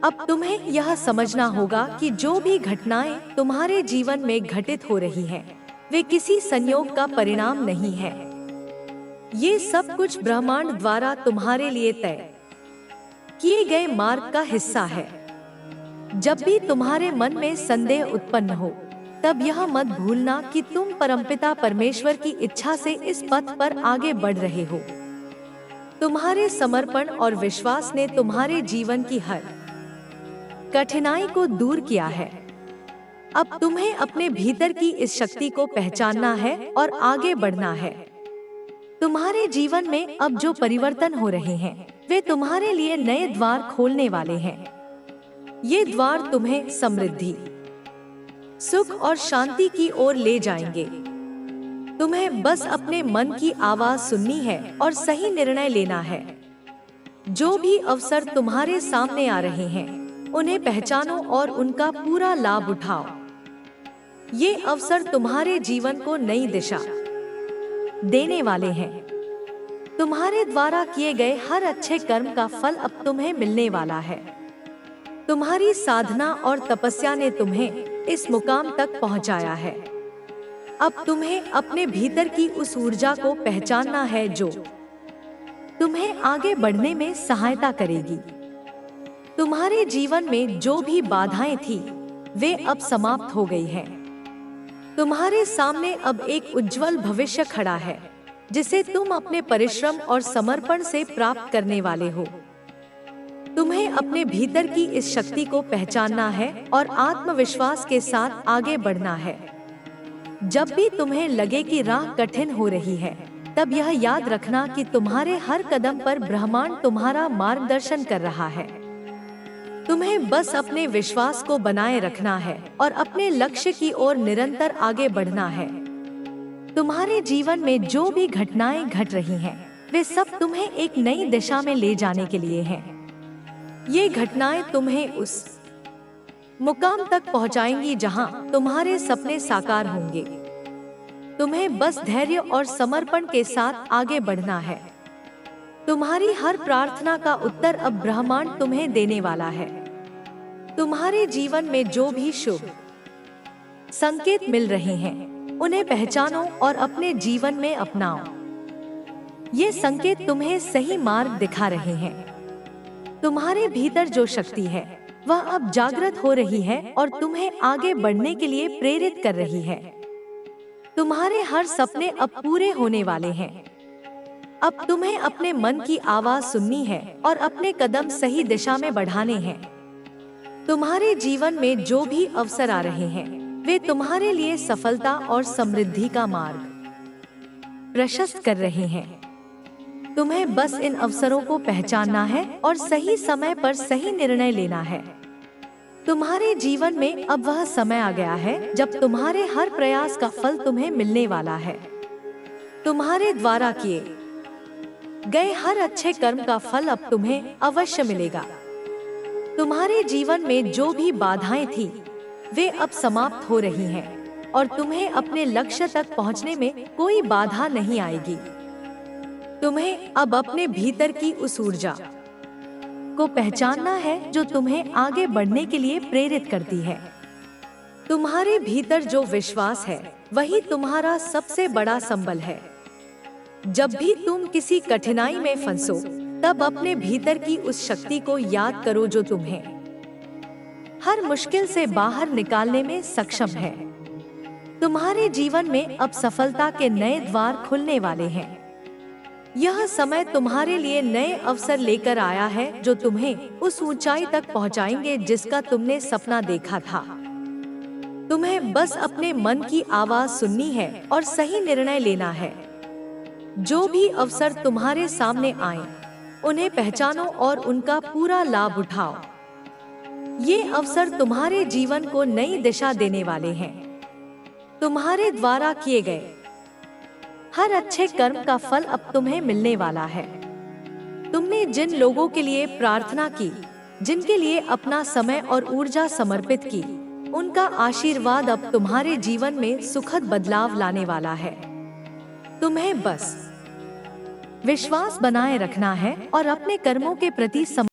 अब तुम्हें यह समझना होगा कि जो भी घटनाएं तुम्हारे जीवन में घटित हो रही हैं, वे किसी संयोग का परिणाम नहीं है। ये सब कुछ ब्रह्मांड द्वारा तुम्हारे लिए तय किए गए मार्ग का हिस्सा है। जब भी तुम्हारे मन में संदेह उत्पन्न हो, तब यह मत भूलना कि तुम परमपिता परमेश्वर की इच्छा से इस पथ पर आगे बढ़ रहे हो। तुम्हारे समर्पण और विश्वास ने तुम्हारे जीवन की हर कठिनाई को दूर किया है। अब तुम्हें अपने भीतर की इस शक्ति को पहचानना है और आगे बढ़ना है। तुम्हारे जीवन में अब जो परिवर्तन हो रहे हैं, वे तुम्हारे लिए नए द्वार खोलने वाले हैं। ये द्वार तुम्हें समृद्धि, सुख और शांति की ओर ले जाएंगे। तुम्हें बस अपने मन की आवाज सुननी है और सही निर्णय लेना है। जो भी अवसर तुम्हारे सामने आ रहे हैं, उन्हें पहचानो और उनका पूरा लाभ उठाओ। ये अवसर तुम्हारे जीवन को नई दिशा देने वाले हैं। तुम्हारे द्वारा किए गए हर अच्छे कर्म का फल अब तुम्हें मिलने वाला है। तुम्हारी साधना और तपस्या ने तुम्हें इस मुकाम तक पहुंचाया है। अब तुम्हें अपने भीतर की उस ऊर्जा को पहचानना है जो तुम्हें आगे बढ़ने में सहायता करेगी। तुम्हारे जीवन में जो भी बाधाएं थी, वे अब समाप्त हो गई हैं। तुम्हारे सामने अब एक उज्जवल भविष्य खड़ा है, जिसे तुम अपने परिश्रम और समर्पण से प्राप्त करने वाले हो। तुम्हें अपने भीतर की इस शक्ति को पहचानना है और आत्मविश्वास के साथ आगे बढ़ना है। जब भी तुम्हें लगे कि राह कठिन हो रही है, तब यह याद रखना कि तुम्हारे हर कदम पर ब्रह्मांड तुम्हारा मार्गदर्शन कर रहा है। तुम्हें बस अपने विश्वास को बनाए रखना है और अपने लक्ष्य की ओर निरंतर आगे बढ़ना है। तुम्हारे जीवन में जो भी घटनाएं घट रही हैं, वे सब तुम्हें एक नई दिशा में ले जाने के लिए हैं। ये घटनाएं तुम्हें उस मुकाम तक पहुंचाएंगी जहां तुम्हारे सपने साकार होंगे। तुम्हें बस धैर्य और समर्पण के साथ आगे बढ़ना है। तुम्हारी हर प्रार्थना का उत्तर अब ब्रह्मांड तुम्हें देने वाला है। तुम्हारे जीवन में जो भी शुभ संकेत मिल रहे हैं, उन्हें पहचानो और अपने जीवन में अपनाओ। ये संकेत तुम्हें सही मार्ग दिखा रहे हैं। तुम्हारे भीतर जो शक्ति है, वह अब जागृत हो रही है और तुम्हें आगे बढ़ने के लिए प्रेरित कर रही है। तुम्हारे हर सपने अब पूरे होने वाले हैं। अब तुम्हें अपने मन की आवाज सुननी है और अपने कदम सही दिशा में बढ़ाने हैं। तुम्हारे जीवन में जो भी अवसर आ रहे हैं, वे तुम्हारे लिए सफलता और समृद्धि का मार्ग प्रशस्त कर रहे हैं। तुम्हें बस इन अवसरों को पहचानना है और सही समय पर सही निर्णय लेना है। तुम्हारे जीवन में अब वह समय आ गया है जब तुम्हारे हर प्रयास का फल तुम्हें मिलने वाला है। तुम्हारे द्वारा किए गए हर अच्छे कर्म का फल अब तुम्हें अवश्य मिलेगा। तुम्हारे जीवन में जो भी बाधाएं थी, वे अब समाप्त हो रही हैं और तुम्हें अपने लक्ष्य तक पहुंचने में कोई बाधा नहीं आएगी। तुम्हें अब अपने भीतर की उस ऊर्जा को पहचानना है जो तुम्हें आगे बढ़ने के लिए प्रेरित करती है। तुम्हारे भीतर जो विश्वास है, वही तुम्हारा सबसे बड़ा संबल है। जब भी तुम किसी कठिनाई में फंसो, तब अपने भीतर की उस शक्ति को याद करो जो तुम्हें हर मुश्किल से बाहर निकालने में सक्षम है। तुम्हारे जीवन में अब सफलता के नए द्वार खुलने वाले हैं। यह समय तुम्हारे लिए नए अवसर लेकर आया है जो तुम्हें उस ऊंचाई तक पहुंचाएंगे जिसका तुमने सपना देखा था। तुम्हें बस अपने मन की आवाज सुननी है और सही निर्णय लेना है। जो भी अवसर तुम्हारे सामने आए, उन्हें पहचानो और उनका पूरा लाभ उठाओ। ये अवसर तुम्हारे जीवन को नई दिशा देने वाले हैं। तुम्हारे द्वारा किए गए हर अच्छे कर्म का फल अब तुम्हें मिलने वाला है। तुमने जिन लोगों के लिए प्रार्थना की, जिनके लिए अपना समय और ऊर्जा समर्पित की, उनका आशीर्वाद अब तुम्हारे जीवन में सुखद बदलाव लाने वाला है। तुम्हें बस विश्वास बनाए रखना है और अपने कर्मों के प्रति